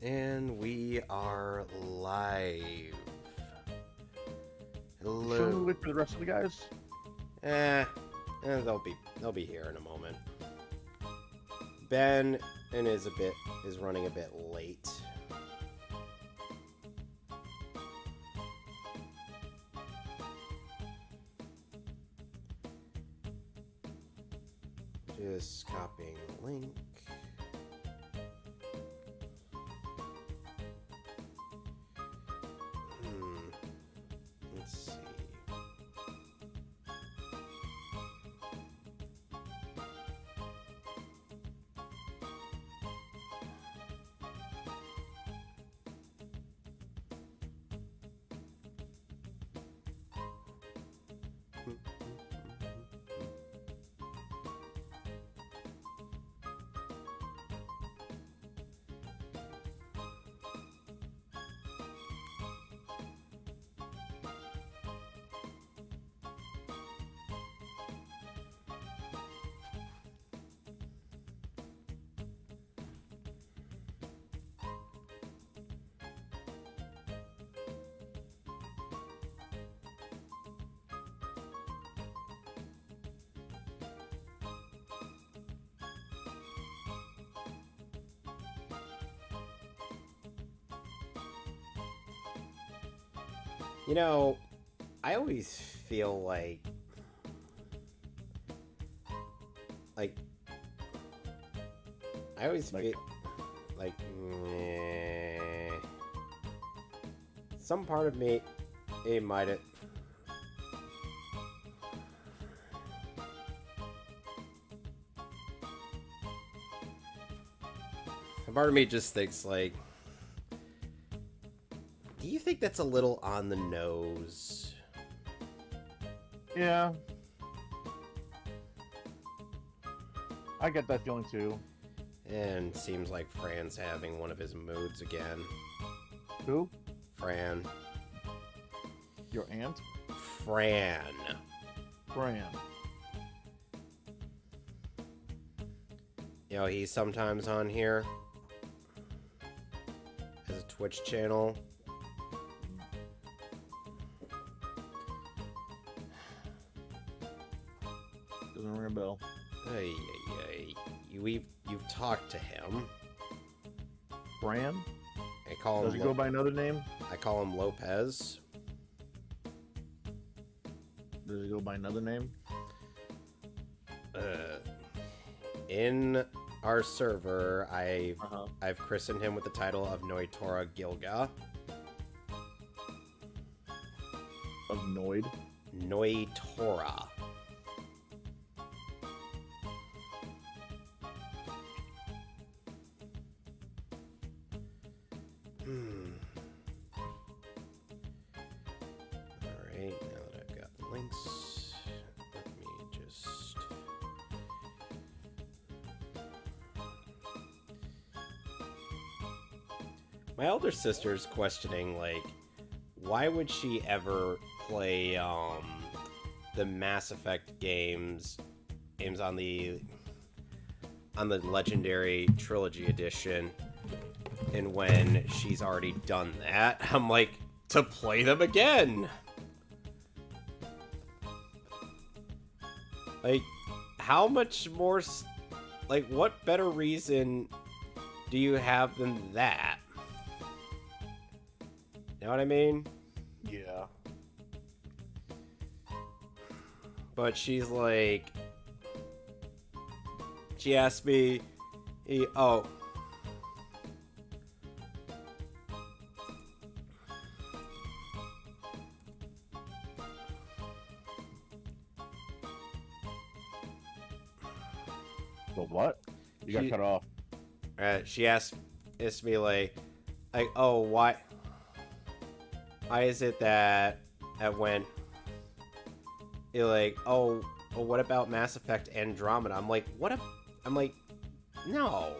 And we are live. Hello. Should we wait for the rest of the guys? They'll be here in a moment. Ben is running a bit late. Just copying the link. Let's see. You know, I always feel like I always feel like some part of me, it might have. Some part of me just thinks like, do you think that's a little on the nose? Yeah. I get that feeling too. And seems like Fran's having one of his moods again. Who? Fran. Your aunt? Fran. You know, he's sometimes on here. Has a Twitch channel. Doesn't ring a bell. You've talked to him. Fran? I call him. Does he go by another name? I call him Lopez. Does he go by another name? In our server, I've christened him with the title of Noitora Gilga. Of Noid? Noitora. Alright, now that I've got the links, let me just... My elder sister's questioning, like, why would she ever play, the Mass Effect games on the Legendary Trilogy Edition, and when she's already done that, I'm like, to play them again! Like, how much more, like, what better reason do you have than that? You know what I mean? Yeah. But she's like, she asked me, oh. But what? You got cut off. She asked me like, oh, why is it that when you're like, oh, well, what about Mass Effect Andromeda? I'm like, no.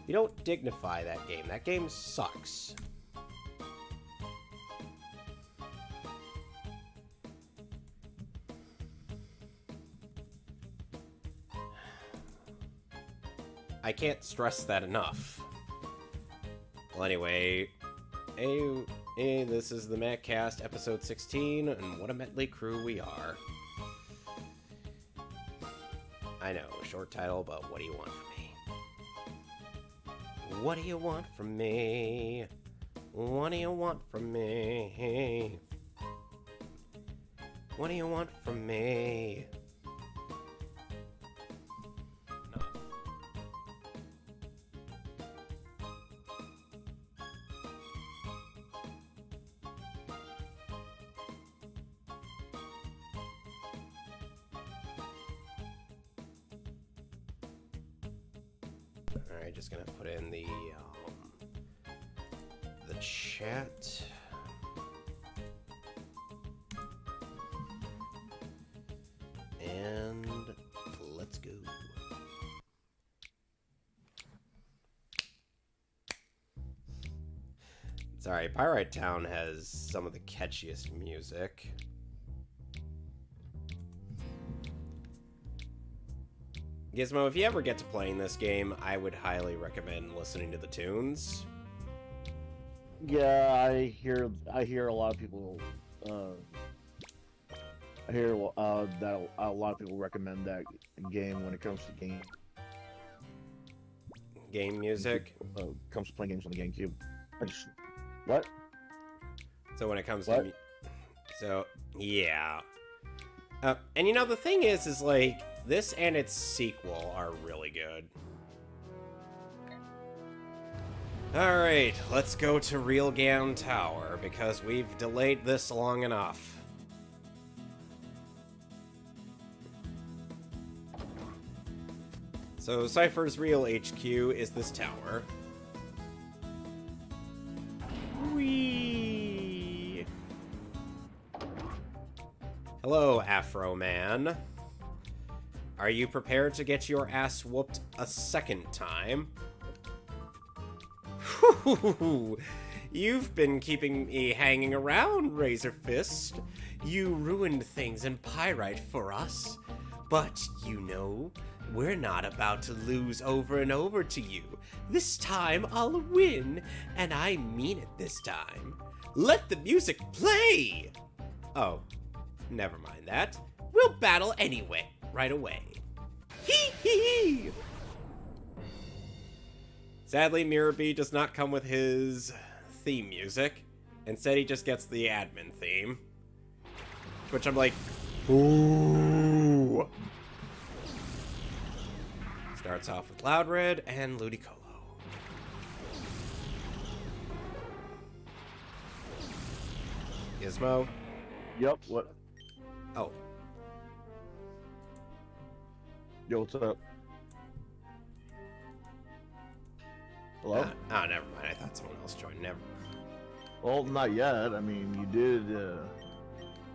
You don't dignify that game. That game sucks. I can't stress that enough. Well, anyway, this is the Mehcast, episode 16, and what a motley crew we are. I know, short title, but what do you want from me? What do you want from me? What do you want from me? What do you want from me? No. Alright, just gonna put in the chat. And let's go. Sorry, Pyrite Town has some of the catchiest music. Gizmo, if you ever get to playing this game, I would highly recommend listening to the tunes. Yeah, I hear a lot of people. I hear that a lot of people recommend that game when it comes to Game music. Comes to playing games on the GameCube. What? So when it comes What? to, so yeah. And you know the thing is like this and its sequel are really good. All right, let's go to Realgam Tower because we've delayed this long enough. So Cipher's real HQ is this tower. Whee! Hello, Afro Man. Are you prepared to get your ass whooped a second time? You've been keeping me hanging around, RazorFist. You ruined things in Pyrite for us. But, you know, we're not about to lose over and over to you. This time I'll win, and I mean it this time. Let the music play! Oh, never mind that. We'll battle anyway, right away. Hee hee hee! Sadly, Mirabee does not come with his theme music. Instead, he just gets the admin theme. Which I'm like, ooh! Starts off with Loud Red and Ludicolo. Gizmo. Yep. What? Oh. Yo, what's up? Hello? Oh, never mind. I thought someone else joined. Never. Well, not yet. I mean, you did.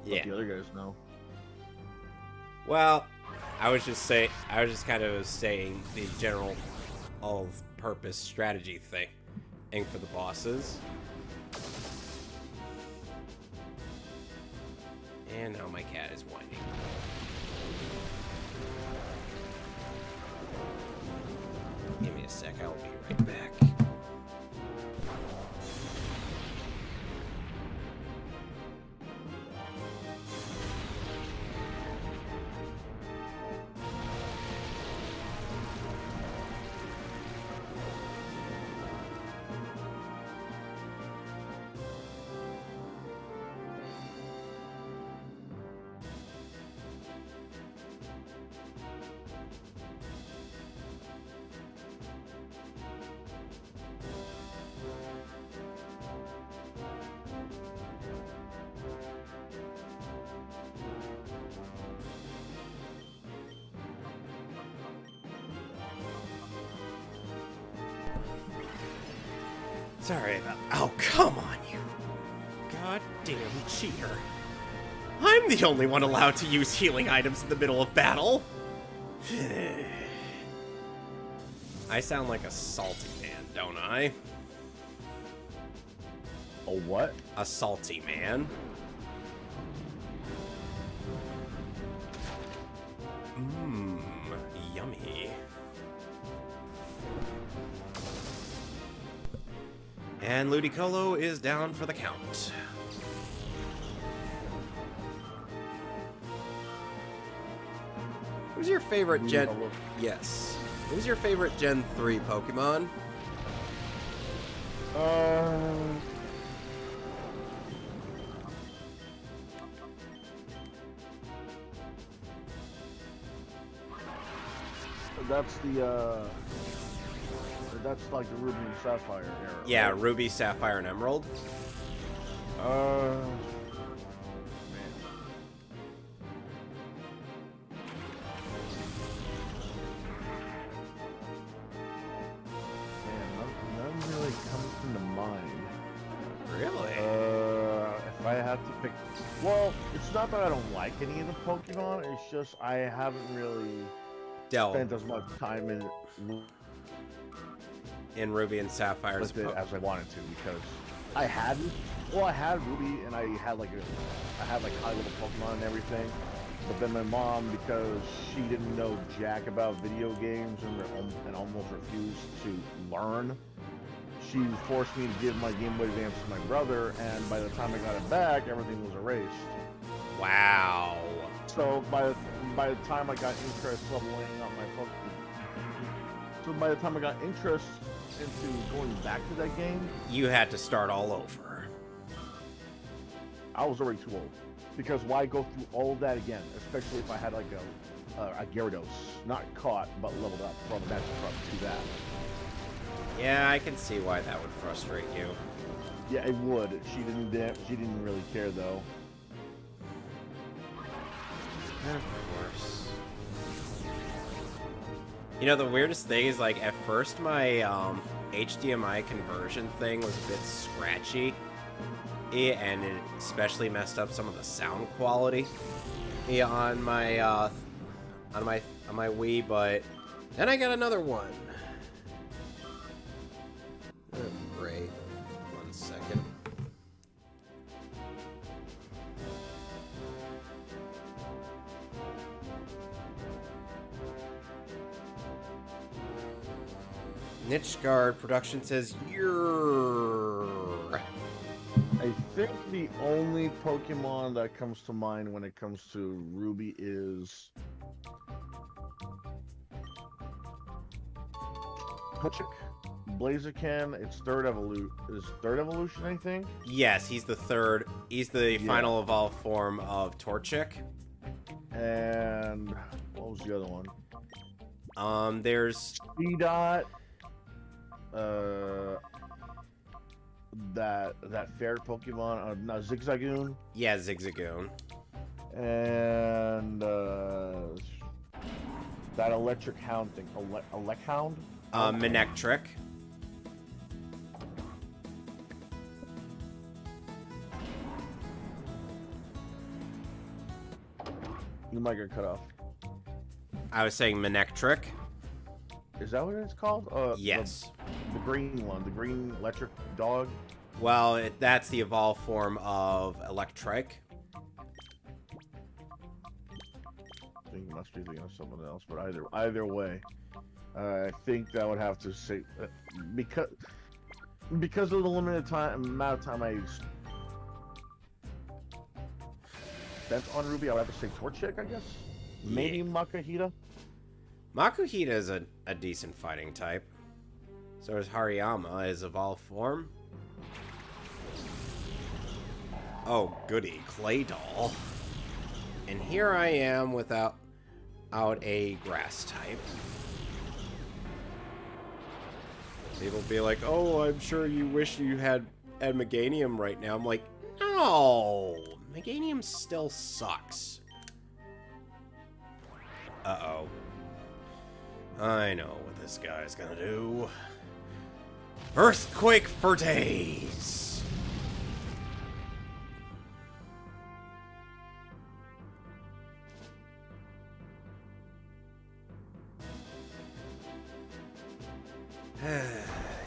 Yeah. Let the other guys know. Well, I was just kind of saying the general all-purpose strategy thing for the bosses. And now my cat is whining. Give me a sec, I'll be right back. Sorry about... Oh, come on, you goddamn cheater. I'm the only one allowed to use healing items in the middle of battle. I sound like a salty man, don't I? A what? A salty man. Mmm, yummy. And Ludicolo is down for the count. Who's your favorite Gen... Yes. Who's your favorite Gen 3 Pokemon? That's like the Ruby and Sapphire era. Yeah, right? Ruby, Sapphire, and Emerald. Man. None really comes into mind. Really? If I have to pick, well, it's not that I don't like any of the Pokemon. It's just I haven't really spent as much time in Ruby and Sapphire as I wanted to, because I had Ruby and I had like high level Pokemon and everything, but then my mom, because she didn't know jack about video games and almost refused to learn, she forced me to give my Game Boy Advance to my brother, and by the time I got it back, everything was erased. Wow. So by the time I got interest leveling up my Pokemon, so by the time I got interest into going back to that game, you had to start all over. I was already too old, because why go through all of that again, especially if I had like a Gyarados, not caught but leveled up from that to that. Yeah, I can see why that would frustrate you. Yeah, it would. She didn't really care though. Of course. You know, the weirdest thing is, like, at first my HDMI conversion thing was a bit scratchy, and it especially messed up some of the sound quality on my Wii. But then I got another one. Oh, great. 1 second. Niche Guard Production says, "You're." I think the only Pokemon that comes to mind when it comes to Ruby is Torchic. Blaziken, it's third evolution, I think. Yes, he's the third. He's the final evolved form of Torchic. And what was the other one? There's Speedot. That fair Pokemon, Zigzagoon. Yeah, Zigzagoon. And that electric hound thing, Electhound. Manectric. You might get cut off. I was saying Manectric. Is that what it's called? Yes. The green one, the green electric dog. Well, that's the evolved form of Electric. I think you must be thinking of someone else, but either way, I think that would have to say because of the limited amount of time I spent on Ruby, I would have to say Torchic, I guess. Maybe Makuhita. Makuhita is a decent fighting type. So is Hariyama, his evolved form. Oh, goody, Claydol. And here I am without a grass type. People be like, oh, I'm sure you wish you had Meganium right now. I'm like, no, Meganium still sucks. Uh-oh. I know what this guy's gonna do. Earthquake for days!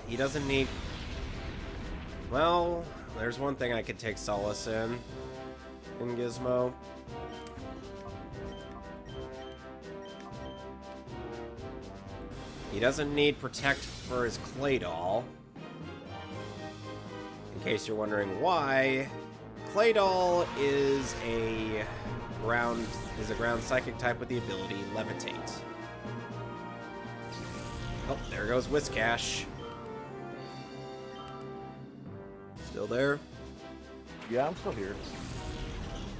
He doesn't need... Well, there's one thing I could take solace in Gizmo. He doesn't need Protect for his Claydol. case you're wondering why, Claydol is a ground psychic type with the ability Levitate. Oh, there goes Whiscash. Still there? Yeah, I'm still here.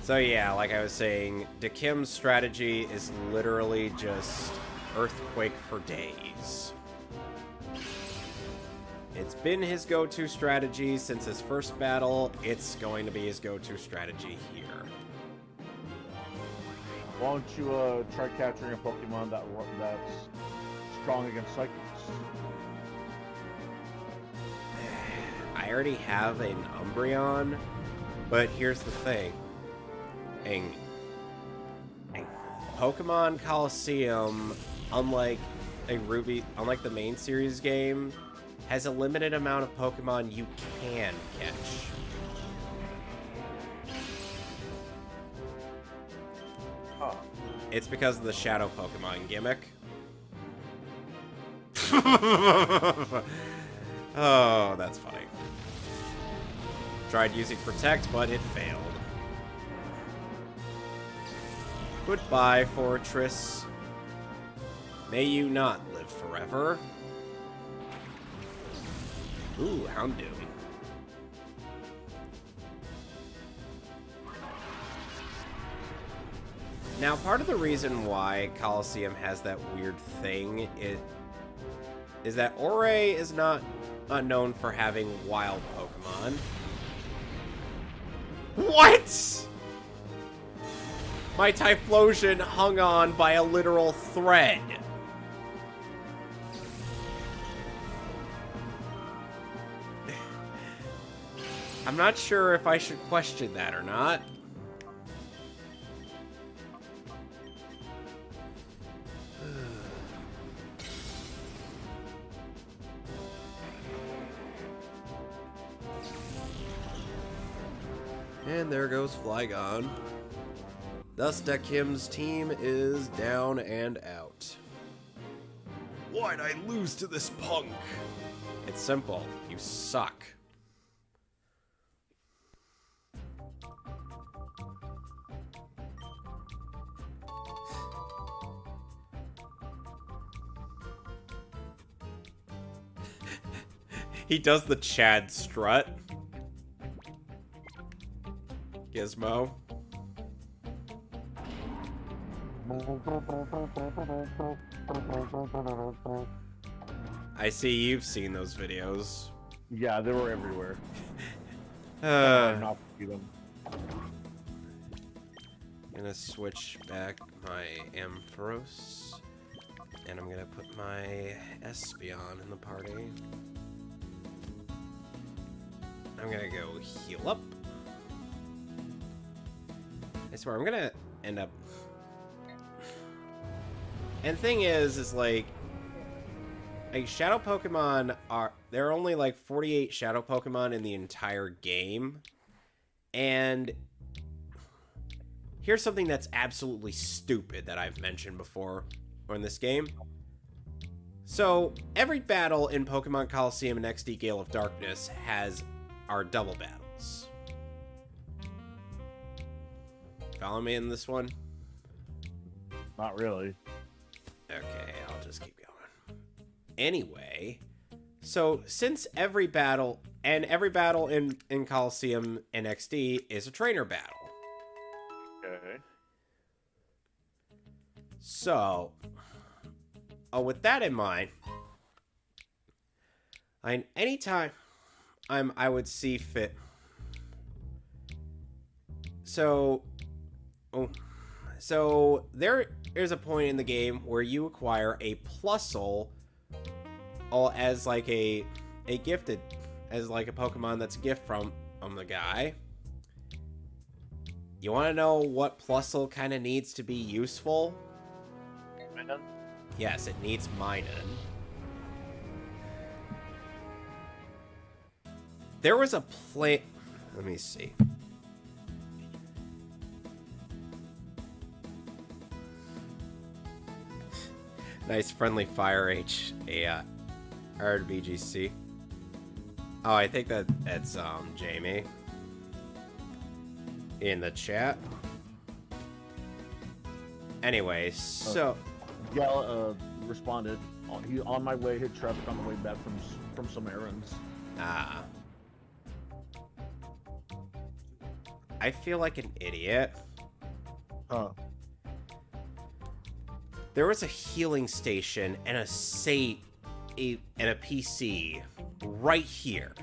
So yeah, like I was saying, Dakim's strategy is literally just Earthquake for days. It's been his go-to strategy since his first battle. It's going to be his go-to strategy here. Why don't you try capturing a Pokemon that's strong against Psychics? I already have an Umbreon, but here's the thing. Pokemon Colosseum, unlike the main series game, has a limited amount of Pokemon you can catch. Huh. It's because of the Shadow Pokemon gimmick. Oh, that's funny. Tried using Protect, but it failed. Goodbye, Fortress. May you not live forever. Ooh, Houndoom. Now, part of the reason why Colosseum has that weird thing is that Ouray is not known for having wild Pokemon. What? My Typhlosion hung on by a literal thread. I'm not sure if I should question that or not. And there goes Flygon. Thus, Dakim's team is down and out. Why'd I lose to this punk? It's simple. You suck. He does the Chad strut. Gizmo. I see you've seen those videos. Yeah, they were everywhere. I'm Not see them. gonna switch back my Ampharos, and I'm gonna put my Espeon in the party. I'm gonna go heal up. I swear, I'm gonna end up... And the thing is like Shadow Pokemon there are only like 48 Shadow Pokemon in the entire game. And here's something that's absolutely stupid that I've mentioned before in this game. So every battle in Pokemon Colosseum and XD Gale of Darkness are double battles. Follow me in this one? Not really. Okay, I'll just keep going. Anyway, so since every battle in Colosseum and XD is a trainer battle. Okay. So, with that in mind, anytime I would see fit. So there is a point in the game where you acquire a Plusle as like a gifted, as like a Pokemon that's a gift from the guy. You want to know what Plusle kind of needs to be useful? Minun? Yes, it needs Minun. There was a play. Let me see. Nice friendly fire RBGC. Oh, I think that's Jamie in the chat. Anyway, so responded. He on my way, hit traffic on the way back from some errands. Ah. I feel like an idiot. Huh. There was a healing station and a save and a PC right here.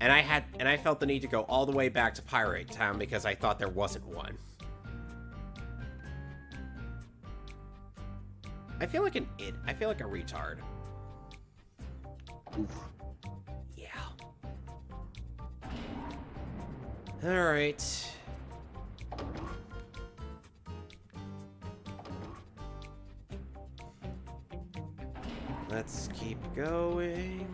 And I felt the need to go all the way back to Pirate Town because I thought there wasn't one. I feel like I feel like a retard. Oof. Yeah. All right. Let's keep going.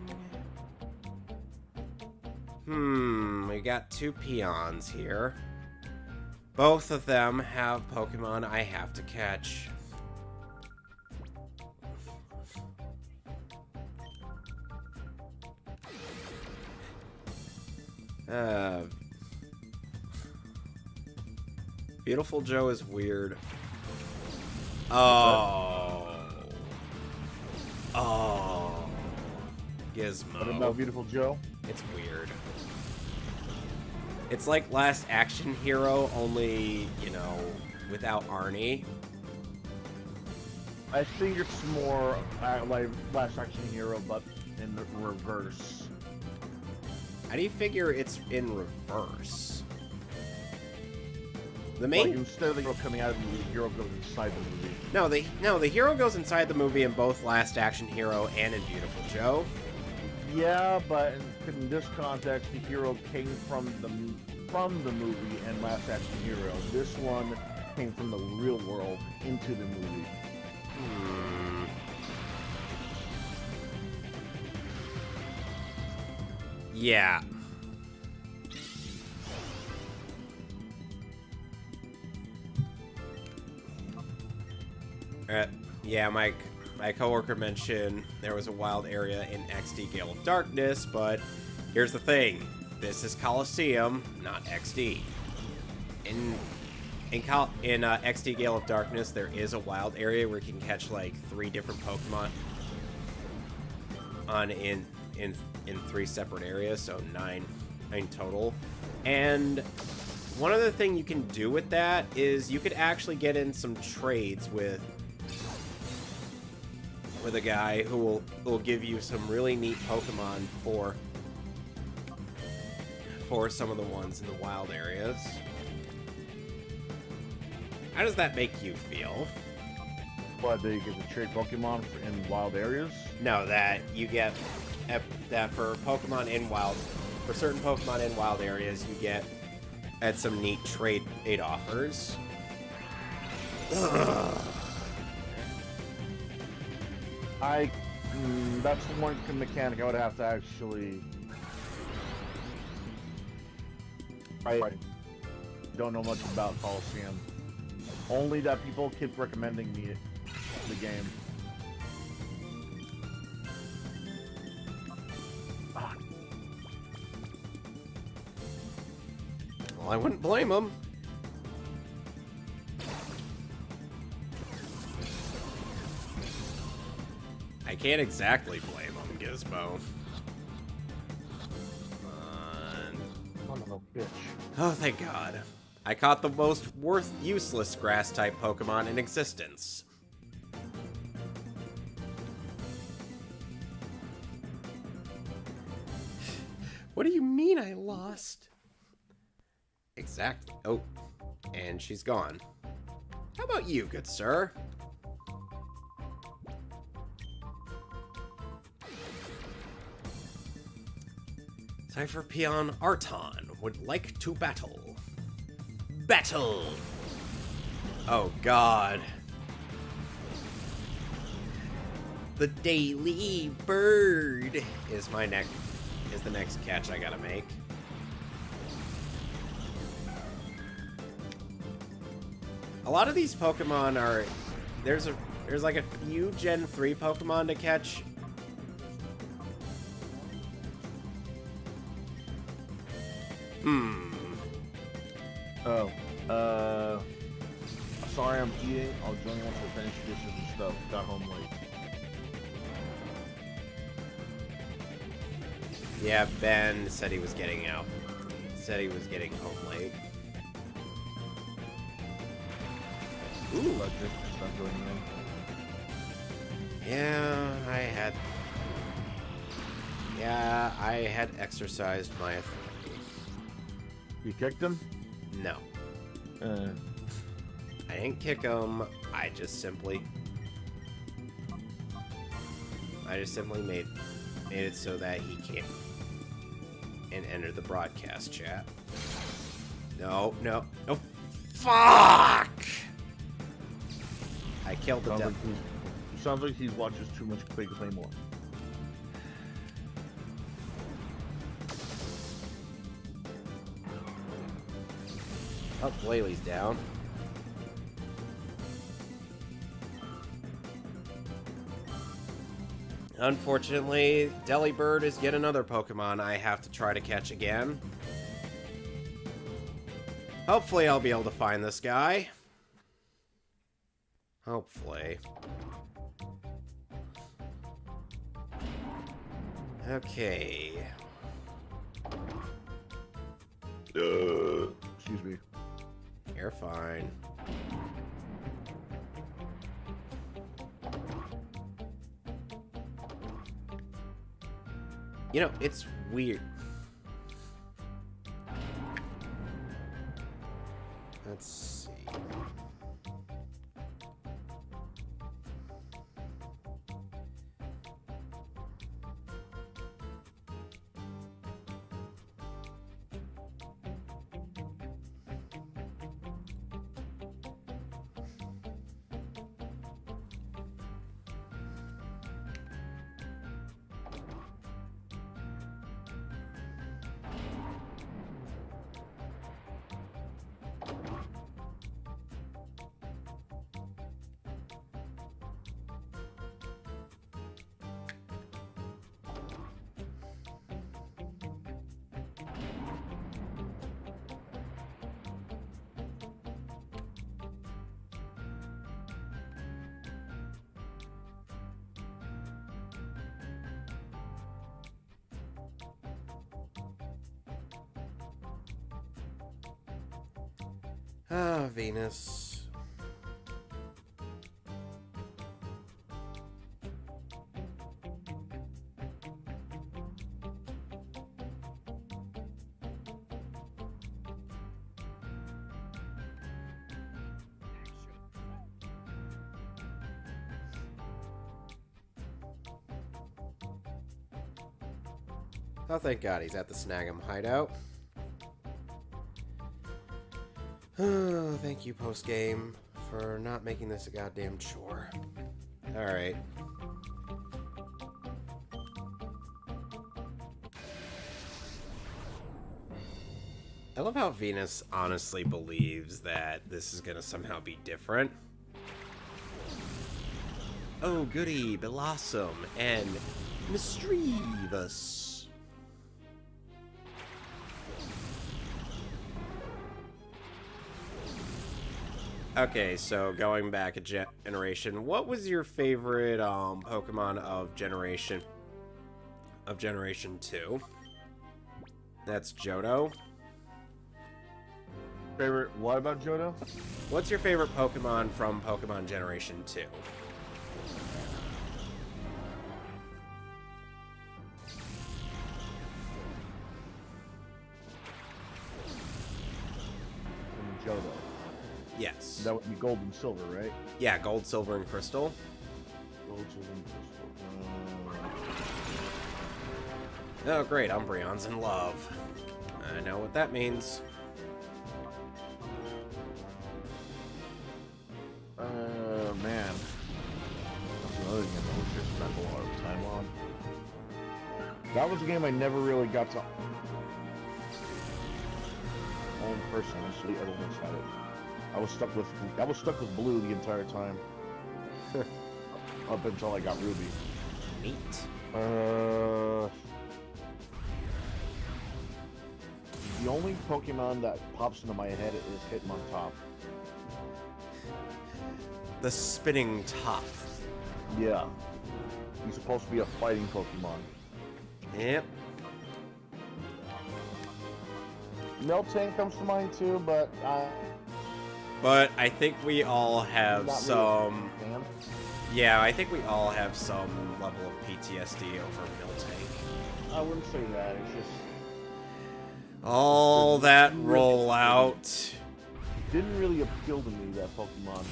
We got 2 peons here. Both of them have Pokemon I have to catch. Beautiful Joe is weird. Oh. Gizmo. What about Beautiful Joe? It's weird. It's like Last Action Hero, only, you know, without Arnie. I think it's more like Last Action Hero, but in the reverse. How do you figure it's in reverse? The main... Like instead of the hero coming out of the movie, the hero goes inside the movie. No, the hero goes inside the movie in both Last Action Hero and in Beautiful Joe. Yeah, but in this context, the hero came from the movie and Last Action Hero. This one came from the real world into the movie. Yeah. Yeah, my coworker mentioned there was a wild area in XD Gale of Darkness, but here's the thing. This is Colosseum, not XD. In XD Gale of Darkness, there is a wild area where you can catch like 3 different Pokemon in 3 separate areas, so 9 total. And one other thing you can do with that is you could actually get in some trades with a guy who will give you some really neat Pokemon for some of the ones in the wild areas. How does that make you feel? What, do you get to trade Pokemon in wild areas? No, that you get that for certain Pokemon in wild areas, you get at some neat trade offers. Ugh. That's one mechanic I would have to actually... I don't know much about Colosseum. Only that people keep recommending me the game. Well, I wouldn't blame them. I can't exactly blame him, Gizmo. Bitch. Oh, thank God. I caught the most useless grass-type Pokemon in existence. What do you mean I lost? Exactly. Oh, and she's gone. How about you, good sir? Cipher Peon Arton would like to battle. Battle! Oh God. The Daily Bird is the next catch I gotta make. A lot of these Pokemon are there's like a few Gen 3 Pokemon to catch. Oh, sorry I'm eating. I'll join once I finish dishes and stuff. Got home late. Yeah, Ben said he was getting out. Said he was getting home late. Ooh, I just not joining in. Yeah, I had exercised my authority. You kicked him? No. I didn't kick him. I just simply made it so that he can't and enter the broadcast chat. No. Fuck! I killed the devil. Sounds like he watches too much Quake Claymore. Oh, Glayley's down. Unfortunately, Delibird is yet another Pokemon I have to try to catch again. Hopefully I'll be able to find this guy. Hopefully. Okay. Excuse me. You're fine. You know, it's weird. Let's see. Ah, Venus. Oh, thank God he's at the Snag'em hideout. Oh, thank you, post-game, for not making this a goddamn chore. Alright. I love how Venus honestly believes that this is gonna somehow be different. Oh, goody, Blossom, and Mischievous. Okay, so going back a generation, what was your favorite Pokemon of Generation 2? That's Johto. Favorite what about Johto? What's your favorite Pokemon from Pokemon Generation 2? Johto. Yes. That would be Gold and Silver, right? Yeah, Gold, Silver, and Crystal. Gold, Silver, and Crystal. Oh, great, Umbreon's in love. I know what that means. Man. That's another game I wish I spent a lot of time on. That was a game I never really got to own personally. Everyone else had it. I was stuck with Blue the entire time. Up until I got Ruby. Neat. The only Pokemon that pops into my head is Hitmontop. The spinning top. Yeah. He's supposed to be a fighting Pokemon. Yep. Miltank comes to mind too, but But I think we all have not some... really a fan. Yeah, I think we all have some level of PTSD over Miltank. I wouldn't say that. It's just All that rollout. didn't really appeal to me, that Pokemon.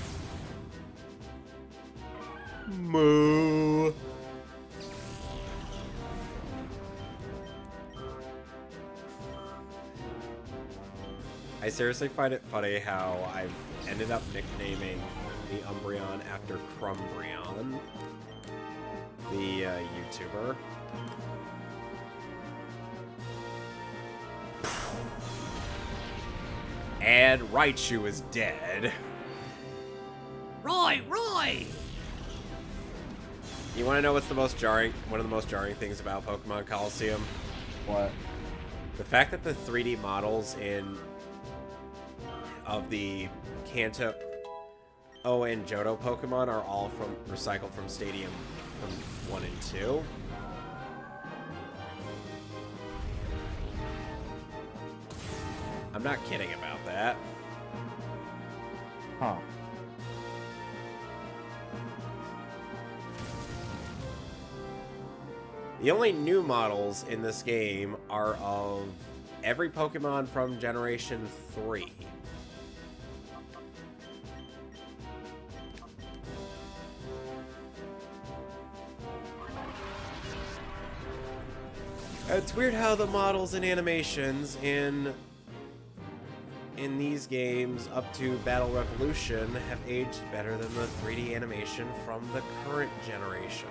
Moo. I seriously find it funny how I've ended up nicknaming the Umbreon after Crumbreon, the YouTuber. And Raichu is dead. Roy! You want to know what's one of the most jarring things about Pokemon Colosseum? What? The fact that the 3D models of the Kanto and Johto Pokemon are all recycled from Stadium from 1 and 2. I'm not kidding about that. Huh. The only new models in this game are of every Pokemon from Generation 3. It's weird how the models and animations in these games up to Battle Revolution have aged better than the 3D animation from the current generation.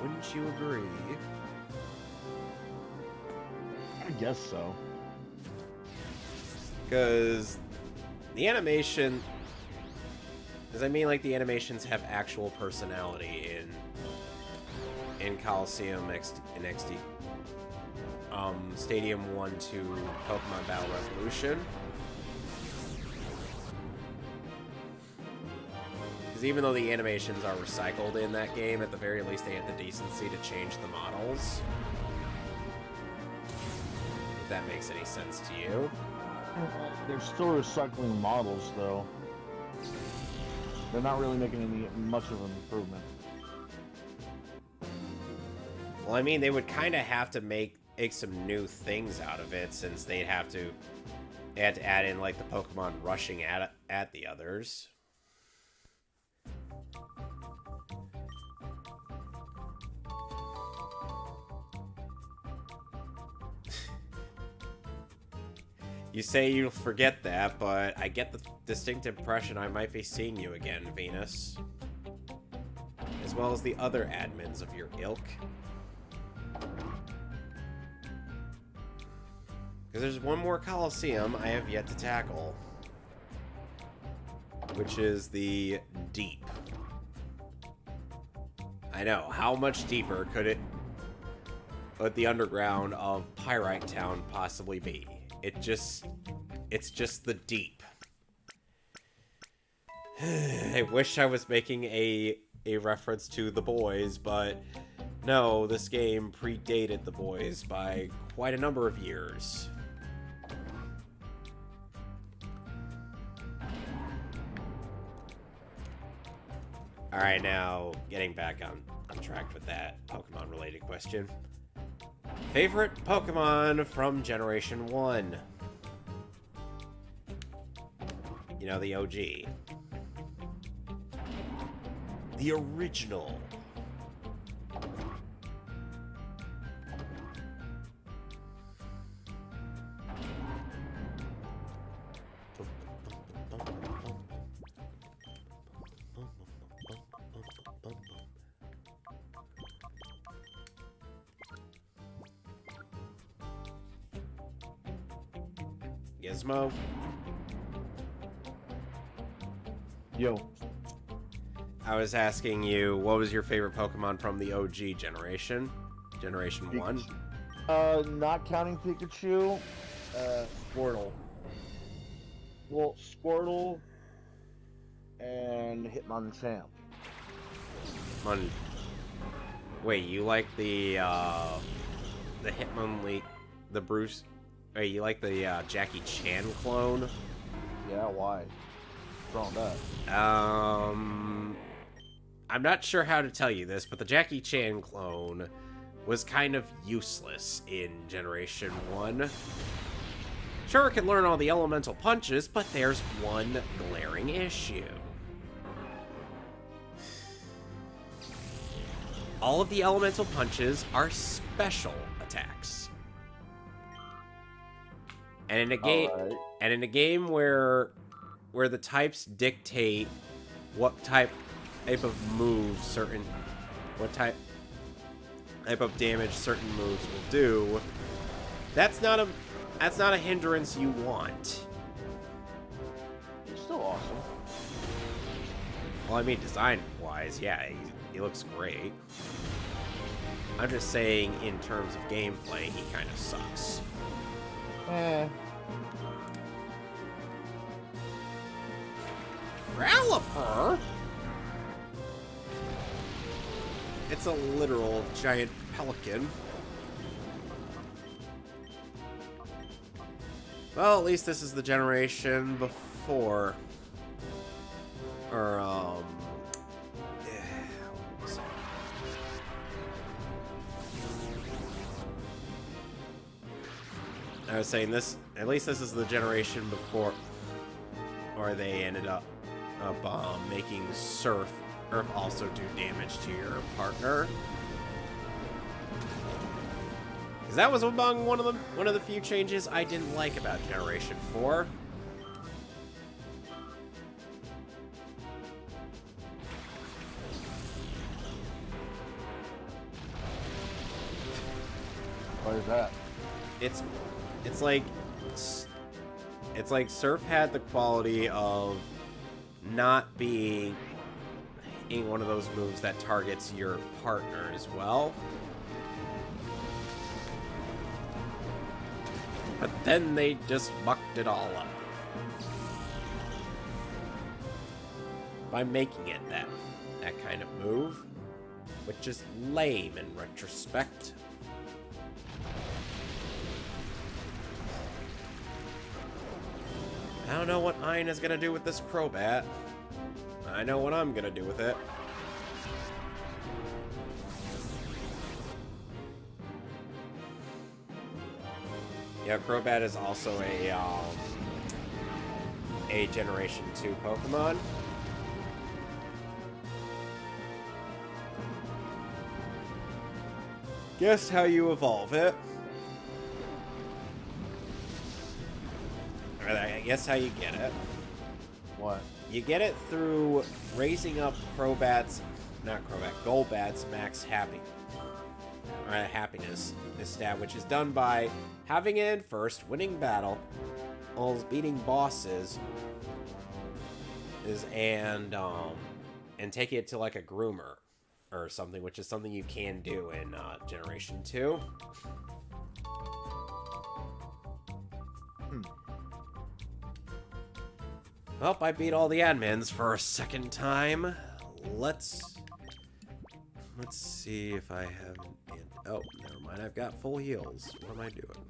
Wouldn't you agree? I guess so. Because the animation... Because I mean, like, the animations have actual personality in Colosseum and XD. Stadium 1 to Pokemon Battle Revolution. Because even though the animations are recycled in that game, at the very least they had the decency to change the models. If that makes any sense to you. They're still recycling models, though. They're not really making much of an improvement. Well, I mean, they would kind of have to make some new things out of it, since they had to add in, like, the Pokemon rushing at the others. You say you'll forget that, but I get the distinct impression I might be seeing you again, Venus. As well as the other admins of your ilk. Because there's one more Colosseum I have yet to tackle. Which is the Deep. I know, how much deeper could the underground of Pyrite Town possibly be? It's just the Deep. I wish I was making a reference to The Boys, but no, this game predated The Boys by quite a number of years. Alright, now, getting back on track with that Pokemon-related question. Favorite Pokemon from Generation 1? You know, the OG. The original. Gizmo? Yo. I was asking you, what was your favorite Pokemon from the OG generation? Generation 1? Not counting Pikachu, Squirtle. Well, Squirtle and Hitmonchan. Wait, you like the Hitmonlee, the Bruce? Wait, you like the Jackie Chan clone? Yeah, why? What's wrong with that? I'm not sure how to tell you this, but the Jackie Chan clone was kind of useless in Generation 1. Sure, it can learn all the elemental punches, but there's one glaring issue. All of the elemental punches are special attacks. And in a game, where the types dictate what type of move what type of damage certain moves will do, that's not a hindrance you want. It's still awesome. Well, I mean, design-wise, yeah, he looks great. I'm just saying, in terms of gameplay, he kind of sucks. Growlithe? It's a literal giant pelican. Well, at least this is the generation before. Or, what was it? I was saying this, at least this is the generation before, or they ended up making Surf also do damage to your partner. Because that was among one of the few changes I didn't like about Generation 4. What is that? It's like Surf had the quality of not being one of those moves that targets your partner as well. But then they just mucked it all up by making it that kind of move, which is lame in retrospect. I don't know what Ein is gonna do with this Crobat. I know what I'm gonna do with it. Yeah, Crobat is also a Generation 2 Pokemon. Guess how you evolve it. Or I guess how you get it. What? You get it through raising up Golbat's max happiness stat, which is done by having it in first, winning battle, beating bosses, and taking it to like a groomer or something, which is something you can do in Generation 2. Well, I beat all the admins for a second time. Let's see if I have... Oh, never mind. I've got full heals. What am I doing?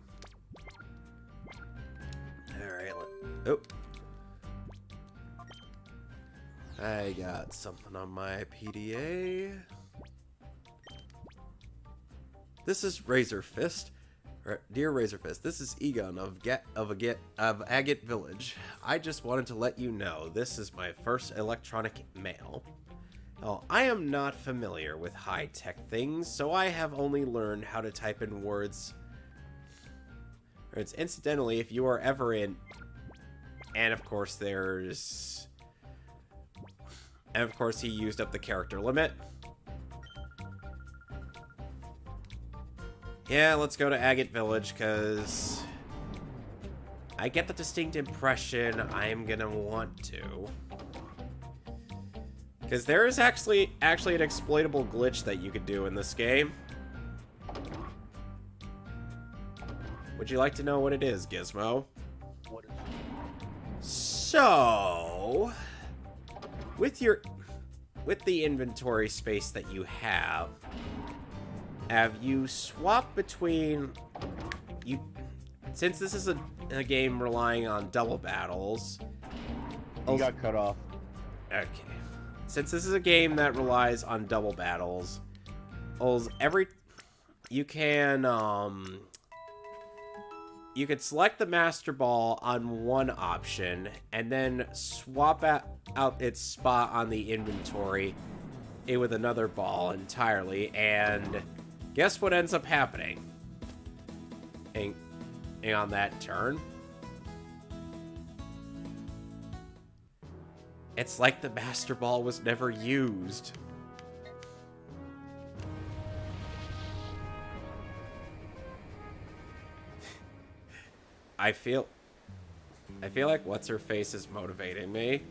Alright, oh. I got something on my PDA. This is RazorFist. Dear RazorFist, this is Egon of Agate Village. I just wanted to let you know this is my first electronic mail. Oh, I am not familiar with high-tech things, so I have only learned how to type in words. Or it's incidentally, if you are ever in... And of course there's... And of course he used up the character limit. Yeah, let's go to Agate Village, because I get the distinct impression I'm gonna want to. Because there is actually an exploitable glitch that you could do in this game. Would you like to know what it is, Gizmo? What is So, with the inventory space that you have you swapped between since this is a game relying on double battles. You got cut off. Okay. Since this is a game that relies on double battles, you can select the Master Ball on one option and then swap out its spot on the inventory with another ball entirely, and guess what ends up happening? And on that turn, it's like the Master Ball was never used. I feel like what's-her-face is motivating me.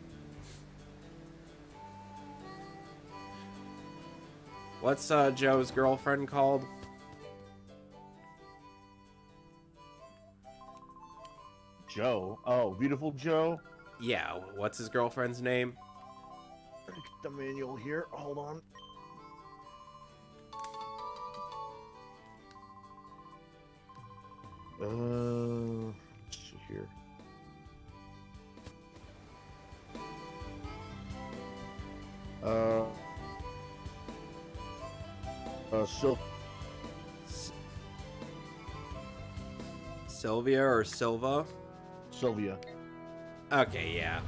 What's Joe's girlfriend called? Joe. Oh, Beautiful Joe. Yeah, what's his girlfriend's name? Get the manual here. Hold on. Let's see here. Sylvia or Silva? Sylvia. Okay, yeah.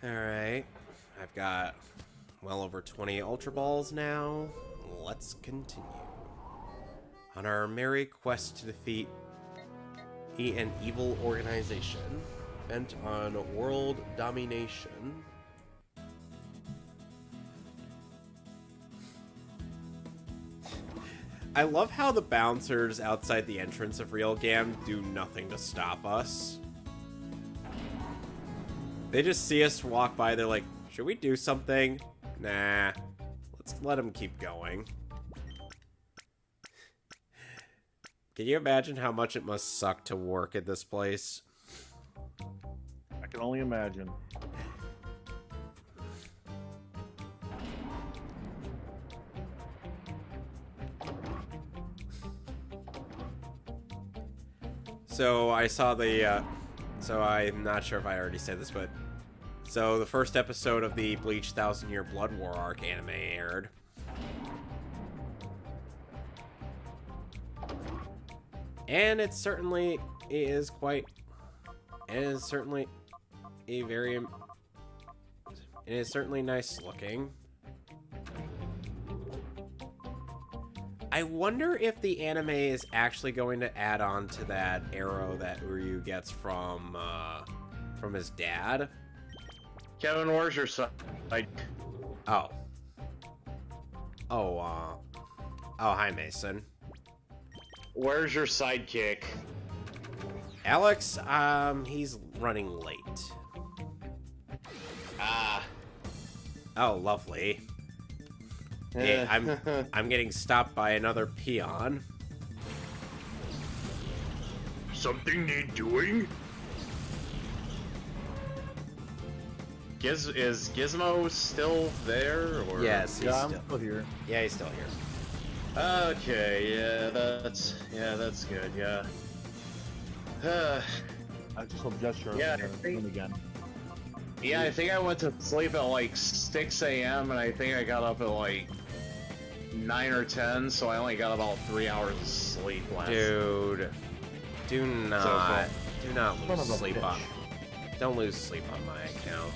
Alright, I've got well over 20 Ultra Balls now. Let's continue on our merry quest to defeat an evil organization bent on world domination. I love how the bouncers outside the entrance of Realgam do nothing to stop us. They just see us walk by, they're like, should we do something? Nah, let's let them keep going. Can you imagine how much it must suck to work at this place? I can only imagine. So I saw the, so I'm not sure if I already said this, but so the first episode of the Bleach 1000 Year Blood War arc anime aired. And it certainly is quite, it is certainly nice looking. I wonder if the anime is actually going to add on to that arrow that Ryu gets from his dad. Kevin, where's your son? Oh, hi, Mason. Where's your sidekick? Alex, he's running late. Ah. Oh, lovely. Hey, I'm getting stopped by another peon. Something need doing? Is Gizmo still there? Or? Yes, he's still here. Yeah, he's still here. Okay, yeah, that's good, yeah. I just hope gesture again. Yeah, I think I went to sleep at like 6 a.m. and I think I got up at like 9 or 10, so I only got about 3 hours of sleep last. Dude, do not lose sleep on. Don't lose sleep on my account.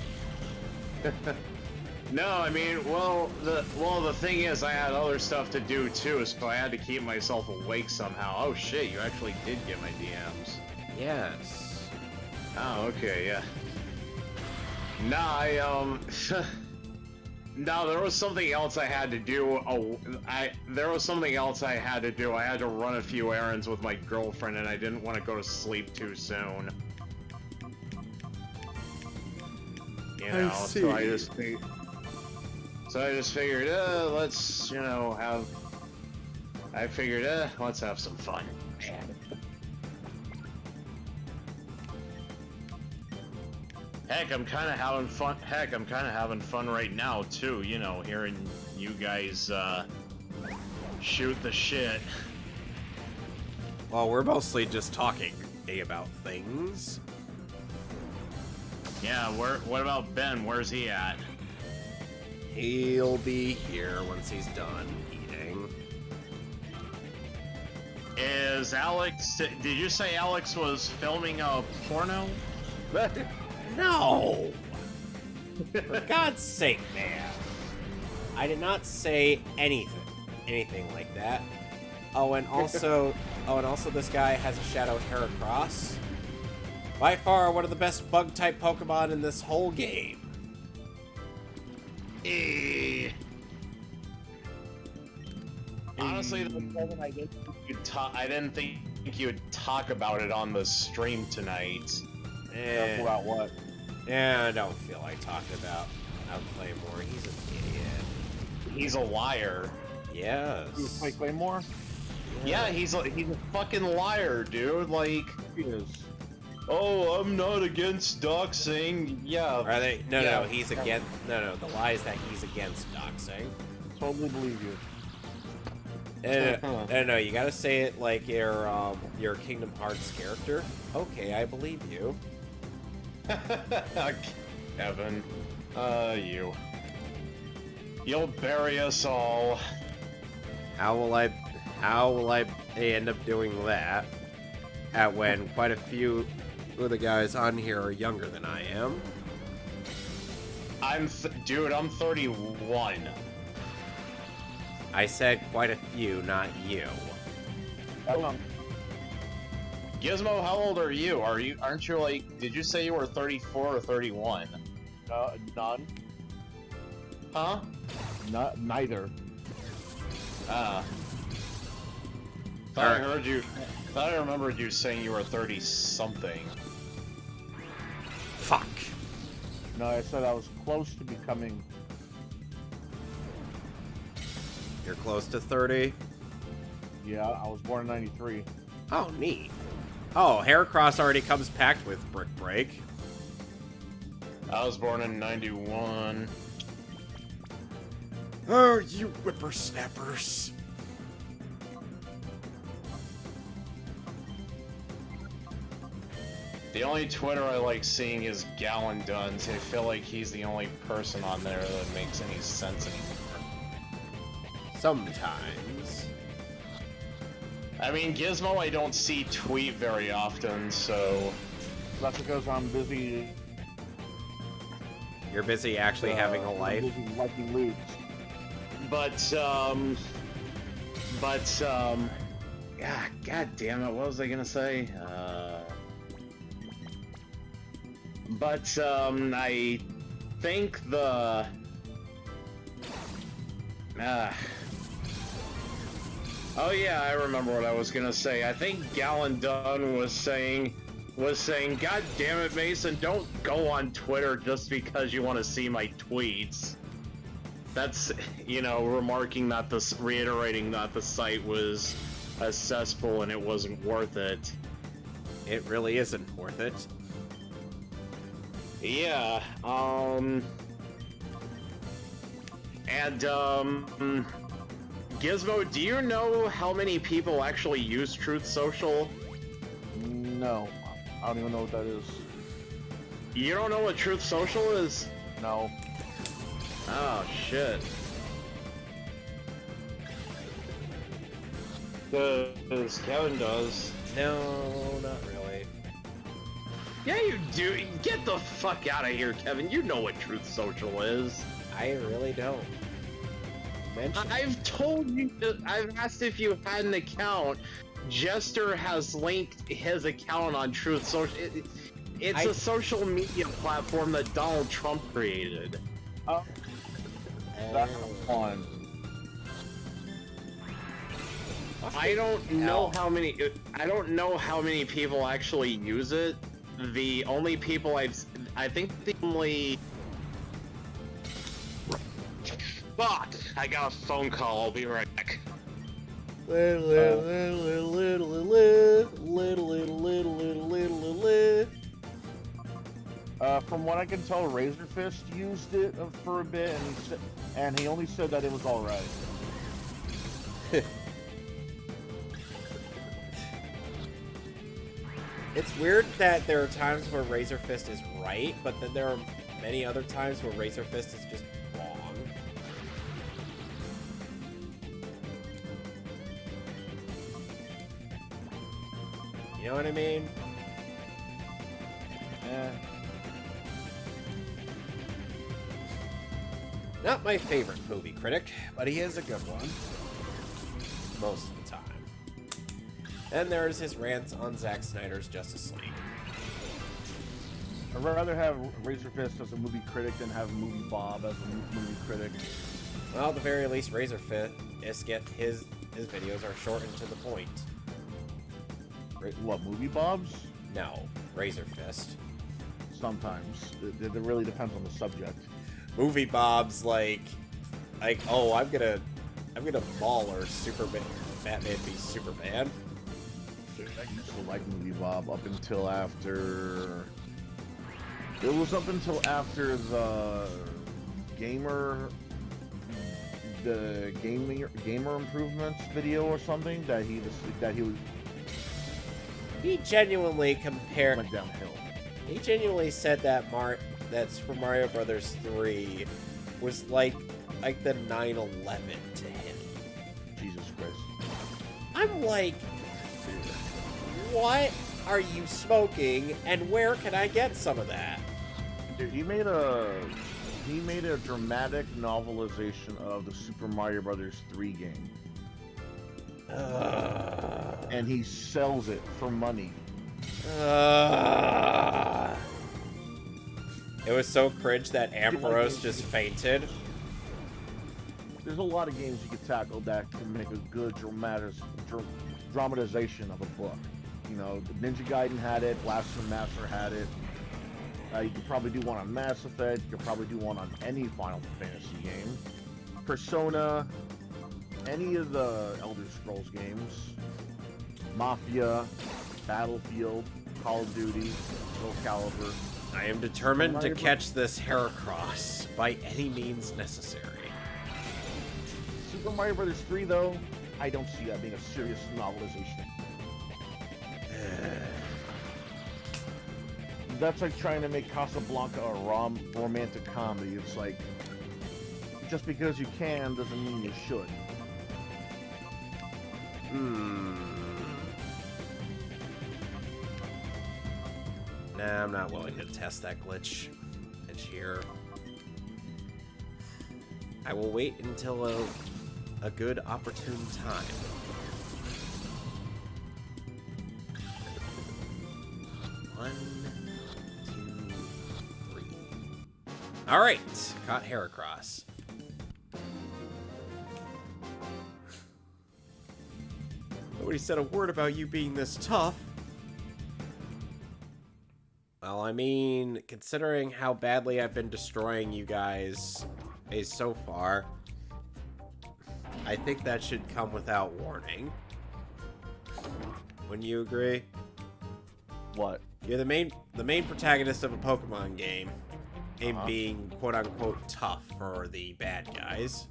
No, I mean, well, the thing is, I had other stuff to do too, so I had to keep myself awake somehow. Oh shit, you actually did get my DMs. Yes. Oh, okay, yeah. Nah, no, there was something else I had to do. There was something else I had to do. I had to run a few errands with my girlfriend, and I didn't want to go to sleep too soon. You know, so I just figured, let's, you know, let's have some fun. Heck, I'm kind of having fun. Heck, I'm kind of having fun right now too. You know, hearing you guys shoot the shit. Well, we're mostly just talking about things. Yeah. What about Ben? Where's he at? He'll be here once he's done eating. Is Alex? Did you say Alex was filming a porno? No! For God's sake, man. I did not say anything like that. Oh, and also this guy has a Shadow Heracross. By far one of the best bug-type Pokemon in this whole game. Honestly, I didn't think you'd talk about it on the stream tonight. About what? Yeah, I don't feel like talking about Claymore. He's an idiot. He's a liar. Yes. You play Claymore? Yeah, he's a fucking liar, dude. Like, He is. oh, I'm not against doxing. Yeah. Are they? No, yeah. no, he's against. No, the lie is that he's against doxing. Totally believe you. No, you gotta say it like your Kingdom Hearts character. Okay, I believe you. Kevin, you'll bury us all. How will I end up doing that? At when quite a few of the guys on here are younger than I am. Dude, I'm 31. I said quite a few, not you. Gizmo, how old are you? Aren't you like, did you say you were 34 or 31? None. Huh? Neither. Thought I remembered you saying you were 30 something. Fuck. No, I said I was close to becoming. You're close to 30? Yeah, I was born in '93. Oh, neat. Oh, Heracross already comes packed with Brick Break. I was born in 91. Oh, you whippersnappers. The only Twitter I like seeing is Gallon Duns. I feel like he's the only person on there that makes any sense anymore. Sometimes. I mean, Gizmo I don't see tweet very often, so... That's because I'm busy. You're busy actually having a life. I'm busy liking loops. Yeah, god damn it, what was I gonna say? I think the... Oh yeah, I remember what I was gonna say. I think Gallon Dunn was saying, God damn it, Mason, don't go on Twitter just because you want to see my tweets. That's, you know, reiterating that the site was a cesspool and it wasn't worth it. It really isn't worth it. Yeah, Gizmo, do you know how many people actually use Truth Social? No, I don't even know what that is. You don't know what Truth Social is? No. Oh, shit. Because Kevin does. No, not really. Yeah, you do. Get the fuck out of here, Kevin. You know what Truth Social is. I really don't. I've told you, I've asked if you had an account. Jester has linked his account on Truth Social. It's a social media platform that Donald Trump created. Oh. That's fun. I don't know how many. I don't know how many people actually use it. The only people I think the only. Fuck! I got a phone call. I'll be right back. From what I can tell, RazorFist used it for a bit, and he only said that it was all right. It's weird that there are times where RazorFist is right, but then there are many other times where RazorFist is just wrong. You know what I mean? Yeah. Not my favorite movie critic, but he is a good one. Most of the time. Then there's his rants on Zack Snyder's Justice League. I'd rather have RazorFist as a movie critic than have Movie Bob as a movie critic. Well, at the very least, RazorFist his videos are short and to the point. What, Movie Bob's? No, RazorFist. Sometimes. It really depends on the subject. Movie Bob's like, oh, I'm gonna maul or Batman be Superman. I used to like Movie Bob up until after. It was up until after the gamer improvements video or something that he genuinely compared. went downhill. He genuinely said that Super Mario Brothers 3 was like the 9/11 to him. Jesus Christ. I'm like, what are you smoking, and where can I get some of that? Dude, he made a dramatic novelization of the Super Mario Brothers 3 game. And he sells it for money. It was so cringe that Ambrose just fainted. There's a lot of games you could tackle that can make a good dramatization of a book. You know, Ninja Gaiden had it, Blaster Master had it. You could probably do one on Mass Effect. You could probably do one on any Final Fantasy game. Persona, any of the Elder Scrolls games. Mafia, Battlefield, Call of Duty, Soul Calibur. I am determined to catch this Heracross by any means necessary. Super Mario Brothers 3, though, I don't see that being a serious novelization. That's like trying to make Casablanca a romantic comedy. It's like, just because you can doesn't mean you should. Nah, I'm not willing to test that glitch here. I will wait until a good opportune time. One, two, three. All right, caught Heracross. Nobody said a word about you being this tough. Well, I mean, considering how badly I've been destroying you guys so far, I think that should come without warning. Wouldn't you agree? What? You're the main protagonist of a Pokemon game, and being quote-unquote tough for the bad guys.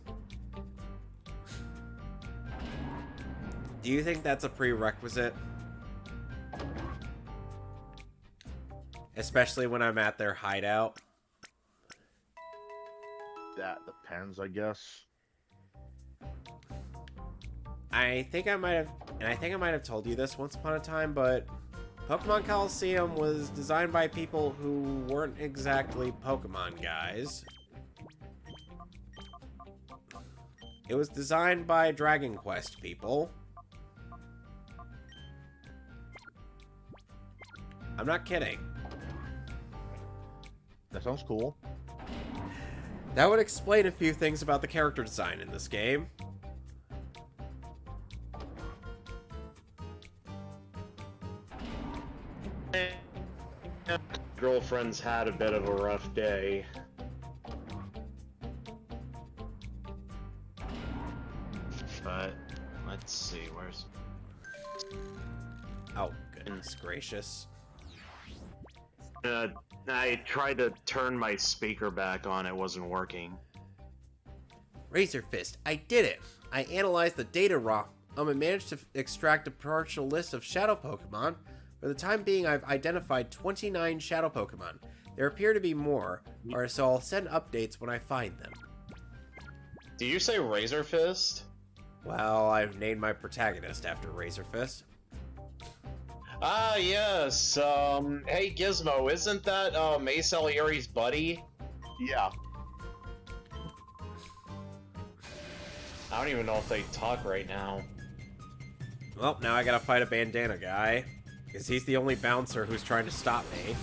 Do you think that's a prerequisite? Especially when I'm at their hideout? That depends, I guess. I think I might have told you this once upon a time, but Pokemon Colosseum was designed by people who weren't exactly Pokemon guys. It was designed by Dragon Quest people. I'm not kidding. That sounds cool. That would explain a few things about the character design in this game. Girlfriend's had a bit of a rough day. But let's see, where's... Oh, goodness gracious. I tried to turn my speaker back on, it wasn't working. RazorFist, I did it! I analyzed the data raw and managed to extract a partial list of shadow Pokemon. For the time being, I've identified 29 shadow Pokemon. There appear to be more, so I'll send updates when I find them. Do you say RazorFist? Well, I've named my protagonist after RazorFist. Ah, yes. Hey Gizmo, isn't that Mace Salieri's buddy? Yeah. I don't even know if they talk right now. Well, now I gotta fight a bandana guy, because he's the only bouncer who's trying to stop me.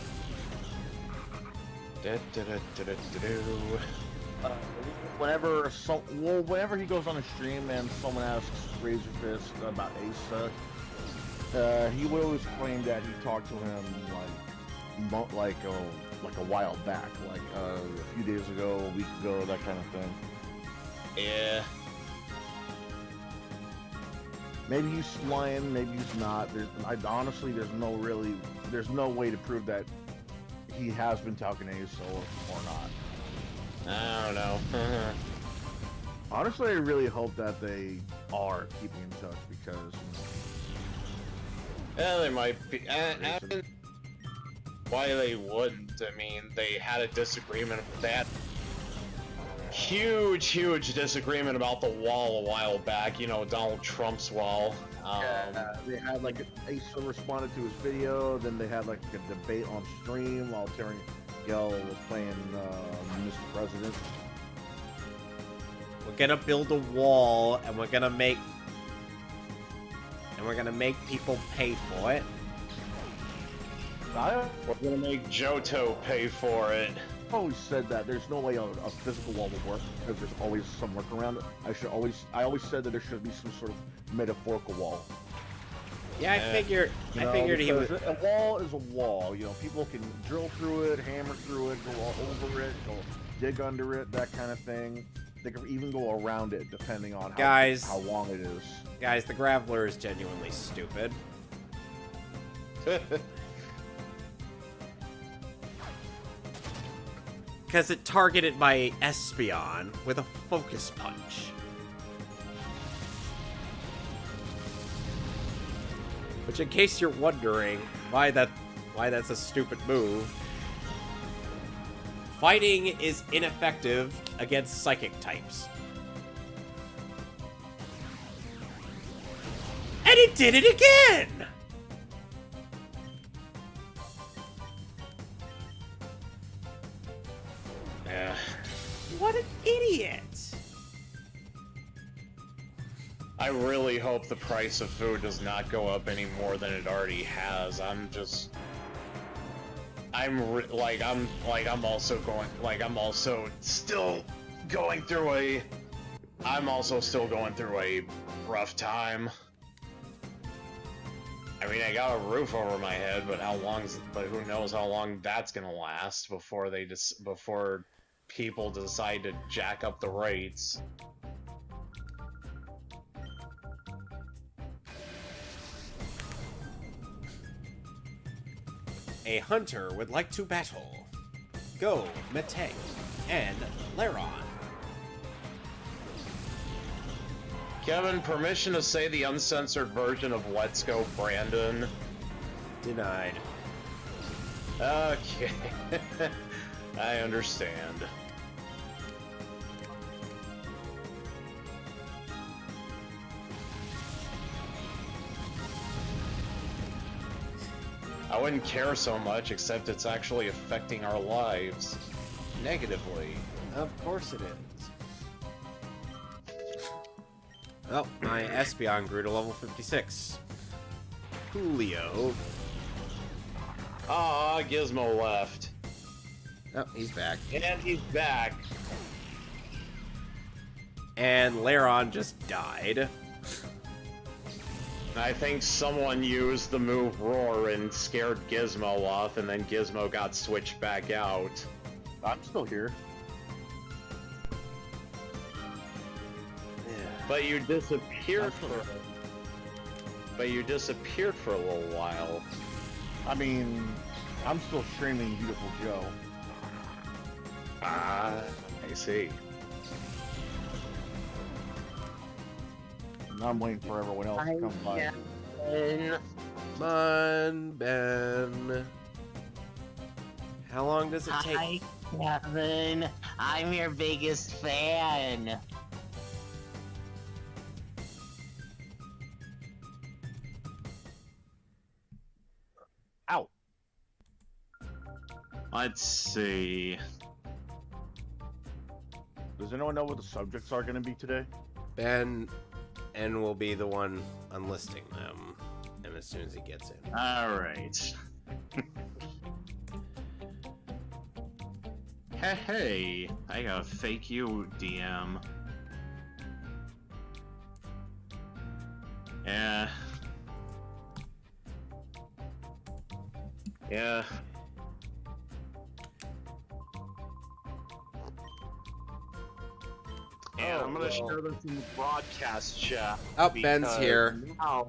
Whenever he goes on a stream and someone asks RazorFist about Asa, he will always claim that he talked to him like a while back, like a few days ago, a week ago, that kind of thing. Yeah. Maybe he's lying, maybe he's not. Honestly, there's no way to prove that he has been talking to Asa or not. I don't know. Honestly, I really hope that they are keeping in touch because... Yeah, they might be. Why they wouldn't? I mean, they had a disagreement with that. Huge disagreement about the wall a while back. You know, Donald Trump's wall. They had like Asa responded to his video, then they had like a debate on stream while Terry Gell was playing Mr. President. We're gonna build a wall, and we're gonna make people pay for it. We're gonna make Johto pay for it. I've always said that there's no way a physical wall will work because there's always some work around it. I always said that there should be some sort of metaphorical wall. Yeah, I figured he would. A wall is a wall. You know, people can drill through it, hammer through it, go all over it, go dig under it, that kind of thing. They can even go around it depending on how long it is. Guys, the Graveler is genuinely stupid. Because it targeted my Espeon with a focus punch. Which, in case you're wondering why that's a stupid move, fighting is ineffective against psychic types. And it did it again! Yeah. What an idiot! I really hope the price of food does not go up any more than it already has. I'm also still going through a rough time. I mean, I got a roof over my head, but who knows how long that's gonna last before people decide to jack up the rates. A hunter would like to battle. Go, Mete, and Laron. Kevin, permission to say the uncensored version of Let's Go, Brandon. Denied. Okay. I understand. I wouldn't care so much, except it's actually affecting our lives negatively. Of course it is. Oh, my Espeon grew to level 56. Julio. Ah, Gizmo left. Oh, he's back. And he's back. And Laron just died. I think someone used the move Roar and scared Gizmo off, and then Gizmo got switched back out. I'm still here. But you disappeared for... But you disappeared for a little while. I mean, I'm still streaming Beautiful Joe. Ah, I see. And I'm waiting for everyone else to come by. Come on, Ben. How long does it take? Hi, Kevin. I'm your biggest fan. Ow! Let's see. Does anyone know what the subjects are going to be today? Ben and will be the one unlisting them, and as soon as he gets in. Alright. Hey, I got a fake you DM. Yeah. Yeah. And I'm gonna share this in the broadcast chat. Oh, Ben's here. Now,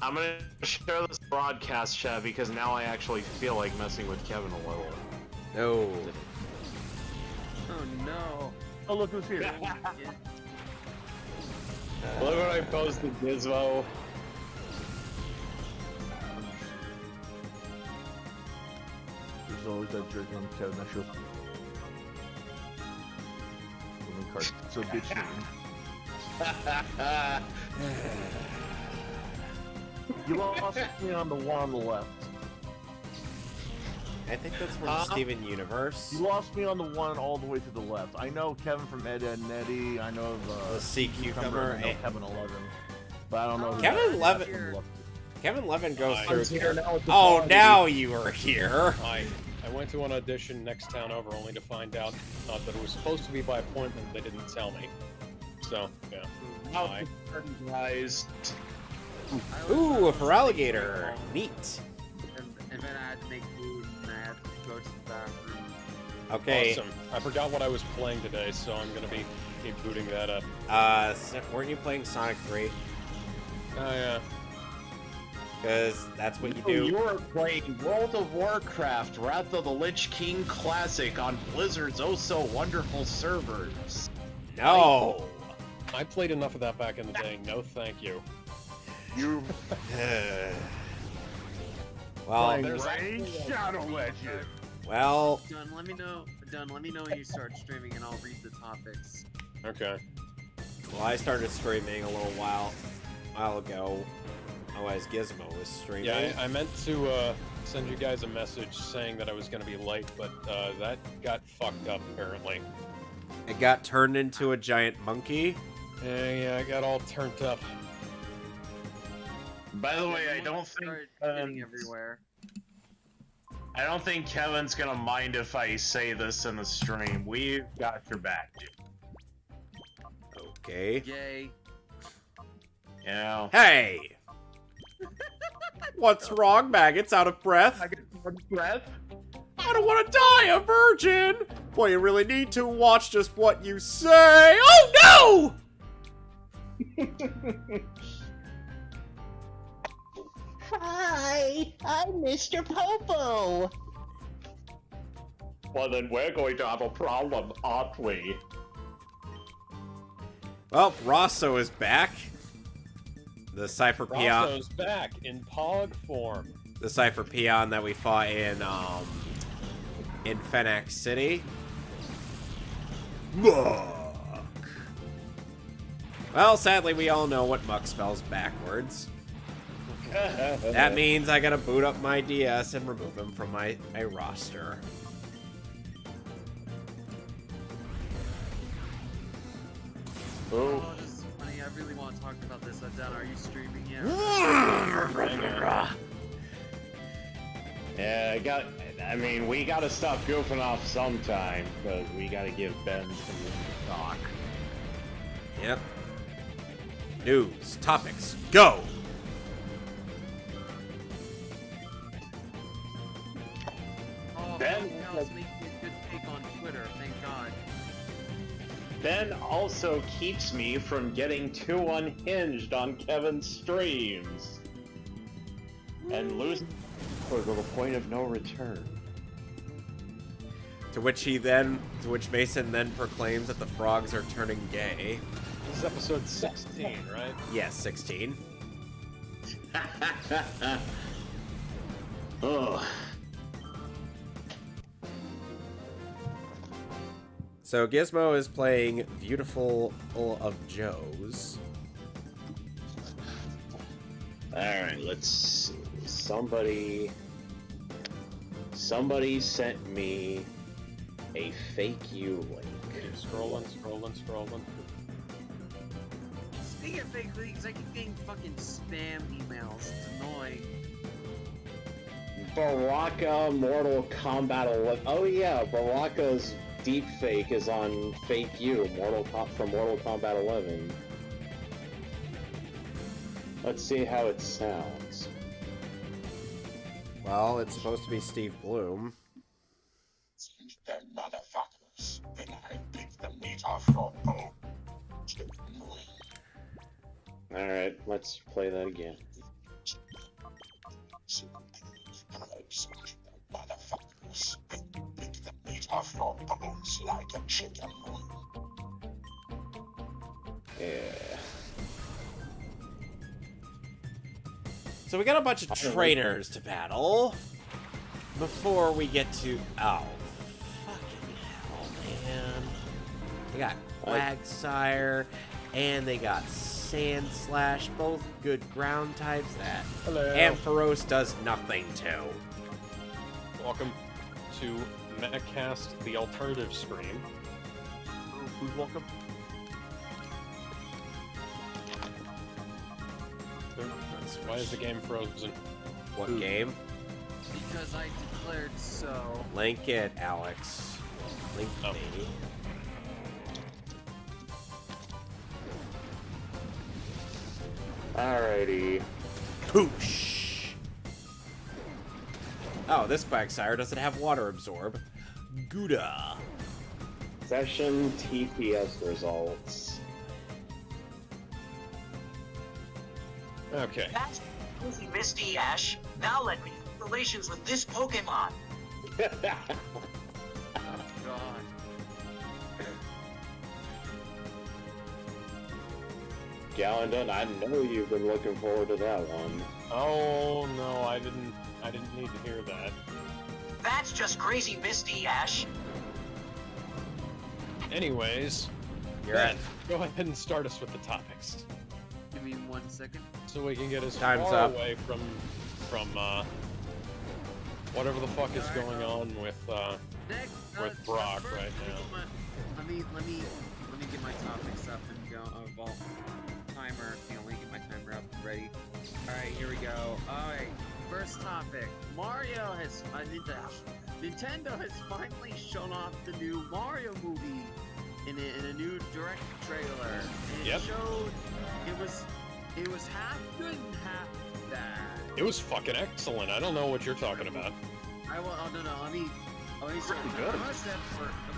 I'm gonna share this broadcast chat because now I actually feel like messing with Kevin a little. No. Oh no. Oh, look who's here. Look what I posted, Gizmo. There's always that jerk on Kevin that shows. So bitch name. You lost me on the one on the left. I think that's from Steven Universe. You lost me on the one all the way to the left. I know Kevin from Ed, Ed and Eddie. I know of The Sea Cucumber. I know Kevin 11. But I don't know. who Kevin that 11. is. Kevin Levin goes Hi. through. Here now with the Oh, party. now you are here. I went to an audition next town over only to find out that it was supposed to be by appointment. They didn't tell me. So, yeah. Now Hi. the curtain guys. Ooh, a Feraligator. Neat. And then I had to make food and I had to go to the bathroom. Okay. Awesome. I forgot what I was playing today, so I'm gonna be booting that up. Weren't you playing Sonic 3? Oh, yeah. Because that's what you You do. were playing World of Warcraft Wrath of the Lich King Classic on Blizzard's oh so wonderful servers. No. I played enough of that back in the day. No, thank you. You Well, playing there's Ray Shadow Legend. well, Done, let me know. Done, let me know when you start streaming and I'll read the topics. Okay. well, I started streaming a little while ago. Otherwise, Gizmo was streaming. Yeah, I meant to send you guys a message saying that I was gonna be late, but that got fucked up apparently. It got turned into a giant monkey. Yeah, I got all turned up. By the way, I Everyone don't think started getting everywhere. I don't think Kevin's gonna mind if I say this in the stream. We've got your back, dude. Okay. Yay. You know. Hey! What's wrong, Maggot's out of breath? I get one breath. I don't want to die a virgin! Boy, you really need to watch just what you say. Oh, no! Hi, I'm Mr. Popo. Well, then we're going to have a problem, aren't we? Well, Rosso is back. The Cipher Peon. Rosso's back in Pog form. The Cipher Peon that we fought in Fenax City. Muck. Well, sadly, we all know what muck spells backwards. That means I gotta boot up my DS and remove him from my roster. Oh, this is funny. I really want to talk about this. Done. Are you streaming yet? Yeah, I mean, we gotta stop goofing off sometime, because we gotta give Ben some talk. Yep. News, topics, go! Oh, Ben- Mehcast making a good take on Twitter, thank God. Ben also keeps me from getting too unhinged on Kevin's streams. And losing to the point of no return. To which Mason then proclaims that the frogs are turning gay. This is episode 16, right? Yes, 16. Ugh. So Gizmo is playing Beautiful of Joe's. Alright, let's see. Somebody sent me a fake you link. Keep scrolling. Speaking of fake leaks, I keep getting fucking spam emails. It's annoying. Baraka Mortal Kombat 11. Oh yeah, Baraka's deepfake is on Fake You, from Mortal Kombat 11. Let's see how it sounds. Well, it's supposed to be Steve Bloom. Them motherfuckers, then I pick the meat off your bone. Alright, let's play that again. Motherfuckers, pick the meat off your bones like a chicken. Yeah. So we got a bunch of trainers to battle before we get to... Oh, fucking hell, man. They got Quagsire, and they got Sandslash, both good ground types that Ampharos does nothing to. Welcome to Mehcast, the alternative stream. Who's welcome? Why is the game frozen? What game? Because I declared so. Link it, Alex. Link Oh. baby. Alrighty. Poosh! Oh, this Quagsire doesn't have water absorb. Gouda. Session TPS results. Okay. That's crazy, Misty Ash. Now let me have relations with this Pokemon. God. Gallandon, I know you've been looking forward to that one. Oh no, I didn't need to hear that. That's just crazy, Misty Ash. Anyways, You're at. go ahead and start us with the topics, Give me 1 second. so we can get as Time's far up. away from whatever the fuck is going on with Next, With Brock first, right now. Let me get my topics up and go. Vault timer. Let me get my timer up and ready. All right, here we go. All right, first topic. Mario has Nintendo has finally shown off the new Mario movie in a new direct trailer. And Yep. It showed it was half good and half bad. it was fucking excellent. I don't know what you're talking about. No. Let me say, good.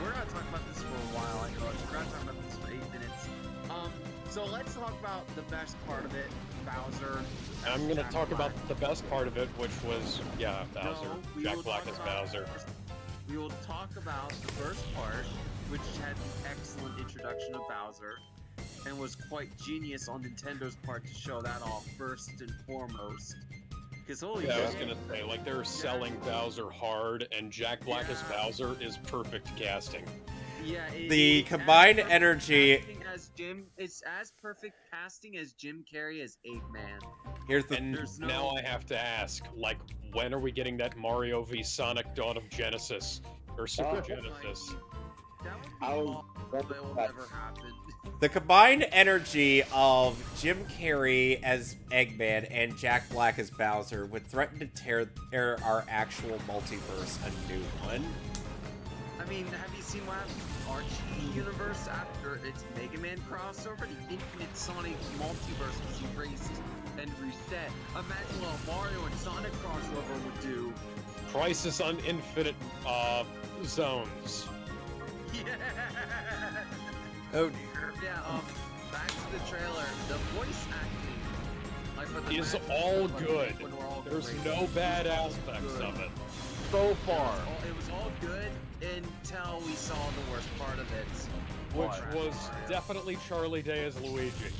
we're gonna talk about this for a while. I know we're gonna talk about this for 8 minutes. So let's talk about the best part of it, Bowser. I'm gonna Jack talk Black. about the best part of it, which was Bowser. No, we Jack will Black talk as about- Bowser. We will talk about the first part, which had an excellent introduction of Bowser, and was quite genius on Nintendo's part to show that off first and foremost. Because holy Yeah, I was shit, gonna say, like, they're selling Bowser hard, and Jack Black as Yeah. Bowser is perfect casting. yeah, The it's combined as perfect energy- casting as it's as perfect casting as Jim Carrey as Eggman. Here's the... And There's no- now I have to ask, like, when are we getting that Mario v Sonic Dawn of Genesis? Or Super Oh. Genesis? That would be I'll- awful, but it will never happen. The combined energy of Jim Carrey as Eggman and Jack Black as Bowser would threaten to tear our actual multiverse a new one. I mean, have you seen what happened to Archie universe after its Mega Man crossover? The Infinite Sonic multiverse was erased and reset. Imagine what a Mario and Sonic crossover would do. Crisis on Infinite Zones. Yeah. Oh dear. Yeah. Back to the trailer. The voice acting like, for the Is magic all when good. we're all There's great. no bad It was all aspects good. of it. So far. It was all good until we saw the worst part of it. Which Crap, was Mario. definitely Charlie Day as Luigi.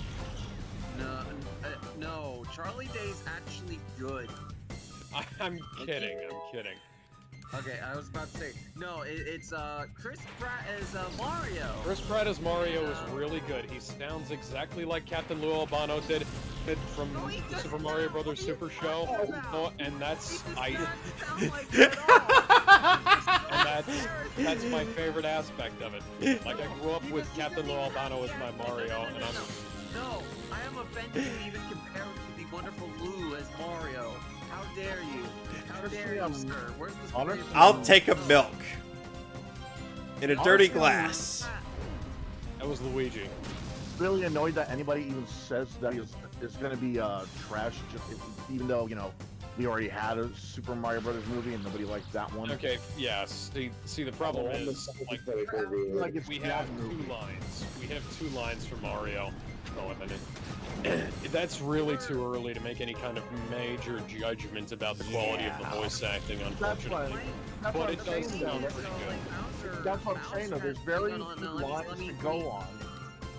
No, Charlie Day's actually good. I'm kidding, I'm kidding. Okay, I was about to say, no, it's Chris Pratt as Mario. Chris Pratt as Mario is really good. He sounds exactly like Captain Lou Albano did from No, he the doesn't. Super Mario Brothers What are you Super Show. talking about? No, and that's He does I not sound like that at all. and that's my favorite aspect of it. Like I grew up with Captain Lou Albano as my Mario, and I'm No, I am offended to even compare it to the wonderful Lou as Mario. How dare you? How dare you, sir? Where's the story honestly, of I'll Lou? take a milk. In a dirty Honestly, glass. that was Luigi. Really annoyed that anybody even says that is going to be trash, even though, you know, we already had a Super Mario Brothers movie and nobody liked that one. Okay, yes. See, the problem is like Like it's we that have movie. 2 lines. We have 2 lines for Mario. Oh, and then that's really too early to make any kind of major judgment about the quality of the voice acting, That's why. unfortunately. That's But what it I'm does saying, sound though. pretty good. That's what I'm saying, though. There's very few lines to go on.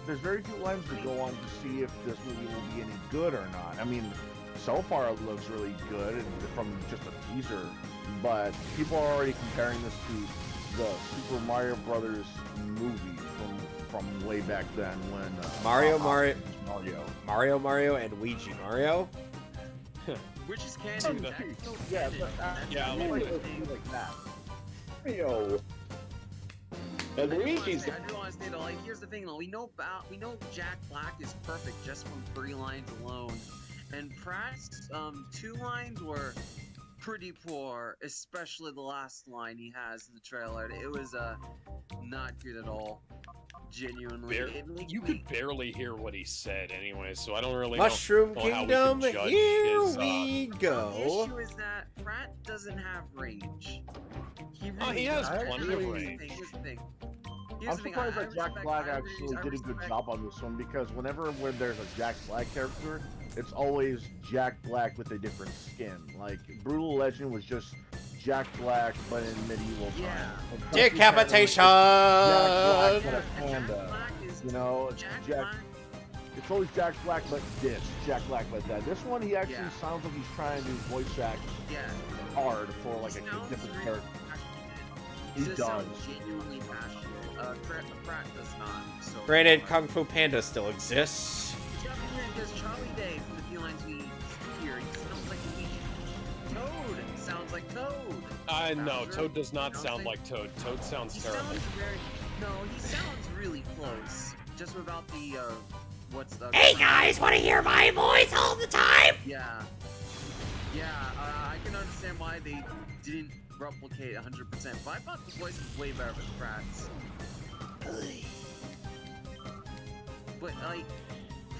There's very few lines to go on to see if this movie will be any good or not. I mean, so far it looks really good and from just a teaser, but people are already comparing this to the Super Mario Brothers movie from way back then when Mario, and Luigi Mario. Which is canon. the- That's still Yeah, canon. but, That's yeah, canon. like that. Mario. And I Luigi's do want to say though, like, here's the thing though, we know Jack Black is perfect just from 3 lines alone, and Pratt's 2 lines were pretty poor, especially the last line he has in the trailer. It was not good at all. Genuinely, it makes You me- could barely hear what he said anyway, so I don't really Mushroom know how we Kingdom, could judge here his, we The go. issue is that Pratt doesn't have range. He Oh, really he has doesn't. plenty Here's of the range. thing, here's the thing. I'm Here's the thing, surprised I that Jack respect- Black I actually did a good respect- job on this one because whenever there's a Jack Black character, it's always Jack Black with a different skin. Like Brutal Legend was just Jack Black, but in medieval times. Yeah. And Kung Fu Panda was Decapitation! Jack Black, but a Jack panda. Black is You know, Jack Jack. Black. It's always Jack Black, but this Jack Black, but that. This one, he actually Yeah. sounds like he's trying to voice act Yeah. hard for like He a sounds different really character. passionate. He just sounds does. genuinely passionate. Pratt does not. So Granted, far. Kung Fu Panda still exists. It's got weird because Charlie Day from the few lines we hear, he sounds like Luigi. Toad sounds like Toad. No, Bowser? Toad does not You know, sound they- like Toad. Toad sounds He terrible. sounds very. No, he sounds really close. Just without the what's the? Hey guys, want to hear my voice all the time? Yeah. Yeah, I can understand why they didn't replicate 100%, but I thought the voice was way better with Pratt's. But like,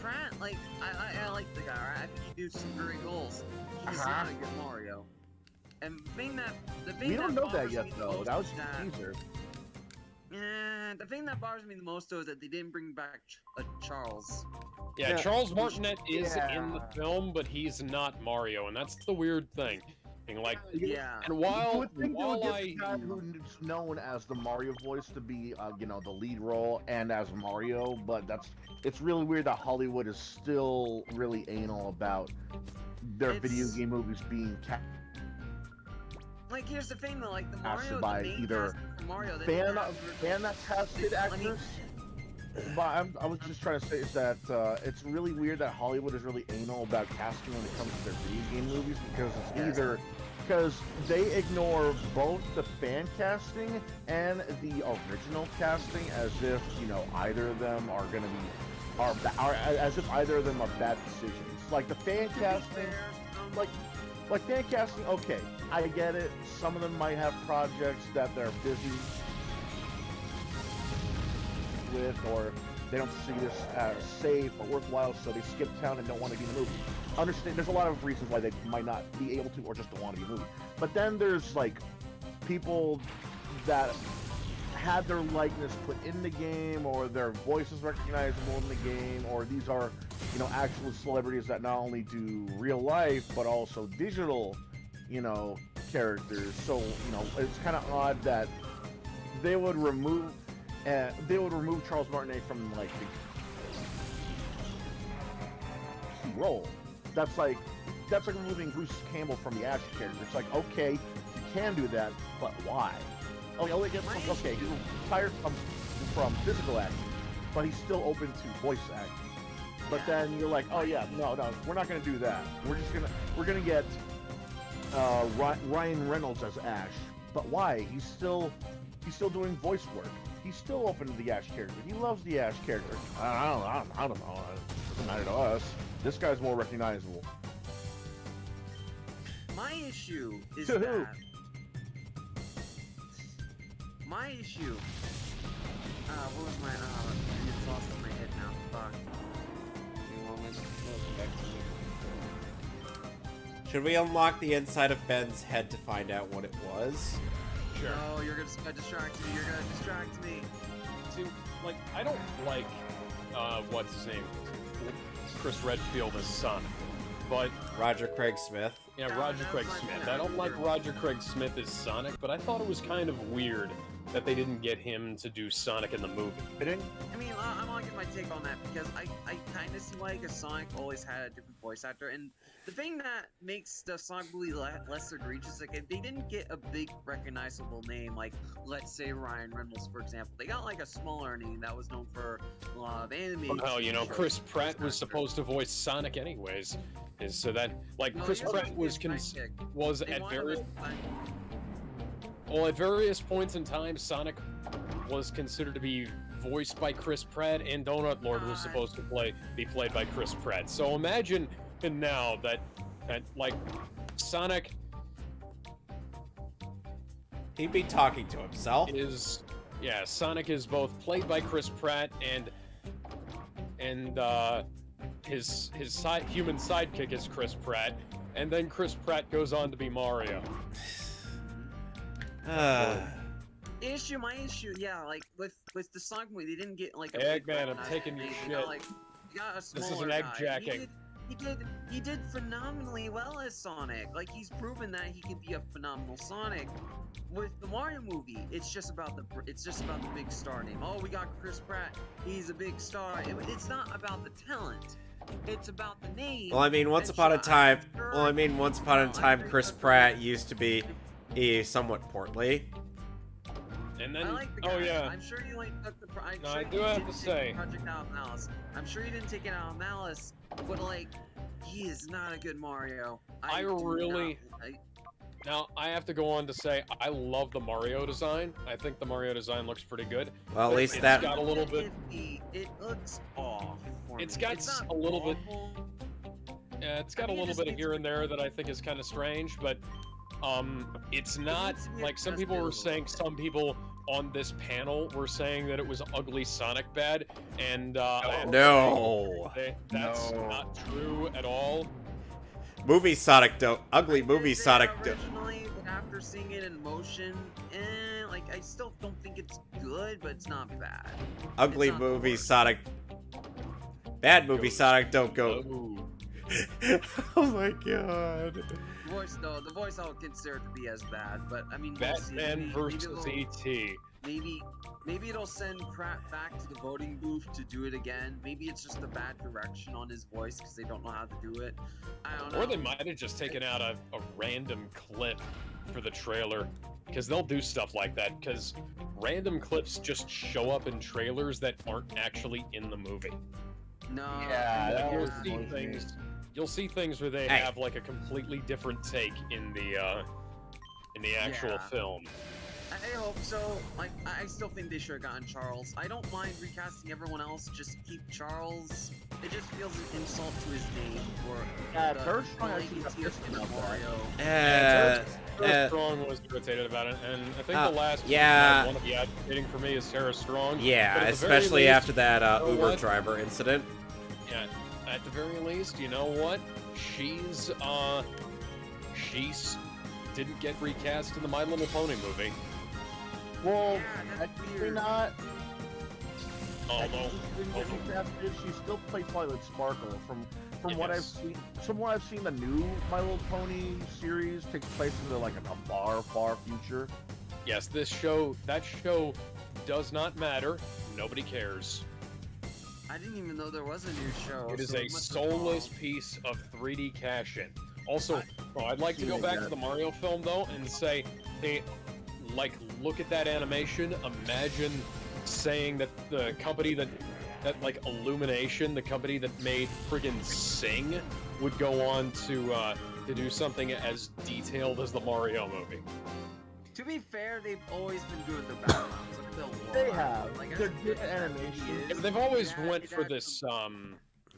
Pratt, like, I like the guy, right? I think he do some great goals. He's not a good Mario. And the thing We don't know that bothers yet, me the though. most That was is the teaser. the thing that bothers me the most though is that they didn't bring back Charles. Yeah, Yeah. Charles Martinet is in the Yeah. film, but he's not Mario, and that's the weird thing. And like, Yeah. and You while would think they would while get the guy who's known as the Mario voice to be, you know, the lead role and as Mario, but it's really weird that Hollywood is still really anal about their video It's- game movies being Like, here's the thing though, like the Casted Mario, by the main either cast for Mario, they fan don't have- casted actors. But I was just trying to say is that it's really weird that Hollywood is really anal about casting when it comes to their video game movies because it's Yes. either because they ignore both the fan casting and the original casting as if, you know, either of them are gonna be are as if either of them are bad decisions. Like the fan casting, like fan casting. Okay, I get it. Some of them might have projects that they're busy with, or they don't see this as safe or worthwhile, so they skip town and don't want to be in the movie. Understand? There's a lot of reasons why they might not be able to, or just don't want to be in the movie. But then there's like people that had their likeness put in the game, or their voices recognizable in the game, or these are, you know, actual celebrities that not only do real life but also digital, you know, characters. So, you know, it's kind of odd that they would remove Charles Martinet from like the key role. That's like removing Bruce Campbell from the action character. It's like, okay, you can do that, but why? Okay, he retired from physical acting, but he's still open to voice acting. But then you're like, oh yeah, no, we're not gonna do that. We're gonna get Ryan Reynolds as Ash. But why? He's still doing voice work. He's still open to the Ash character. He loves the Ash character. I don't know. It doesn't matter to us. This guy's more recognizable. My issue is To who? that. My issue. What was my? It's lost in my head now. Fuck. Give me a moment. It'll come back to me. Should we unlock the inside of Ben's head to find out what it was? Sure. No, you're gonna distract me. You're gonna distract me. See, like, I don't like, what's his name? Chris Redfield as Sonic. But, Roger Craig Smith. yeah, No, Roger that's Craig not Smith. fair. I don't like Roger Craig Smith as Sonic, but I thought it was kind of weird that they didn't get him to do Sonic in the movie. I mean, I'm gonna give my take on that because I kind of see why, because Sonic always had a different voice actor, and the thing that makes the Sonic movie less egregious, like if they didn't get a big recognizable name, like let's say Ryan Reynolds, for example, they got like a smaller name that was known for a lot of anime. Well, you know, Chris Pratt was supposed to voice Sonic anyways, so that, like, Chris Pratt was at various points in time, Sonic was considered to be voiced by Chris Pratt, and Donut Lord was supposed to be played by Chris Pratt. So imagine now that like Sonic He'd be talking to himself. Sonic is both played by Chris Pratt and his human sidekick is Chris Pratt, and then Chris Pratt goes on to be Mario. My issue, yeah, like with the Sonic movie, they didn't get like a big Eggman, I'm recognized taking your name, shit. you know, like, you got a This is smaller an egg guy. jacking. He did phenomenally well as Sonic. Like, he's proven that he can be a phenomenal Sonic. With the Mario movie, it's just about the big star name. Oh, we got Chris Pratt. He's a big star. It's not about the talent. It's about the name. Well, I mean, once upon a time, Chris Pratt used to be somewhat portly. And then, I like the guy. oh yeah, I'm sure you like took the. I do have to say, Project out of Malice. I'm sure you didn't take it out of Malice, but like, he is not a good Mario. Now, I have to go on to say, I love the Mario design. I think the Mario design looks pretty good. Well, at least it's that... got a little bit... It looks off for me. It's got not a little bit... awful. Yeah, it's got a little bit of here and there that I think is kind of strange, but it's not... Like, some people were saying, some people on this panel were saying that it was ugly Sonic bad, and No! That's not true at all. Movie Sonic don't. Ugly movie Sonic don't. Originally, but after seeing it in motion, like, I still don't think it's good, but it's not bad. Ugly not movie worst. Sonic. Bad movie Sonic don't go. Oh my god. The voice I would consider it to be as bad, but I mean, Batman versus E.T. Maybe it'll send Pratt back to the voting booth to do it again. Maybe it's just a bad direction on his voice because they don't know how to do it. I don't know. Or they might have just taken out a random clip for the trailer, because they'll do stuff like that, because random clips just show up in trailers that aren't actually in the movie. No. Yeah, that You'll was see annoying. things. you'll see things where they Hey. have like a completely different take in the actual Yeah. film. I hope so. Like, I still think they should have gotten Charles. I don't mind recasting everyone else. Just keep Charles. It just feels an insult to his name for Yeah, the Terrence Strong actually got legacy of pissed about that. Mario. Tara Strong was irritated about it, and I think the last yeah. one to be advocating for me is Tara Strong. Yeah, But at the very especially least, after that you know Uber what? driver incident. Yeah, at the very least, you know what? She's didn't get recast in the My Little Pony movie. Well, Yeah, that's actually weird. not. Although, She didn't get recasted. She still played Twilight Sparkle. From what I've Yes. seen, the new My Little Pony series takes place in like a far future. yes, that show does not matter. Nobody cares. I didn't even know there was a new show. It is so a must have soulless fallen. piece of 3D cash-in. Also, I'd like to go back to the Mario film though and say, hey, like, look at that animation. Imagine saying that the company that like Illumination, the company that made friggin' Sing, would go on to do something as detailed as the Mario movie. To be fair, they've always been good with their backgrounds. Like, they'll They lie. have. Like, They're as good as animation. it Yeah, is, they've always it went for adds this some-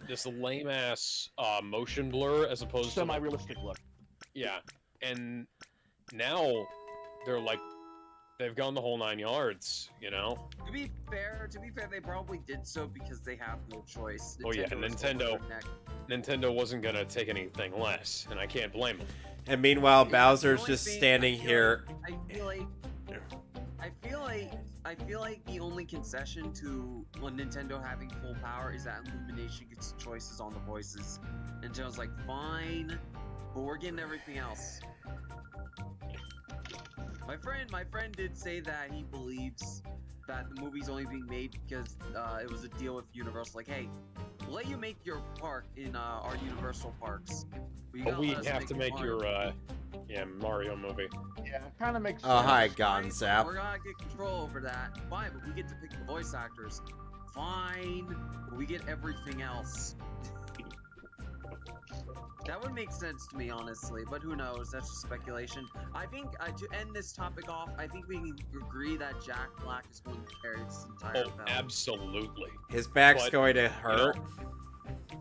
this lame ass motion blur as opposed to like, Semi-realistic look. yeah, and now they're like they've gone the whole 9 yards, you know. To be fair, they probably did so because they have no choice. Oh, yeah, is over Nintendo. their neck. Nintendo wasn't gonna take anything less, and I can't blame them. And meanwhile, Yeah, Bowser's the only just thing- standing I feel here. like- I feel like the only concession to Nintendo having full power is that Illumination gets choices on the voices. Nintendo's like, fine, but we're getting everything else. My friend did say that he believes that the movie's only being made because it was a deal with Universal. Like, hey, we'll let you make your park in our Universal parks. But you But gotta we let us have to the make Mario your Mario movie. Yeah, kind of makes sense. Oh, hi, Fine, Gonzap. we're gonna get control over that. Fine, but we get to pick the voice actors. Fine, but we get everything else. That would make sense to me, honestly, but who knows? That's just speculation. I think, to end this topic off, I think we can agree that Jack Black is going to carry this entire Oh, film. absolutely. His back's But, going to hurt.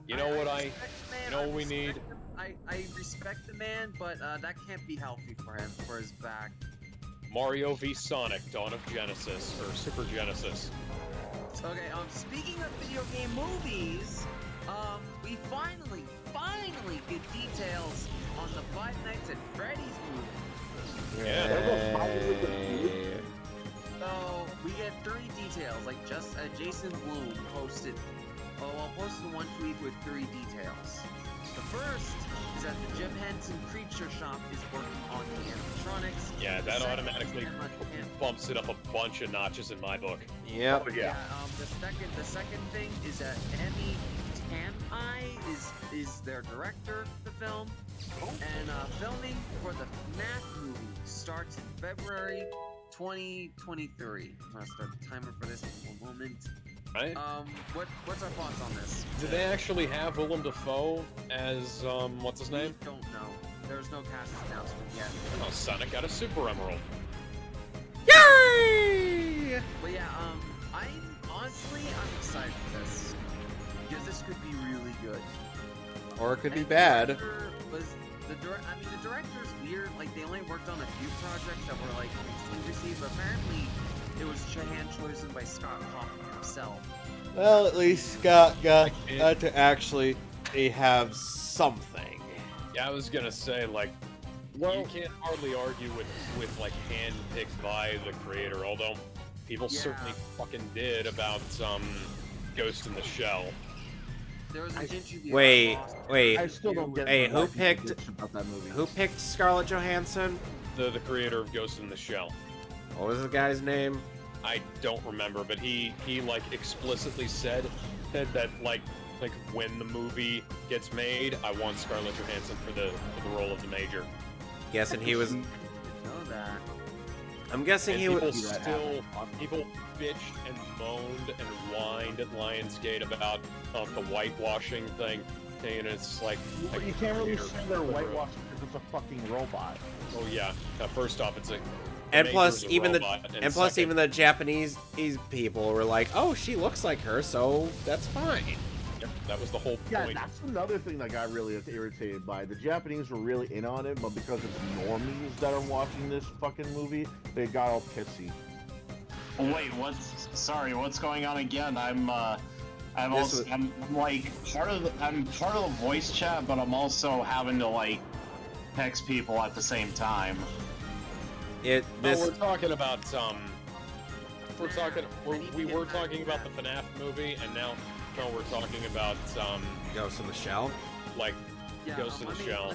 You know what I? respect the man, You know I what we respect need? him, I respect the man, but that can't be healthy for him, for his back. Mario v Sonic: Dawn of Genesis or Super Genesis. Okay, speaking of video game movies, we finally get details on the Five Nights at Freddy's movie. Yay. So, we get 3 details, like just Jason Bloom posted one tweet with 3 details. The first is that the Jim Henson Creature Shop is working on the animatronics. Yeah, The that second automatically is that- bumps it up a bunch of notches in my book. Yep. Yeah. The second thing is that Emmy Tanai is their director of the film, and filming for the FNAF movie starts in February 2023. I'm gonna start the timer for this in 1 moment. Right? What's our thoughts on this? Did they actually have Willem Dafoe as what's his name? We don't know. There's no cast announcement yet. Oh, Sonic got a Super Emerald. Yay! But yeah, I'm excited for this because this could be really good. Or it could be And bad. The director's weird. Like, they only worked on a few projects that were like mixed received, but apparently it was hand chosen by Scott Cawthon himself. Well, at least Scott got to actually have something. Yeah, I was gonna say, like, you can't hardly argue with like hand-picked by the creator, although people Yeah. certainly fucking did about Ghost in the Shell. There was an interview. Wait, I wait. I still don't get Hey, why who people picked- bitch about that movie. Who picked Scarlett Johansson? The creator of Ghost in the Shell. What was the guy's name? I don't remember, but he like explicitly said that like when the movie gets made, I want Scarlett Johansson for the role of the Major. Guessing he was. know that. I'm guessing And he people was. people bitched and moaned and whined at Lionsgate about the whitewashing thing. and it's like You can't really say they're literally. whitewashing because it's a fucking robot. Oh yeah. First off, it's a And maker plus, is a even robot, and plus, second, even the Japanese people were like, "Oh, she looks like her, so that's fine." Yep, that was the whole Yeah, point. that's another thing that got really irritated by. The Japanese were really in on it, but because it's normies that are watching this fucking movie, they got all pissy. Wait, what's going on again? I'm like part of the voice chat, but I'm also having to like text people at the same time. We're talking about we were talking about the FNAF movie, and now we're talking about Ghost in the Shell. like Ghost in the Shell.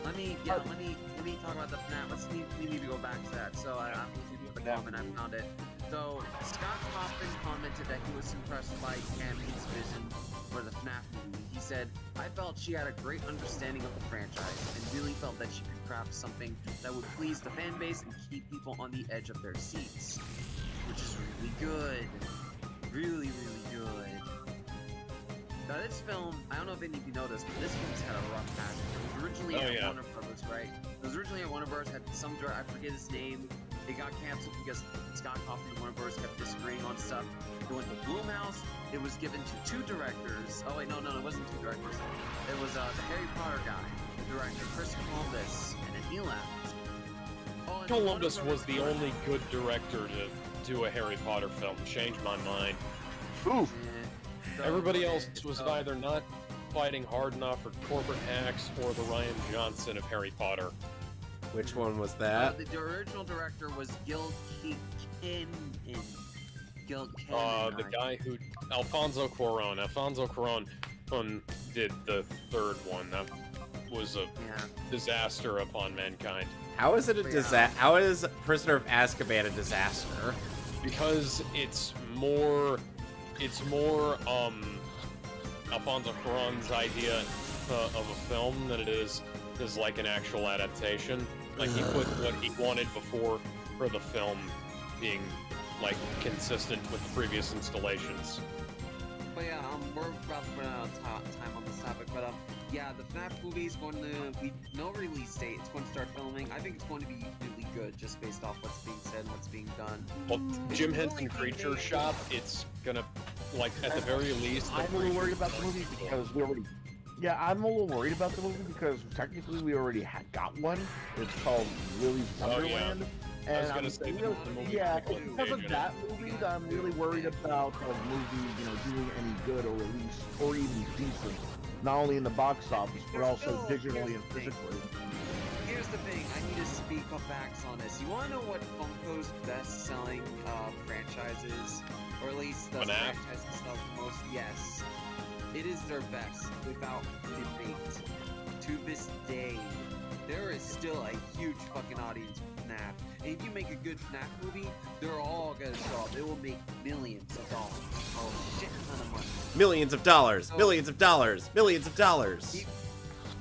Let me talk about the FNAF. We need to go back to that. So I'm looking at the comment, I found it. So Scott Kaufman commented that he was impressed by Cammy's vision for the FNAF movie. He said, "I felt she had a great understanding of the franchise and really felt that she could craft something that would please the fan base and keep people on the edge of their seats," which is really good. Really, really good. Now this film, I don't know if any of you noticed, but this film's had a rough patch. It was originally at Warner Brothers, right? It was originally at Warner Brothers, had some director, I forget his name. It got canceled because Scott Kaufman and Warner Brothers kept disagreeing on stuff. It went to Blumhouse. It was given to two directors. Oh wait, no, it wasn't two directors. It was the Harry Potter guy, the director, Chris Columbus, and then he left. Oh, and Columbus was the only good director to do a Harry Potter film. Changed my mind. Oof. Everybody else was either not fighting hard enough for corporate hacks or the Ryan Johnson of Harry Potter. Which one was that? The original director was Gil Kenan. The guy who Alfonso Cuarón. Alfonso Cuarón did the third one. That was a disaster upon mankind. How is it a disaster? How is Prisoner of Azkaban a disaster? Because it's more Alfonso Cuarón's idea of a film than it is like an actual adaptation. Like he put what he wanted before for the film being like consistent with the previous installations. But yeah, we're about to run out of time on this topic, but yeah, the FNAF movie is going to no release date. It's going to start filming. I think it's going to be really good just based off what's being said and what's being done. Well, Jim Henson Creature Shop, it's gonna, like, at the very least... I'm a little worried about the movie because we already... Yeah, I'm a little worried about the movie because technically we already got one. It's called Lily's Wonderland. I was gonna say the movie. Yeah, because of that movie, I'm really worried about the movie, doing any good or release or even decent, not only in the box office but also digitally and physically. Here's the thing, I need to speak up facts on this. You want to know what Funko's best-selling franchise is, or at least the franchise that sells the most? Yes, it is their best, without debate. To this day, there is still a huge fucking audience for FNAF. And if you make a good FNAF movie, they're all gonna show up. It will make millions of dollars. Oh, shit ton of money. Millions of dollars, millions of dollars, millions of dollars.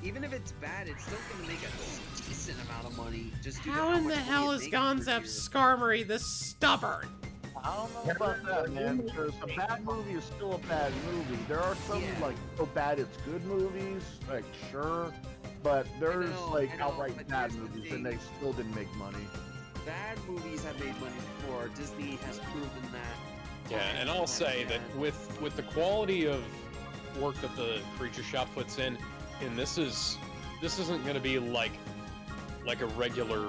Even if it's bad, it's still gonna make a decent amount of money. Just How in the hell is Gonzep Skarmory this stubborn? I don't know about that, man, because a bad movie is still a bad movie. There are some, like, so bad it's good movies, like, sure, but there's, outright bad movies, and they still didn't make money. Bad movies have made money before. Disney has proven that. Yeah, and I'll say that with the quality of work that the Creature Shop puts in, and this isn't going to be like a regular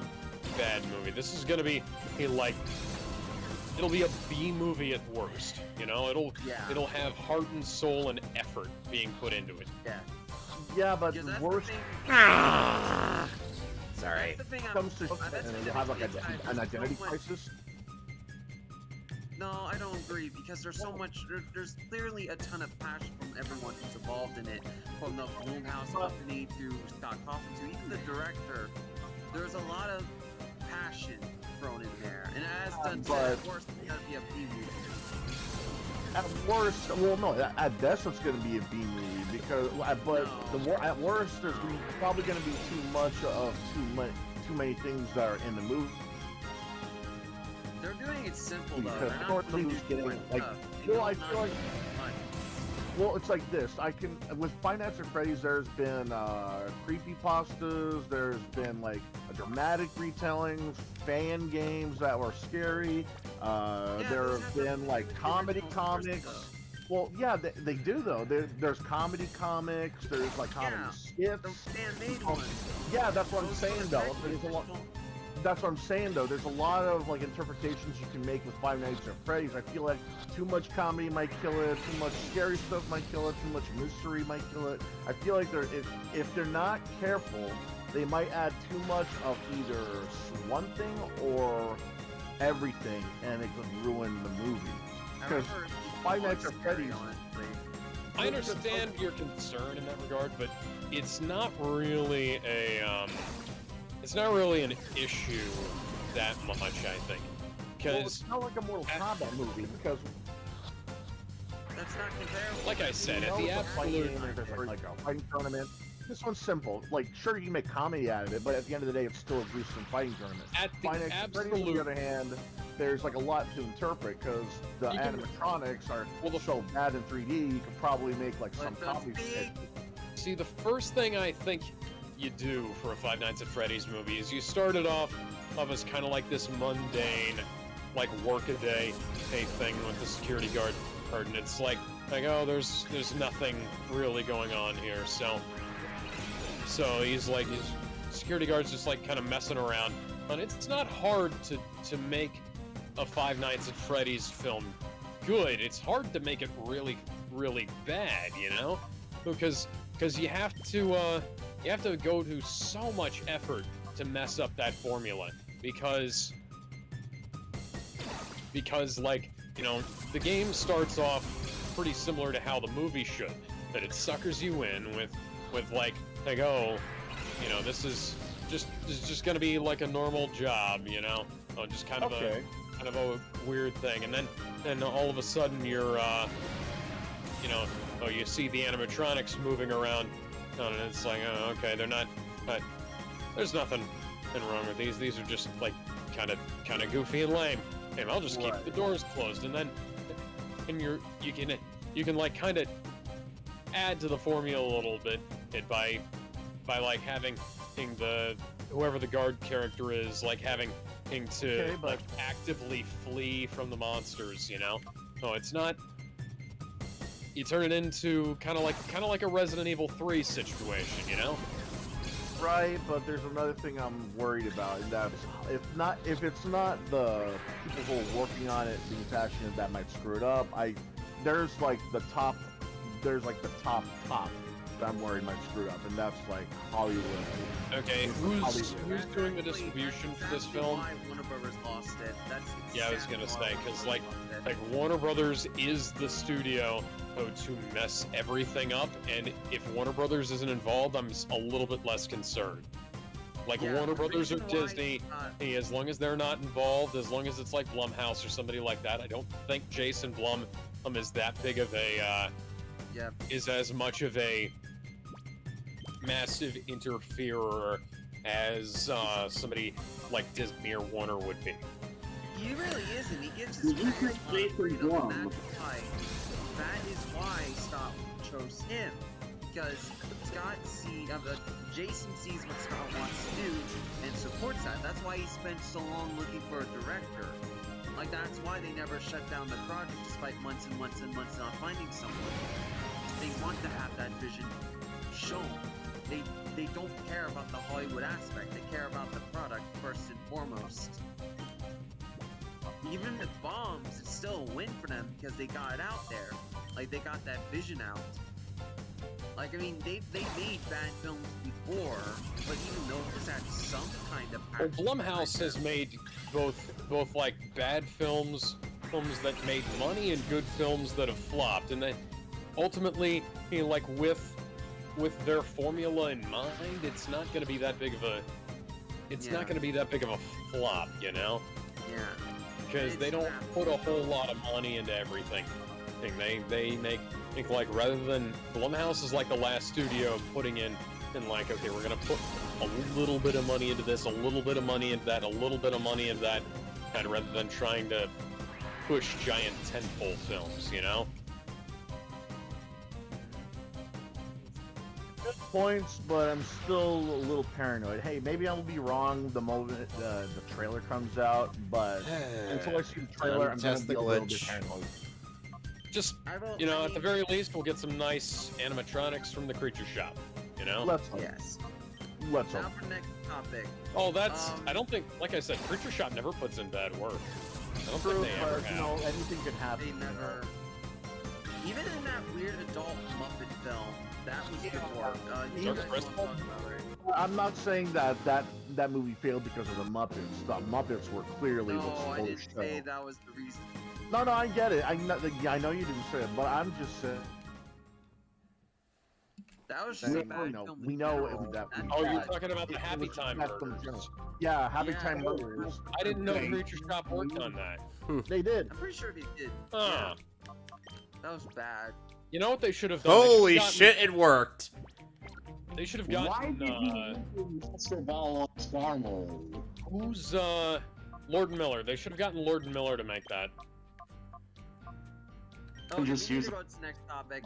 bad movie. This is going to be it'll be a B movie at worst. It'll have heart and soul and effort being put into it. Yeah. Yeah, but worst. Sorry. When it comes to you'll have like an identity crisis. No, I don't agree, because there's so much. There's clearly a ton of passion from everyone who's involved in it, from the Blumhouse company to Scott Kaufman to even the director. There's a lot of passion thrown in there, and as done said, of course, it's gotta be a B movie. At worst, well, no, at best it's going to be a B movie because, at worst, there's probably going to be too many things that are in the movie. They're doing it simple though. Because They're not getting like, I feel like Well, it's like this. With Five Nights at Freddy's, there's been creepypastas, there's been like dramatic retellings, fan games that were scary. There have been like comedy comics. Well, yeah, they do though. There's comedy comics. There's like comedy skits. The fan-made ones. Yeah, that's what I'm saying though. There's a lot. That's what I'm saying though. There's a lot of like interpretations you can make with Five Nights at Freddy's. I feel like too much comedy might kill it. Too much scary stuff might kill it. Too much mystery might kill it. I feel like if they're not careful, they might add too much of either one thing or everything, and it could ruin the movie. Because Five Nights at Freddy's. I understand your concern in that regard, but it's not really an issue that much, I think. Because it's not like a Mortal Kombat movie, because that's not comparable. like I said, at the absolute like a fighting tournament. This one's simple. Like, sure, you can make comedy out of it, but at the end of the day, it's still a gruesome fighting tournament. At the on the other hand, there's like a lot to interpret because the animatronics are so bad in 3D. You could probably make like some comedy skit. See, the first thing I think you do for a Five Nights at Freddy's movie is you start it off as kind of like this mundane, like work-a-day thing with the security guard, and it's like oh, there's nothing really going on here, so he's like, his security guard's just like kind of messing around, and it's not hard to make a Five Nights at Freddy's film good. It's hard to make it really, really bad, you know, because you have to go to so much effort to mess up that formula, because like, you know, the game starts off pretty similar to how the movie should, that it suckers you in with like oh, you know, this is just gonna be like a normal job, you know, just kind of a weird thing, and then all of a sudden you're you know, you see the animatronics moving around, and it's like, oh, okay, they're not, there's nothing wrong with these. These are just like kind of goofy and lame. Hey, I'll just keep the doors closed, and you can like kind of add to the formula a little bit by like having whoever the guard character is, like having to like actively flee from the monsters, you know. No, it's not. You turn it into kind of like a Resident Evil 3 situation, you know? Right, but there's another thing I'm worried about, and that's if it's not the people who are working on it being passionate that might screw it up. There's the top that I'm worried might screw it up, and that's like Hollywood. Okay, who's doing the distribution for this film? Warner Brothers lost it. Yeah, I was gonna say, because like Warner Brothers is the studio to mess everything up, and if Warner Brothers isn't involved, I'm a little bit less concerned. Like, Warner Brothers or Disney, as long as they're not involved, as long as it's like Blumhouse or somebody like that, I don't think Jason Blum is that big of a is as much of a massive interferer as somebody like Disney or Warner would be. He really isn't. He gives his Jason Blum. That is why Scott chose him, because Jason sees what Scott wants to do and supports that. That's why he spent so long looking for a director. Like, that's why they never shut down the project despite months and months and months not finding someone. They want to have that vision shown. They don't care about the Hollywood aspect. They care about the product first and foremost. Even if it bombs, it's still a win for them because they got it out there. Like, they got that vision out. Like, I mean, they made bad films before, but even those had some kind of... Well, Blumhouse has made both like bad films that made money, and good films that have flopped. And then ultimately, you know, like with their formula in mind, it's not going to be that big of a not going to be that big of a flop, you know? Yeah. Because they don't put a whole lot of money into everything. They make like, rather than Blumhouse is like the last studio putting in like, okay, we're gonna put a little bit of money into this, a little bit of money into that, a little bit of money into that, and rather than trying to push giant tentpole films, you know? points, but I'm still a little paranoid. Hey, maybe I'll be wrong the moment the trailer comes out, but until I see the trailer, I'm gonna Test be the a little bit glitch. paranoid. Just, I will, you know, I at the mean, very least, we'll get some nice animatronics from the creature shop. You know? Let's hope. yes. Let's Now hope. for next topic. Oh, that's. Um, I don't think. Like I said, creature shop never puts in bad work. I don't True, think they ever but you have. know, anything could happen. They never. Even in that weird adult Muppet film, that was good work. You Dark guys Crystal? wanna talk about it? I'm not saying that movie failed because of the Muppets. The Muppets were clearly No, what's I supposed didn't to say show. that was the reason. No, I get it. I know you didn't say it, but I'm just saying. That was just a bad film. We in know general. that. Oh, you're bad. talking about the It Happy was Time bad from burgers. general. Yeah, Happy Yeah. Time Murders. I didn't know They- creature shop worked on that. They did. I'm pretty sure they did. Huh. Yeah, that was bad. You know what they should have done? They should've Holy gotten- shit, it worked. They should have Why gotten. did you Master Ball on Star Mode? Who's Lord Miller? They should have gotten Lord Miller to make that. Oh, we just need use to go to the next topic.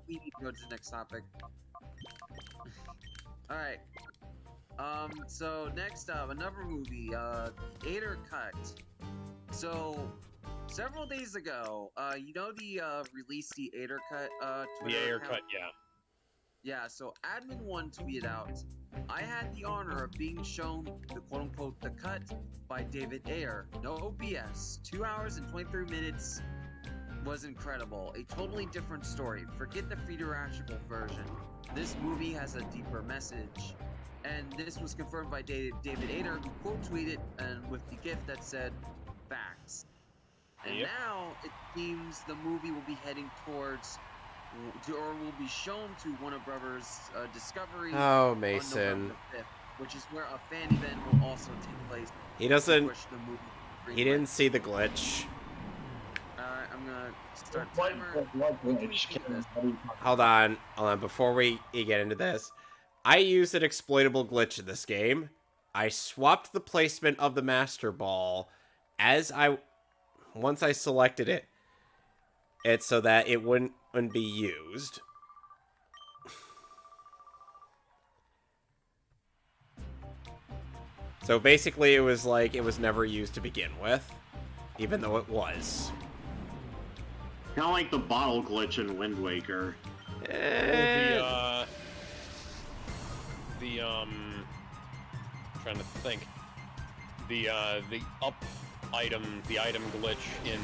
We need to go to the next topic. Alright. So next up, another movie, Ader Cut. So, several days ago, you know the, release the Ader Cut, The Twitter air account? cut, yeah. Yeah, so Admin1 tweeted out, I had the honor of being shown the quote-unquote The Cut by David Ayer. No BS. 2 hours and 23 minutes was incredible. A totally different story. Forget the theatrical version. This movie has a deeper message. And this was confirmed by David Ayer, who quote tweeted and with the gift that said, facts. And Yep. now it seems the movie will be heading towards, or will be shown to Warner Brothers Discovery Oh, on Mason. November 5th, which is where a fan event will also take place. He to doesn't. push the movie to He didn't see the glitch. I'm gonna start timer. Hold on. Before we get into this, I used an exploitable glitch in this game. I swapped the placement of the Master Ball once I selected it. It's so that it wouldn't be used. So basically, it was like it was never used to begin with, even though it was. Kind of like the bottle glitch in Wind Waker. Trying to think. The item glitch in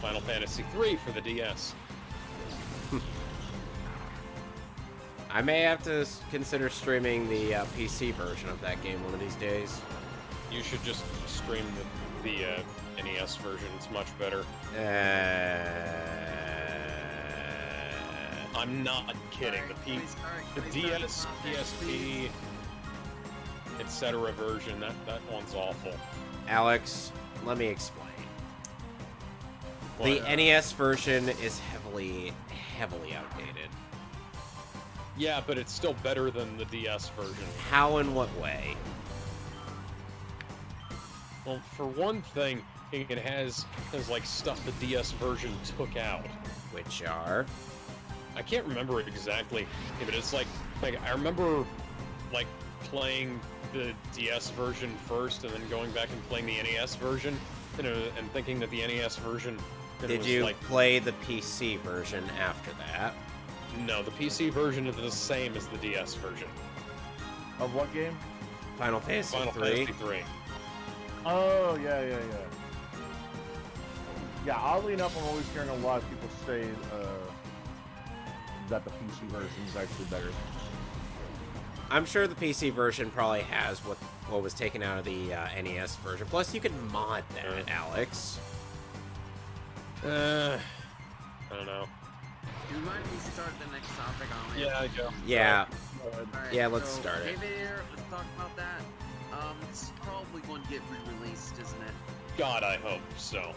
Final Fantasy III for the DS. I may have to consider streaming the PC version of that game one of these days. You should just stream the NES version. It's much better. I'm not kidding. The DS, PSP, etc. version, that one's awful. Alex, let me explain. The What? NES version is heavily outdated. Yeah, but it's still better than the DS version. How and what way? Well, for one thing, it has like stuff the DS version took out. Which are? I can't remember it exactly, but it's like I remember like playing the DS version first and then going back and playing the NES version, and thinking that the NES version. Did was you like, play the PC version after that? No, the PC version is the same as the DS version. Of what game? Final Fantasy Final 3? Fantasy 3. Oh, yeah. Yeah, oddly enough, I'm always hearing a lot of people say that the PC version is actually better. I'm sure the PC version probably has what was taken out of the NES version. Plus, you can mod that, Alex. I don't know. Do you mind if we start the next topic on it? Yeah, Joe. Yeah. Alright, Yeah, let's so start it. David Ayer, let's talk about that. It's probably going to get re-released, isn't it? God, I hope so.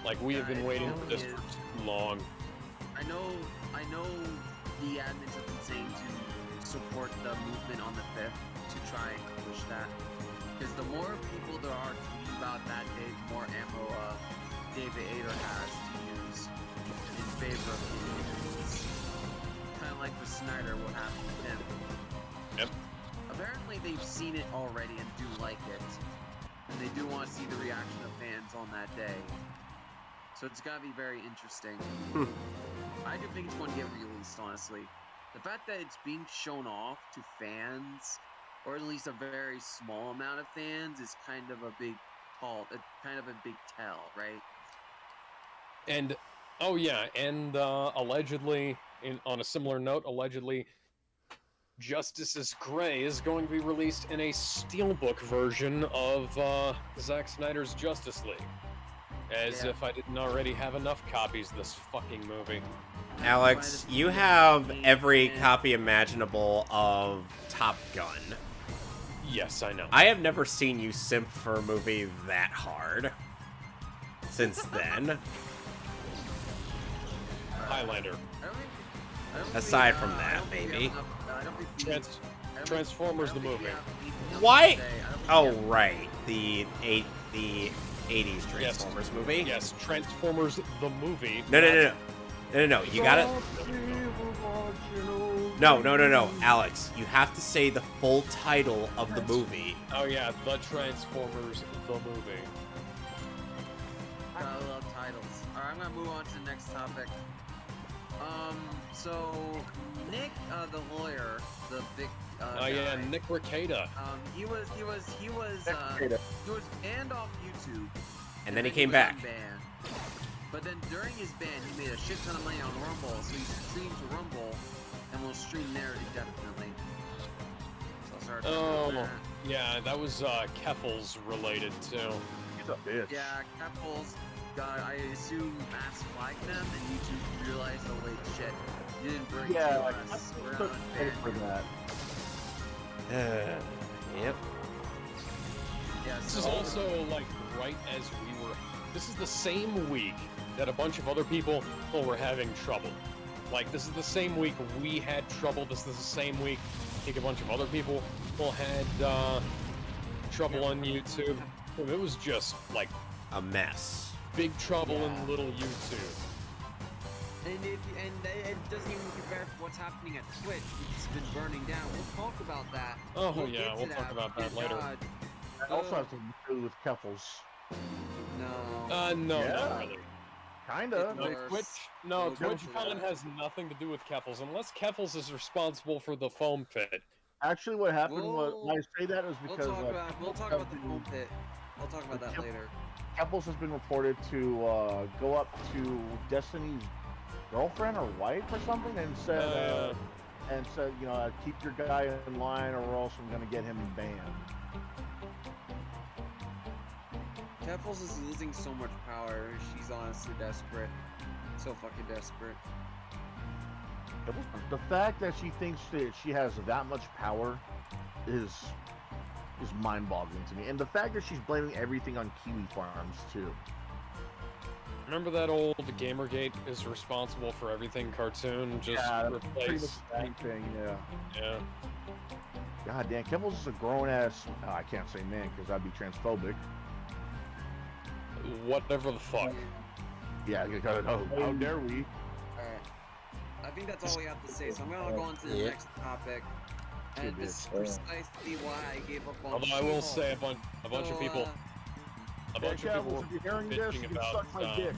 Like, we have been waiting for this for too long. I know the admins have been saying to support the movement on the 5th to try and push that. Because the more people there are tweeting about that day, the more ammo David Ayer has to use in favor of the kind of like with Snyder, what happened with him. Yep. Apparently they've seen it already and do like it. And they do want to see the reaction of fans on that day. So it's gotta be very interesting. I do think it's going to get released, honestly. The fact that it's being shown off to fans, or at least a very small amount of fans, is kind of a big tell, right? And oh yeah, and allegedly, on a similar note, allegedly, Justice's Gray is going to be released in a steelbook version of Zack Snyder's Justice League. As if I didn't already have enough copies of this fucking movie. Alex, you have every copy imaginable of Top Gun. Yes, I know. I have never seen you simp for a movie that hard. Since then. Highlander. Aside from that, maybe. Transformers the movie. Why? Oh, right. The 80s Transformers movie? Yes, Transformers the movie. No. You gotta... No. Alex, you have to say the full title of the movie. Oh yeah, The Transformers the movie. I love titles. Alright, I'm gonna move on to the next topic. So Nick, the lawyer, the big Oh yeah, Nick Rekieta. He was banned off YouTube. And then he came back. Unbanned. But then during his ban, he made a shit ton of money on Rumble, so he streamed to Rumble and will stream there indefinitely. So sorry. Oh, yeah, that was Keffels related too. He's a bitch. Yeah, Keffels got, I assume, mass flagged them, and YouTube realized, oh wait, shit, you didn't bring it to us. We're took credit unbanned. for that. Yep. Yeah, This is also like right as we were. This is the same week that a bunch of other people were having trouble. Like this is the same week we had trouble. This is the same week I think a bunch of other people had trouble on YouTube. It was just like A mess. big trouble in little YouTube. And it doesn't even compare to what's happening at Twitch, which has been burning down. We'll talk about that. Oh We'll yeah, get we'll to talk about that Good later. God. That also has something to do with Keffels. No. No, Yeah. not really. Kinda. It's No, worse. Twitch Worse. TwitchCon has nothing to do with Keffels, unless Keffels is responsible for the foam pit. Actually, what happened was, We'll- when I say that is We'll because talk about the foam pit. We'll talk about that Keff- later. Keffels has been reported to go up to Destiny's girlfriend or wife or something and said, you know, keep your guy in line or else I'm gonna get him banned. Keffels is losing so much power. She's honestly desperate. So fucking desperate. The fact that she thinks that she has that much power is mind-boggling to me, and the fact that she's blaming everything on Kiwi Farms too. Remember that old Gamergate is responsible for everything cartoon? Just Yeah, that's pretty much replace. the same thing. Yeah. Yeah. God damn, Keffels is a grown-ass. I can't say man because that'd be transphobic. Whatever the fuck. Yeah, because how dare we? Alright. I think that's all we have to say, so I'm gonna go on to the Yeah. next topic. And Good this is bit. precisely why I gave up on Although I will She-Hulk. say a bunch of people Yeah, were Keffels, if you're hearing this, bitching you can about suck my dick.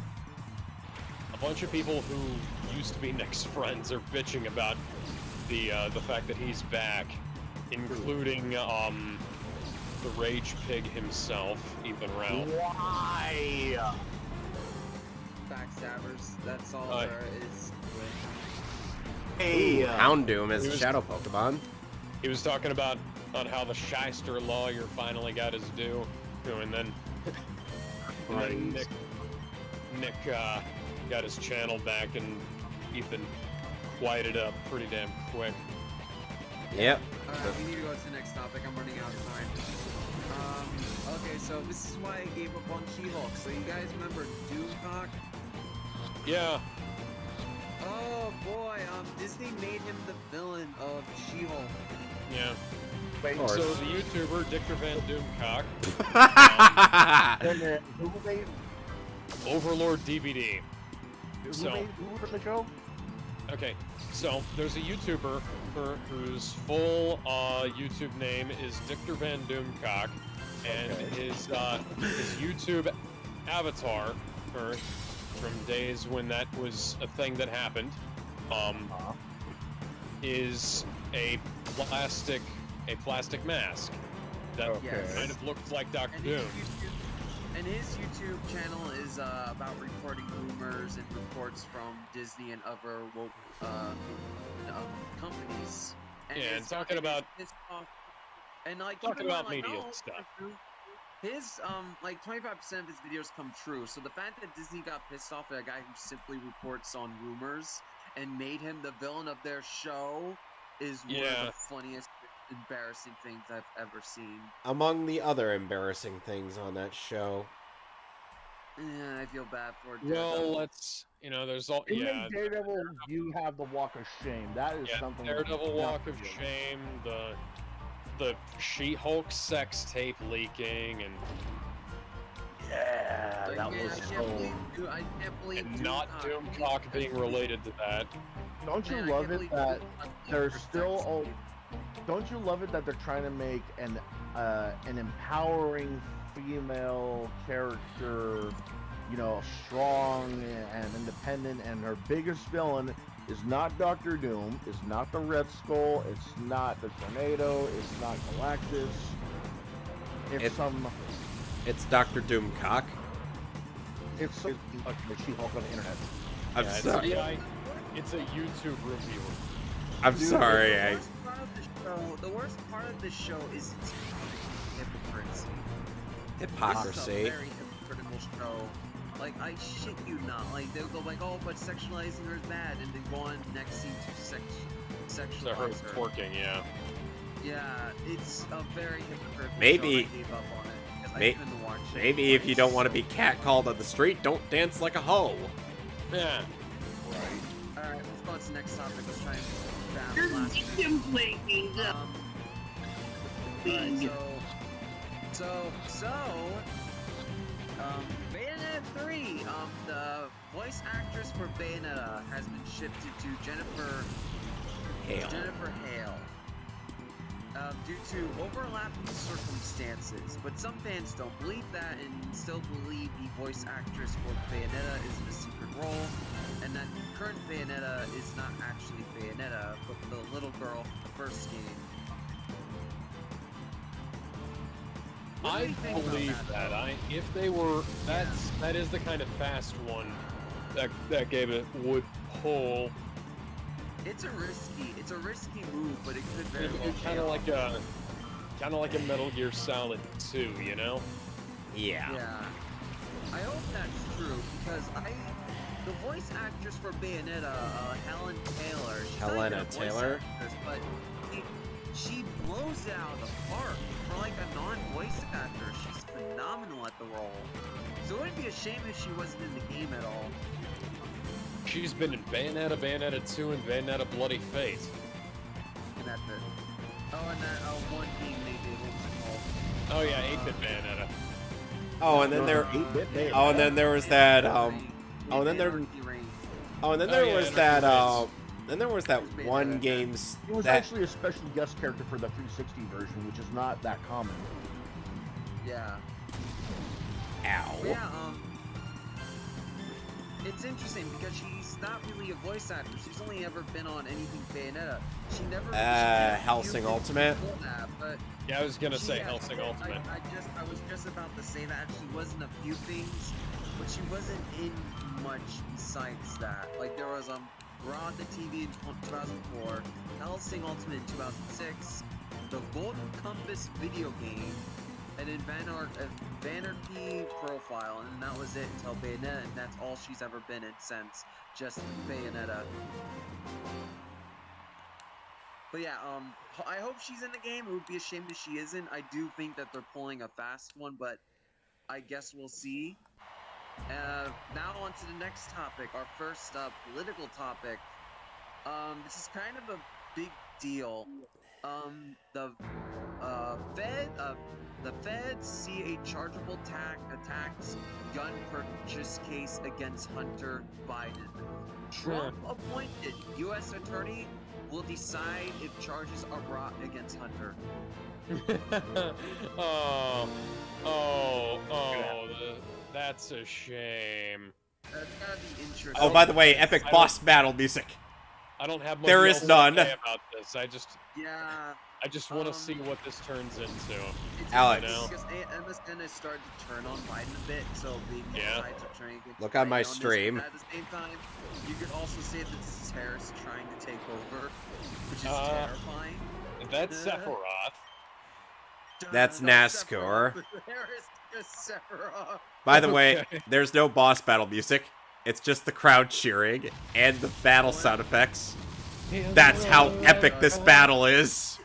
a bunch of people who used to be Nick's friends are bitching about the fact that he's back, including the Rage Pig himself, Ethan Ralph. Why? Backstabbers, that's all Uh, there is. Hey, Houndoom is He a was- shadow Pokemon. He was talking about on how the shyster lawyer finally got his due, and then Nick got his channel back, and Ethan quieted up pretty damn quick. Yep. Alright, we need to go to the next topic. I'm running out of time. Okay, so this is why I gave up on She-Hulk. So you guys remember Doomcock? Yeah, Oh boy, Disney made him the villain of She-Hulk. yeah. Wait, Or- So the YouTuber Dictor Van Doomcock, and then who made Overlord DVD. who So- made who was the show? Okay, so there's a YouTuber whose full YouTube name is Dictor Van Doomcock, and his YouTube avatar, from days when that was a thing that happened, is a plastic mask that kind of looks like Doctor Doom. And his YouTube channel is about reporting rumors and reports from Disney and other woke companies. And talking about media stuff. His like 25% of his videos come true. So the fact that Disney got pissed off at a guy who simply reports on rumors and made him the villain of their show is one of the funniest, embarrassing things I've ever seen. Among the other embarrassing things on that show. Yeah, I feel bad for Daredevil. Well, there's all. In Daredevil, you have the Walk of Shame. That is something. Daredevil Walk of Shame, the She-Hulk sex tape leaking, and that was I can't believe and not Doomcock being related to that. Don't you love it that there's still? Don't you love it that they're trying to make an empowering female character, strong and independent, and her biggest villain is not Doctor Doom, it's not the Red Skull, it's not the Tornado, it's not Galactus, it's Dr. Doomcock. It's the She-Hulk on the internet. I'm sorry. It's a YouTube reviewer. I'm sorry. The worst part of the show is its hypocrisy. Hypocrisy. It's a very hypocritical show. Like, I shit you not. Like, they'll go like, oh, but sexualizing her is bad, and they go on next scene to sexualize her. Twerking, yeah. Yeah, it's a very hypocritical Maybe. show. I gave up on it, 'cause I couldn't watch it. Maybe if you don't want to be catcalled on the street, don't dance like a hoe. Yeah. Right. Alright, let's go on to the next topic. Let's try and balance Bayonetta 3, the voice actress for Bayonetta has been shifted to Jennifer Hale. Due to overlapping circumstances, but some fans don't believe that and still believe the voice actress for Bayonetta is in a secret role, and that the current Bayonetta is not actually Bayonetta, but the little girl from the first game. I believe that. If they were, that is the kind of fast one that game it would pull. It's a risky move, but it could very well kind of like a Metal Gear Solid 2, you know? Yeah. Yeah. I hope that's true because the voice actress for Bayonetta, Helen Taylor. Helena Taylor. Actress, but she blows it out of the park for like a non-voice actor. She's phenomenal at the role. So it would be a shame if she wasn't in the game at all. She's been in Bayonetta, Bayonetta 2, and Bayonetta Bloody Fate. And that's it. Oh, and that one game they did, what was it called? Oh yeah, 8-bit Bayonetta. Oh, and then there. Oh, and then there was that. Oh, and then there. Oh, and then there was that. Then there was that one game. It was actually a special guest character for the 360 version, which is not that common. Yeah. Ow. Yeah. It's interesting because she's not really a voice actor. She's only ever been on anything Bayonetta. She never. Hellsing Ultimate. But yeah, I was gonna say Hellsing Ultimate. I was just about to say that she was in a few things, but she wasn't in much besides that. Like there was Raw on the TV in 2004, Hellsing Ultimate in 2006, the Golden Compass video game, and then Vanarchy Profile, and that was it until Bayonetta, and that's all she's ever been in since, just Bayonetta. But yeah, I hope she's in the game. It would be a shame if she isn't. I do think that they're pulling a fast one, but I guess we'll see. Now on to the next topic, our first political topic. This is kind of a big deal. The The feds see a chargeable attacks gun purchase case against Hunter Biden. Trump appointed U.S. attorney will decide if charges are brought against Hunter. That's a shame. That's gotta be interesting. Oh, by the way, epic boss battle music. I don't have much There is none. to say about this. I just want to see what this turns into. Alex. Because MSN has started to turn on Biden a bit, so maybe sides are turning against Look on my Biden stream. This, at the same time, you could also say that this is Harris trying to take over, which is terrifying. That's Sephiroth. That's NASCAR. Harris is Sephiroth. By the way, there's no boss battle music. It's just the crowd cheering and the battle sound effects. That's how epic this battle is.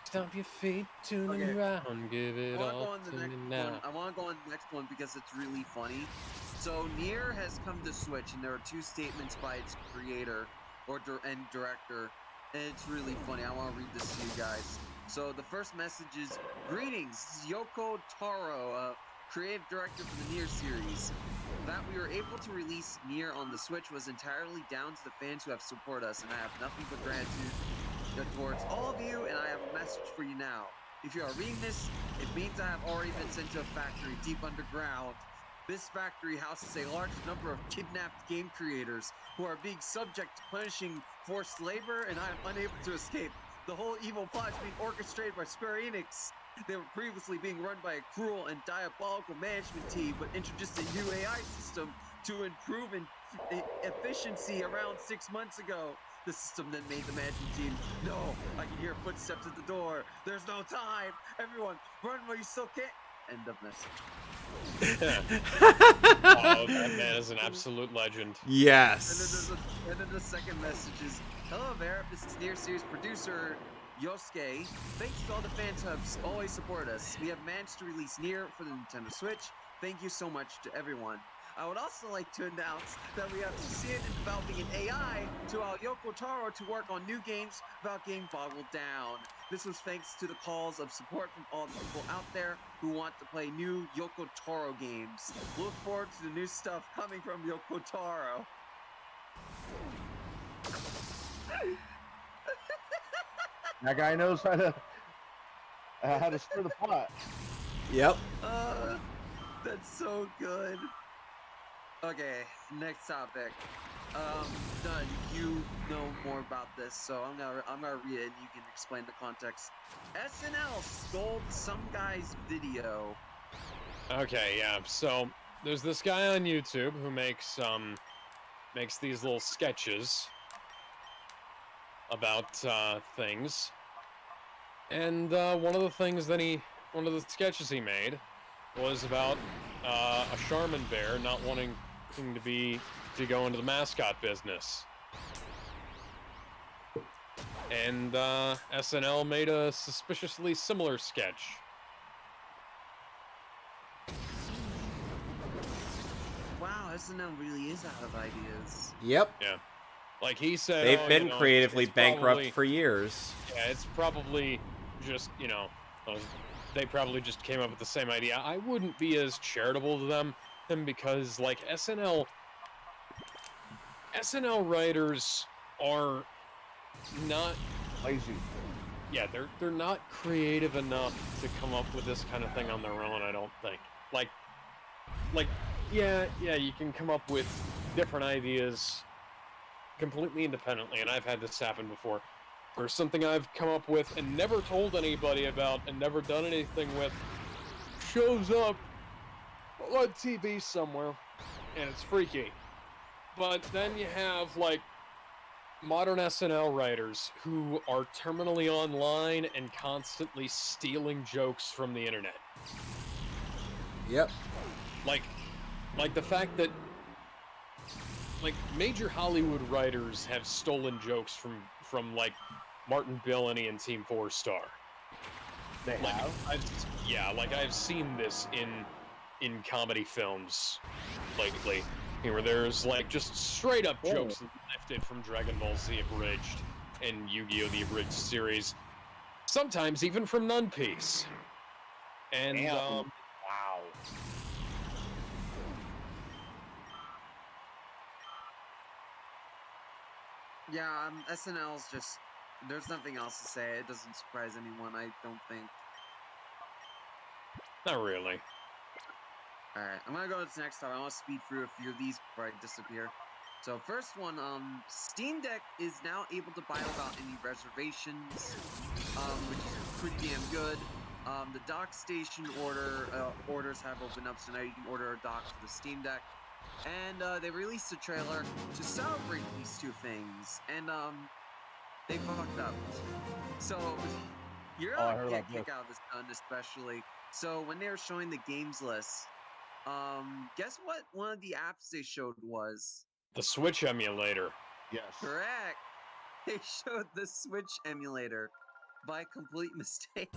Stomp your feet to the ground, give it all to me now. I want to go on the next one because it's really funny. So Nier has come to Switch, and there are 2 statements by its creator and director, and it's really funny. I want to read this to you guys. So the first message is, "Greetings, this is Yoko Taro, creative director for the Nier series. That we were able to release Nier on the Switch was entirely down to the fans who have supported us, and I have nothing but gratitude towards all of you, and I have a message for you now. If you are reading this, it means I have already been sent to a factory deep underground. This factory houses a large number of kidnapped game creators who are being subject to punishing forced labor, and I am unable to escape. The whole evil plot is being orchestrated by Square Enix. They were previously being run by a cruel and diabolical management team, but introduced a new AI system to improve efficiency around 6 months ago. The system then made the management team, no, I can hear footsteps at the door. There's no time. Everyone, run while you still can." End of message. Oh, that man is an absolute legend. Yes. And then the second message is, "Hello there, this is Nier series producer Yosuke. Thanks to all the fans who have always supported us. We have managed to release Nier for the Nintendo Switch. Thank you so much to everyone. I would also like to announce that we have succeeded in developing an AI to allow Yoko Taro to work on new games without getting bogged down. This was thanks to the calls of support from all the people out there who want to play new Yoko Taro games. Look forward to the new stuff coming from Yoko Taro." That guy knows how to stir the pot. Yep. That's so good. Okay, next topic. Dunn, you know more about this, so I'm gonna read it and you can explain the context. SNL stole some guy's video. Okay, yeah. So there's this guy on YouTube who makes these little sketches about things, and one of the sketches he made was about a Charmin bear not wanting to go into the mascot business. And SNL made a suspiciously similar sketch. Wow, SNL really is out of ideas. Yep. Yeah. Like he said, They've been creatively it's bankrupt probably, for years. Yeah, it's probably just, they probably just came up with the same idea. I wouldn't be as charitable to them because, like, SNL writers are not Lazy. Yeah, they're not creative enough to come up with this kind of thing on their own, I don't think. Like, yeah, you can come up with different ideas completely independently, and I've had this happen before. There's something I've come up with and never told anybody about and never done anything with, shows up on TV somewhere, and it's freaky. But then you have, like, modern SNL writers who are terminally online and constantly stealing jokes from the internet. Yep. Like the fact that, like, major Hollywood writers have stolen jokes from like Martin Billany and Team 4 Star. They have? I've seen this in comedy films lately, where there's like just straight up jokes lifted from Dragon Ball Z Abridged and Yu-Gi-Oh! The Abridged series. Sometimes even from Nunpiece. And, Damn. um, Wow. Yeah, SNL's just... There's nothing else to say. It doesn't surprise anyone, I don't think. not really. Alright, I'm gonna go to the next topic. I want to speed through a few of these before I disappear. So first one, Steam Deck is now able to buy without any reservations, which is pretty damn good. The dock station orders have opened up, so now you can order a dock for the Steam Deck. And they released a trailer to celebrate these two things, and they fucked up. So you're I not heard gonna about get a kick this. out of this done, especially. So when they were showing the games list, guess what one of the apps they showed was? The Switch emulator. Yes. Correct. They showed the Switch emulator by complete mistake.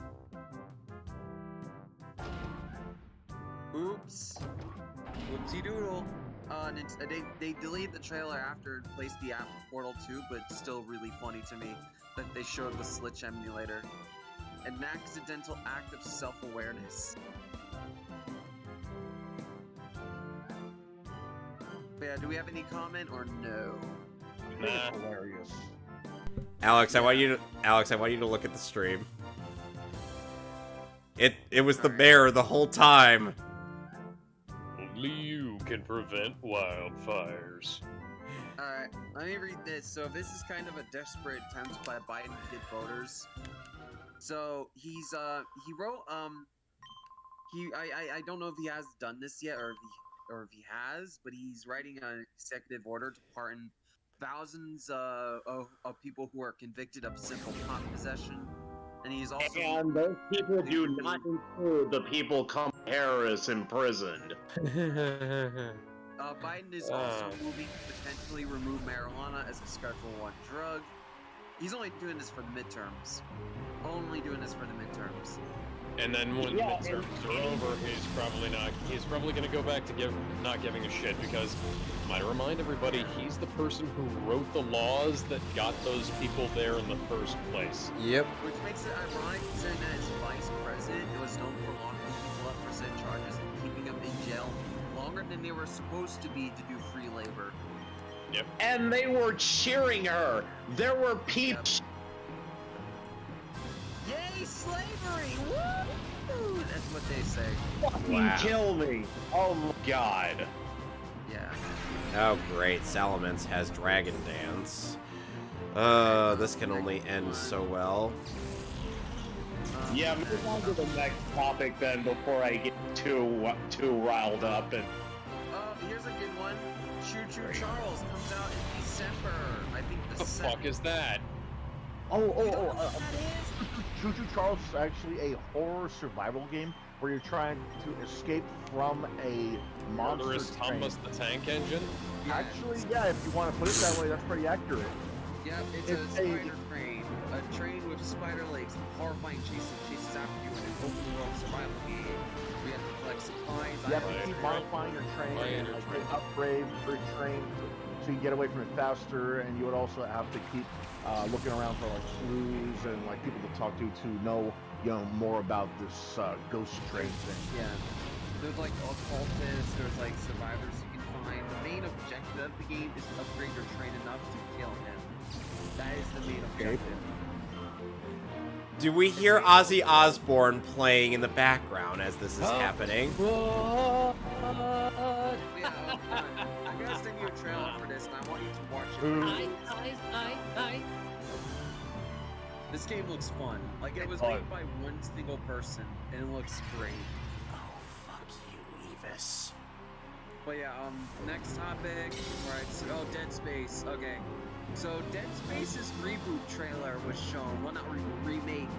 Oops. Whoopsie doodle. They deleted the trailer after and placed the app in Portal 2, but it's still really funny to me that they showed the Switch emulator. An accidental act of self-awareness. But yeah, do we have any comment or no? I think it's hilarious. Alex, I want you to look at the stream. It was the Alright. bear the whole time. Only you can prevent wildfires. Alright, let me read this. So this is kind of a desperate attempt by Biden to get voters. So he wrote I don't know if he has done this yet or if he has, but he's writing an executive order to pardon thousands of people who are convicted of simple pot possession. And he's also And those people do not include the people Harris imprisoned. Biden is also moving to potentially remove marijuana as a Schedule 1 drug. He's only doing this for the midterms. Only doing this for the midterms. And then when the midterms are over, he's probably gonna go back to not giving a shit because, might remind everybody, he's the person who wrote the laws that got those people there in the first place. Yep. Which makes it ironic considering that as vice president, it was known for locking people up for said charges and keeping them in jail longer than they were supposed to be to do free labor. Yep. And they were cheering her. There were people. Yay, slavery! Woo! That's what they say. Fucking kill me. Oh my god. Yeah. Oh great, Salamence has Dragon Dance. This can only end so well. Yeah, move on to the next topic then before I get too riled up. And Here's a good one. Choo Choo Charles comes out in December. I think What the fuck is that? Choo Choo Charles is actually a horror survival game where you're trying to escape from a monster Murderous train. Thomas the Tank Engine? Actually, yeah, if you want to put it that way, that's pretty accurate. Yep, it's a spider train. A train with spider legs and horrifying chases after you in an open world survival game. We have to collect supplies. You have to Right, keep right. modifying your train Right, and right. get upgrades for your train so you can get away from it faster, and you would also have to keep looking around for like clues and like people to talk to know more about this ghost train thing. Yeah. There's like occultists, there's like survivors you can find. The main objective of the game is to upgrade your train enough to kill him. That is the main objective. Do we hear Ozzy Osbourne playing in the background as this is happening? Yeah, I'm gonna send you a trailer for this, and I want you to watch it. This game looks fun. Like, it was made by one single person, and it looks great. Oh, fuck you, Evis. But yeah, next topic. Alright, Dead Space. Okay. So, Dead Space's reboot trailer was shown. Well, not reboot, remake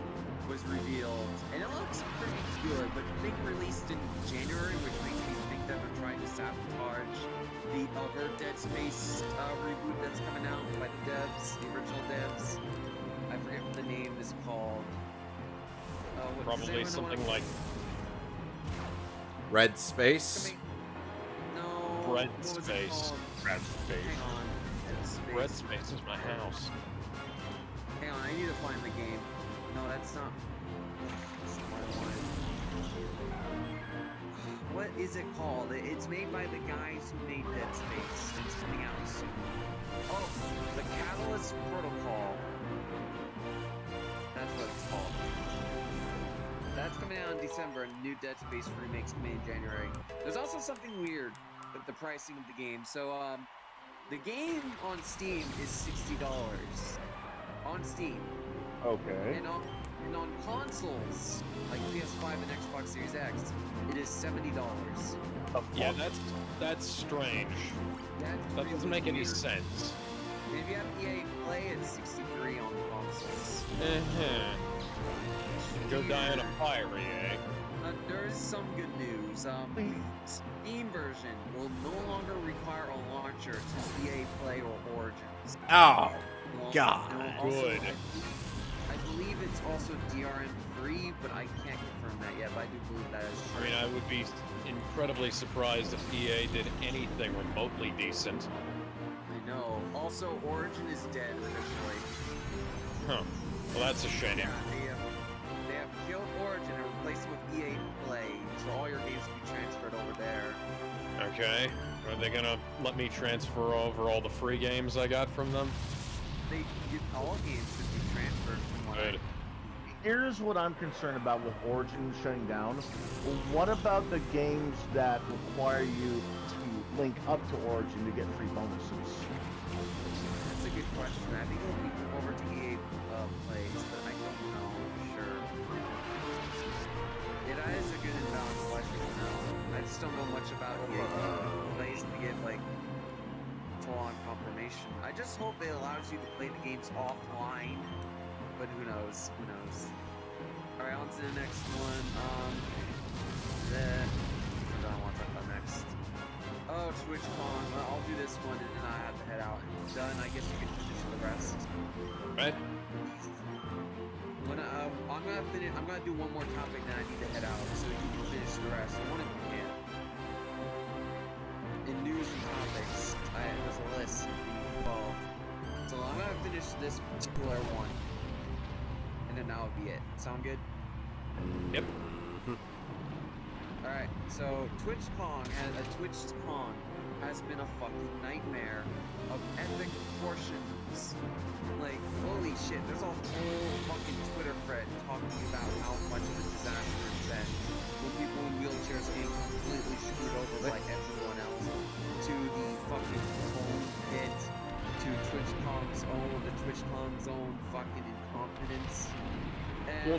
was revealed. And it looks pretty good, but being released in January, which makes me think that they're trying to sabotage the other Dead Space reboot that's coming out by the devs, the original devs. I forget what the name is called. Probably something like Red Space? No. Red what was it Space. called? Red Space. Hang on. Dead Space. Red Space is my house. Hang on, I need to find the game. No, that's not. That's not what I wanted. What is it called? It's made by the guys who made Dead Space. It's coming out soon. Oh, the Catalyst Protocol. That's what it's called. That's coming out in December, and the new Dead Space remake's coming in January. There's also something weird with the pricing of the game. So, the game on Steam is $60 on Steam. Okay. And on consoles like PS5 and Xbox Series X, it is $70. Yeah, that's strange. That doesn't make any sense. If you have EA Play, it's $63 on consoles. Go die on a fire, EA. There is some good news. The Steam version will no longer require a launcher to EA Play or Origins. Oh, Well, God. it will also- Good. I believe it's also DRM free, but I can't confirm that yet. But I do believe that is I true. mean, I would be incredibly surprised if EA did anything remotely decent. I know. Also, Origin is dead officially. Huh. Well, that's a shame. Yeah, they have killed Origin and replaced it with EA Play, so all your games will be transferred over there. Okay. Are they gonna let me transfer over all the free games I got from them? All games should be transferred from what Good. Here's what I'm concerned about with Origin shutting down. What about the games that require you to link up to Origin to get free bonuses? That's a good question. I think it'll be over to EA Plays, but I don't know for sure. It is a good inbound to let people know. I just don't know much about EA Plays to get like full-on confirmation. I just hope it allows you to play the games offline, but who knows? Who knows? All right, on to the next one. I don't want to talk about next. Oh, TwitchCon. Well, I'll do this one and then I have to head out. And done. I guess you can finish the rest. Right? I'm gonna do one more topic, then I need to head out, so you can finish the rest. One of you can. In news and topics, there's a list. Well, so I'm gonna finish this particular one, and then that would be it. Sound good? Yep. Alright, so TwitchCon has been a fucking nightmare of epic proportions. Like, holy shit, there's a whole fucking Twitter thread talking about how much of a disaster it's been. When people in wheelchairs getting completely screwed over by everyone else. To the fucking home pit, to the TwitchCon's own fucking incompetence. And, Well,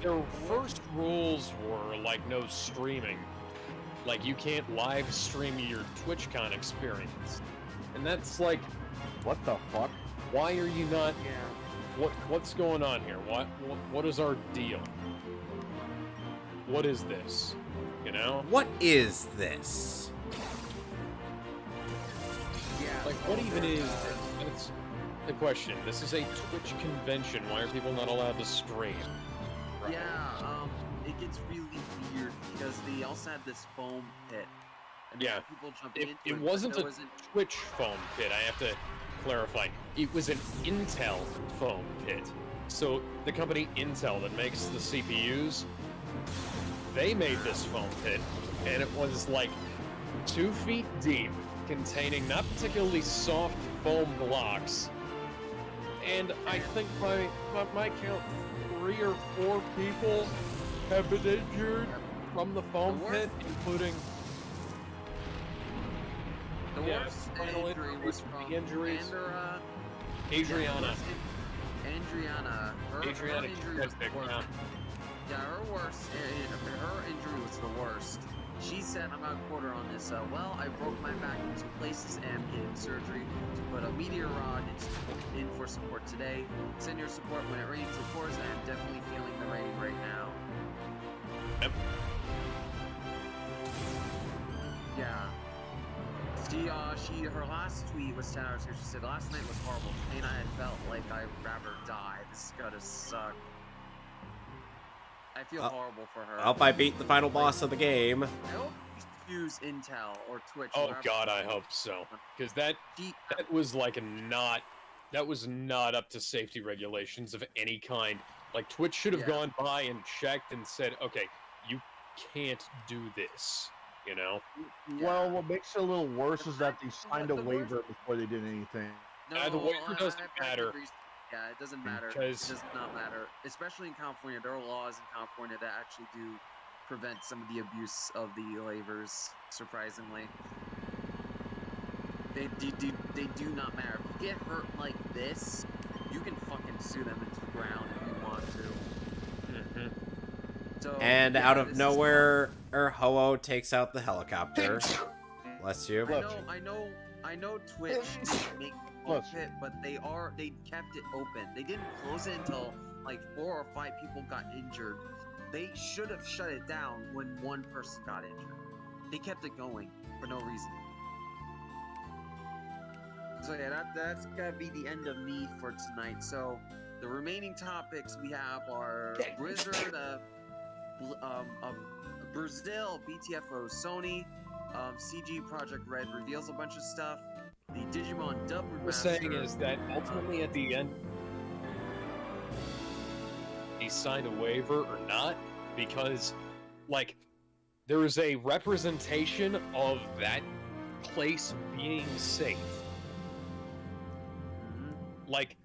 their first rules were like no streaming. Like you can't live stream your TwitchCon experience, and that's like, What the fuck? why are you not? yeah. What's going on here? What is our deal? What is this? You know? What is this? Yeah. Like what even is this? That's the question. This is a Twitch convention. Why are people not allowed to stream? Yeah, it gets really weird because they also had this foam pit. And Yeah. people jumping into It but wasn't there a Twitch foam pit. I have to clarify. It was an Intel foam pit. So the company Intel that makes the CPUs, they made this foam pit, and it was like 2 feet deep, containing not particularly soft foam blocks. And I think by my count, 3 or 4 people have been injured from the foam The pit, including The Yeah, worst spinal injury was from injuries. Andrea. Adriana. Adriana. Her Adriana injury was the Kresnik, worst. yeah. Yeah, her injury was the worst. She said, I'm gonna quote her on this, well, I broke my back in 2 places and I'm getting surgery to put a meteor rod in for support today. Send your support when it rains, of course. I am definitely feeling the rain right now. Yep. Yeah. Her last tweet was 10 hours ago. She said, last night was horrible. The pain I had felt like I'd rather die. This is gonna suck. I feel horrible for her. I hope I beat the final boss of the game. I hope you use Intel or Twitch. Oh wherever- God, I hope so. Because that was like that was not up to safety regulations of any kind. Like, Twitch should have Yeah. gone by and checked and said, okay, you can't do this, you know? Well, Yeah. what makes it a little worse is that they fact- signed a the waiver worst- before they did anything. No, the waiver doesn't I matter. Yeah, it doesn't matter. It Because- does not matter, especially in California. There are laws in California that actually do prevent some of the abuse of the waivers. Surprisingly, they do not matter. If you get hurt like this, you can fucking sue them into the ground if you want to. Mhm. So, And yeah, out this of is nowhere, Ho-Oh takes out the helicopter. Bless you. fun. I know Twitch didn't make Bless it, but they kept it open. They didn't close it until like 4 or 5 people got injured. They should have shut it down when one person got injured. They kept it going for no reason. So yeah, that's gotta be the end of me for tonight. So the remaining topics we have are Blizzard, Brazil, BTFO, Sony, CG Project Red reveals a bunch of stuff. The Digimon dub What we're saying is that ultimately at the end, he signed a waiver or not, because, like, there is a representation of that place being safe. Like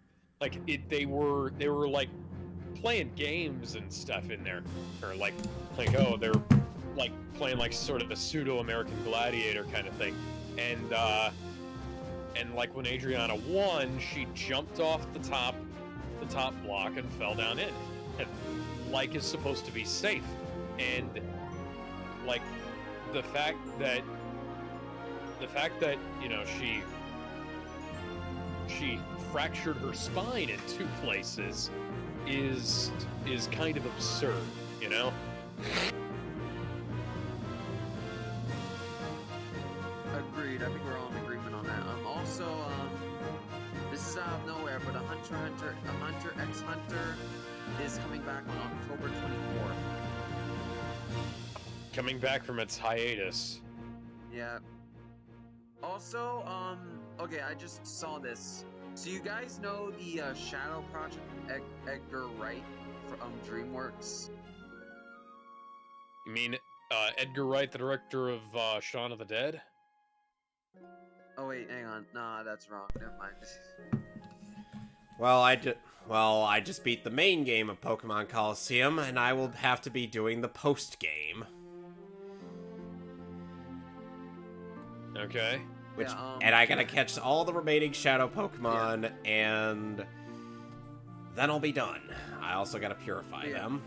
they were like playing games and stuff in there, or like oh, they're like playing like sort of a pseudo American Gladiator kind of thing, and like when Adriana won, she jumped off the top block and fell down in, and like is supposed to be safe, and like the fact that you know she fractured her spine in 2 places is kind of absurd, you know? Agreed. I think we're all in agreement on that. Also, this is out of nowhere, but a Hunter x Hunter is coming back on October 24th. Coming back from its hiatus. Yeah. Also, okay, I just saw this. So you guys know the Shadow Project Edgar Wright from DreamWorks? You mean Edgar Wright, the director of Shaun of the Dead? Oh wait, hang on. Nah, that's wrong. Never mind. Well, I just beat the main game of Pokemon Colosseum, and I will have to be doing the post game. Okay. And I gotta catch all the remaining Shadow Pokemon, and then I'll be done. I also gotta purify them.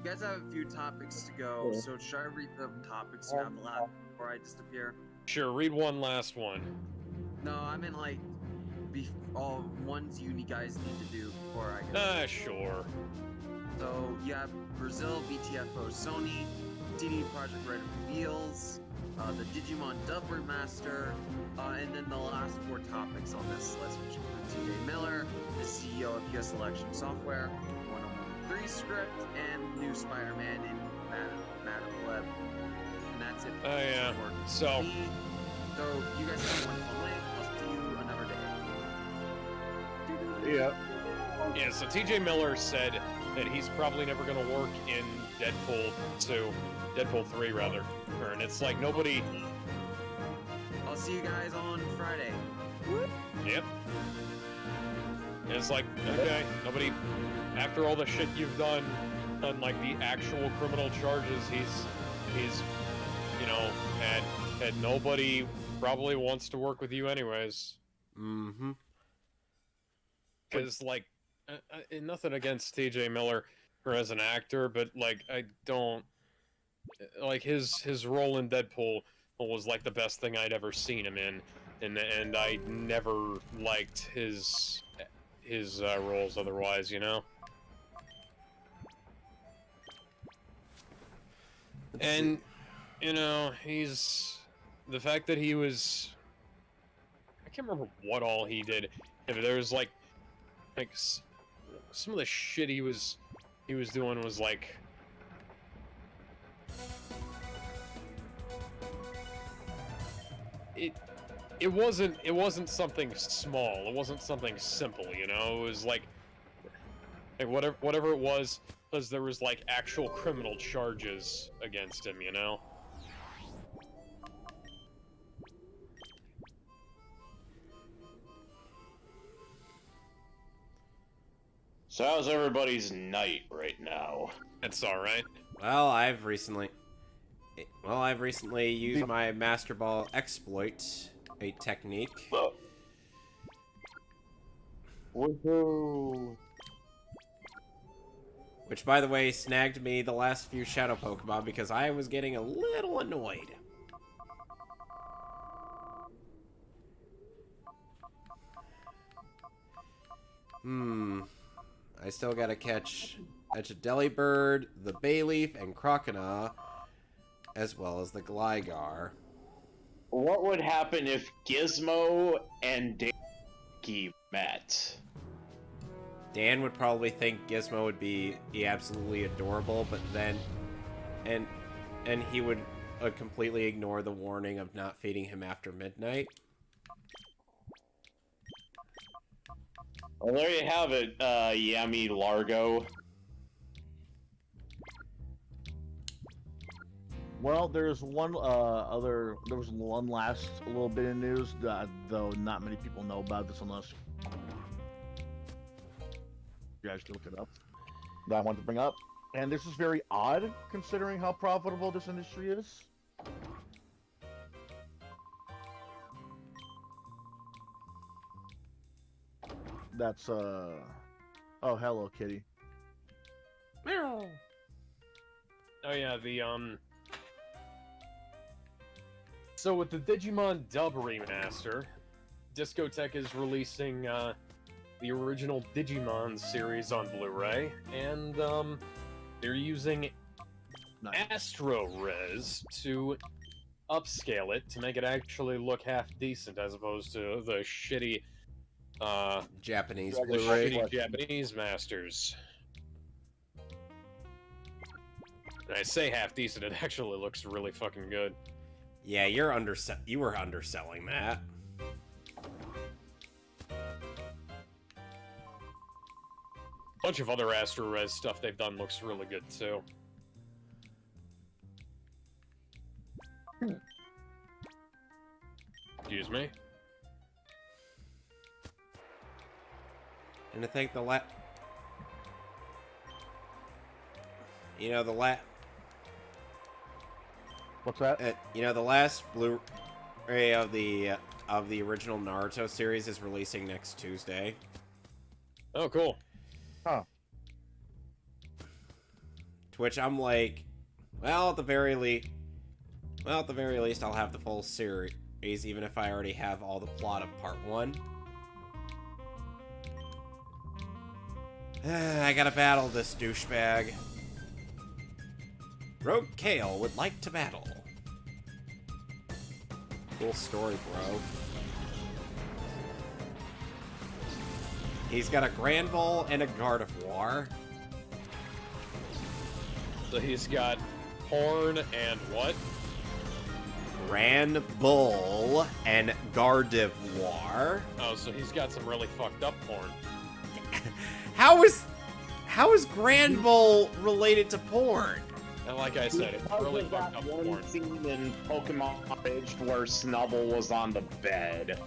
You guys have a few topics to go, so should I read the topics you have left before I disappear? Sure, read one last one. No, I mean like all ones you guys need to do before I go. Sure. So you have Brazil, BTFO, Sony, CD Projekt Red reveals, the Digimon dub remaster, and then the last 4 topics on this list, which include TJ Miller, the CEO of US Election Software, 103 script, and new Spider-Man in Madam Web. And that's it. Oh, yeah. for So- me. So you guys have one away. I'll see you another day. Yeah. Yeah, so TJ Miller said that he's probably never going to work in Deadpool 3 rather. And it's like nobody... I'll see you guys on Friday. Yep. And it's like, okay, nobody... After all the shit you've done, on like the actual criminal charges, he's you know, and nobody probably wants to work with you anyways. Mm-hmm. Because, like, nothing against TJ Miller or as an actor, but, like, I don't... Like, his role in Deadpool was, like, the best thing I'd ever seen him in, and I never liked his roles otherwise, you know? And, you know, he's... The fact that he was... I can't remember what all he did. If there was, like some of the shit he was doing was like it wasn't something small, it wasn't something simple, you know. It was like Like whatever it was, because there was like actual criminal charges against him, you know? So how's everybody's night right now? It's alright. Well, I've recently used my Master Ball exploit, a technique. Woohoo! Which, by the way, snagged me the last few Shadow Pokemon because I was getting a little annoyed. I still gotta catch a Delibird, the Bayleaf, and Croconaw, as well as the Gligar. What would happen if Gizmo and Danky met? Dan would probably think Gizmo would be absolutely adorable, but then, and he would completely ignore the warning of not feeding him after midnight. Well, there you have it, Yami Largo. Well, there's one there was one last little bit of news that, though not many people know about this unless you guys can look it up, that I want to bring up. And this is very odd considering how profitable this industry is. That's oh, hello, kitty. Meow. Oh yeah, so with the Digimon Dub Remaster, Discotech is releasing the original Digimon series on Blu-ray, and they're using Astro Res to upscale it to make it actually look half decent, as opposed to the shitty Japanese the Blu-ray. shitty Japanese masters. And I say half decent, it actually looks really fucking good. Yeah, you were underselling that. Bunch of other Astro Res stuff they've done looks really good too. Excuse me. And I think the What's that? the last Blu-ray of the original Naruto series is releasing next Tuesday. Oh, cool. Huh. To which I'm like, well, at the very least, I'll have the full series, even if I already have all the plot of Part 1. I gotta battle this douchebag. Rogue Kale would like to battle. Cool story, bro. He's got a Granbull and a Gardevoir. So he's got Horn and what? Granbull and Gardevoir. Oh, so he's got some really fucked up porn. How is Granbull related to porn? And like I said, it's really fucked up one porn. scene in Pokemon Ridge where Snubble was on the bed.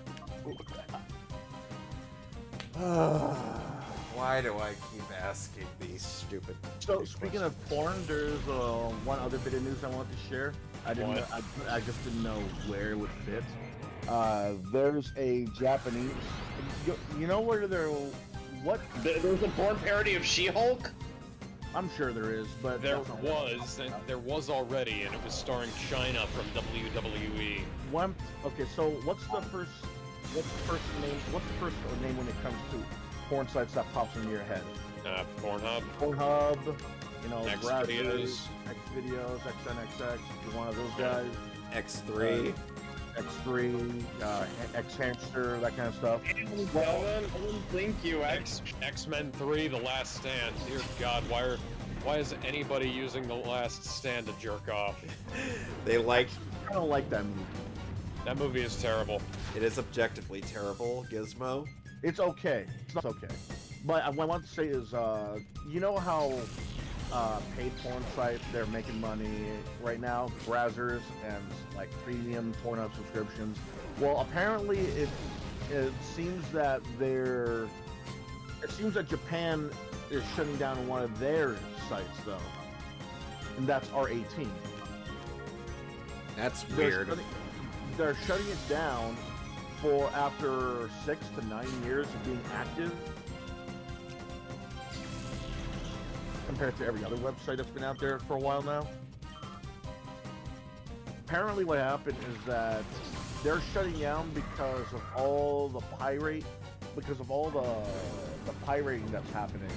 Why do I keep asking these stupid? So speaking of porn, there's one other bit of news I wanted to share. I just didn't know where it would fit. There's a Japanese. You know where there? What? There's a porn parody of She-Hulk? I'm sure there is, but There was already, and it was starring China from WWE. Okay, so what's the first name when it comes to porn sites that pops into your head? Pornhub. Pornhub, X Brazzers, videos. X videos, XNXX, you're one of those guys. X3. X3, X Hamster, that kind of stuff. Well then, thank you, X-Men 3: The Last Stand. Dear God, why is anybody using The Last Stand to jerk off? They like. I don't like that movie. That movie is terrible. It is objectively terrible, Gizmo. It's okay. It's not okay. But what I want to say is, you know how paid porn sites, they're making money right now, browsers and like premium Pornhub subscriptions. Well, apparently it seems that Japan is shutting down one of their sites though, and that's R18. That's weird. They're shutting it down for after 6 to 9 years of being active, compared to every other website that's been out there for a while now. Apparently what happened is that they're shutting down because of all the pirating that's happening.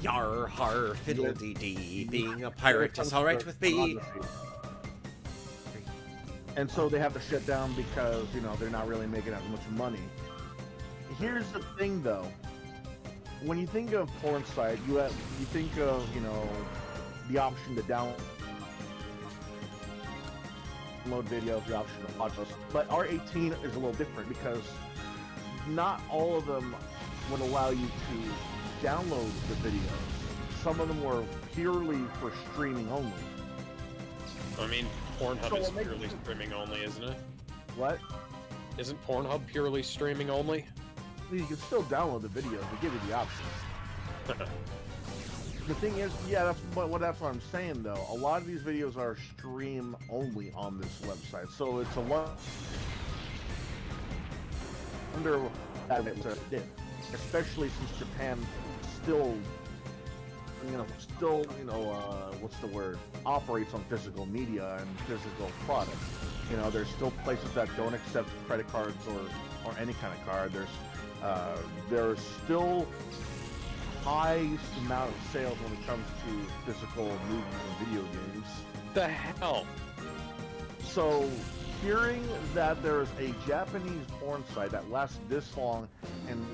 Yar har fiddle-dee dee, being a pirate is alright with me. And so they have to shut down because, you know, they're not really making as much money. Here's the thing though. When you think of porn site, you think of, you know, the option to download videos, the option to watch us. But R18 is a little different because not all of them would allow you to download the videos. Some of them were purely for streaming only. I mean, Pornhub is purely streaming only, isn't it? What? Isn't Pornhub purely streaming only? You can still download the videos. They give you the option. The thing is, yeah, that's what I'm saying though. A lot of these videos are stream only on this website, so it's a lot under that it did, especially since Japan still, what's the word? Operates on physical media and physical products. You know, there's still places that don't accept credit cards or any kind of card. There's still highest amount of sales when it comes to physical movies and video games. The hell? So, hearing that there's a Japanese porn site that lasts this long and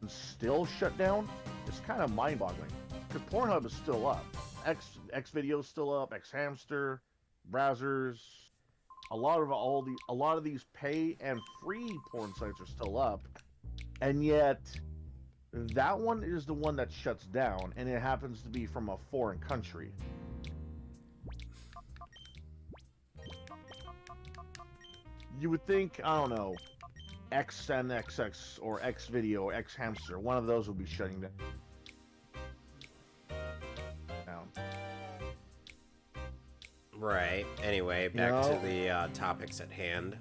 still shut down is kind of mind-boggling. Because Pornhub is still up, Xvideo is still up, Xhamster, browsers. A lot of these pay and free porn sites are still up, and yet that one is the one that shuts down, and it happens to be from a foreign country. You would think, I don't know, XNXX or Xvideo or Xhamster, one of those would be shutting down. Right. Anyway, back to the topics at hand.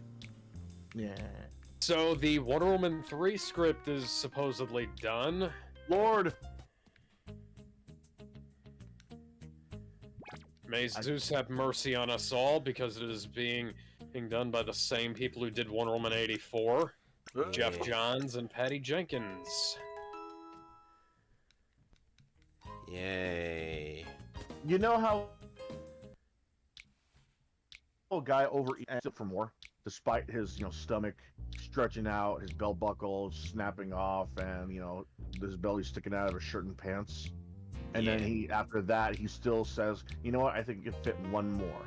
Yeah. So the Wonder Woman 3 script is supposedly done. Lord! May Zeus have mercy on us all, because it is being done by the same people who did Wonder Woman 84. Jeff Johns and Patty Jenkins. Yay. You know how a guy overeats for more, despite his, stomach stretching out, his belt buckle snapping off, and, his belly sticking out of his shirt and pants. And then after that, he still says, you know what, I think it could fit one more.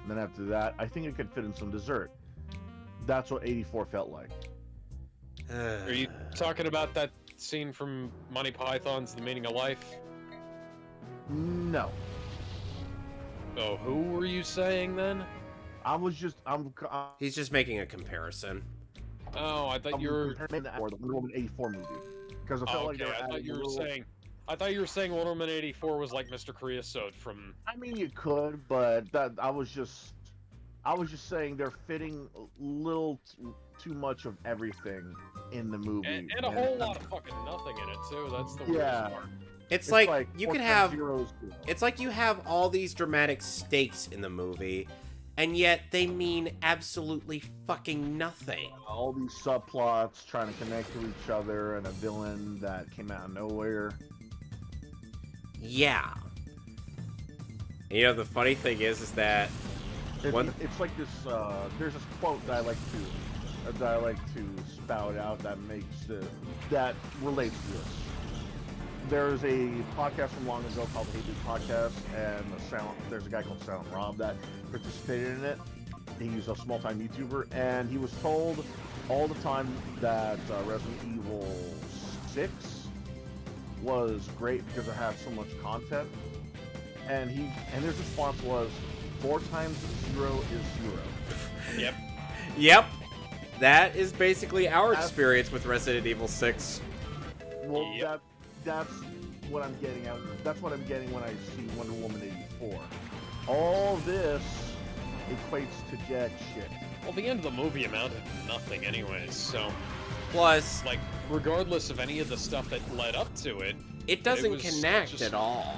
And then after that, I think it could fit in some dessert. That's what 84 felt like. Are you talking about that scene from Monty Python's The Meaning of Life? No. Oh, who were you saying then? He's just making a comparison. Oh, I thought you were comparing that or the Wonder Woman 84 movie. Because I felt like I thought you were saying Wonder Woman 84 was like Mr. Creosote from... I mean, you could, but I was just saying they're fitting a little too much of everything in the movie. And a whole lot of fucking nothing in it, too. That's the worst part. It's like you could have... It's like you have all these dramatic stakes in the movie, and yet they mean absolutely fucking nothing. All these subplots trying to connect to each other, and a villain that came out of nowhere. Yeah. And, the funny thing is that it's like this. There's this quote that I like to spout out that that relates to this. There's a podcast from long ago called the Hey Dude Podcast, and there's a guy called Silent Rob that participated in it. he's a small-time YouTuber, and he was told all the time that Resident Evil 6 was great because it had so much content, and his response was 4 times 0 is 0. Yep. Yep. That is basically our experience with Resident Evil 6. Well, Yep. that's what I'm getting at. That's what I'm getting when I see Wonder Woman 84. All this equates to jack shit. Well, the end of the movie amounted to nothing anyways, so... Plus, Like, regardless of any of the stuff that led up to it... it doesn't was connect just- at all.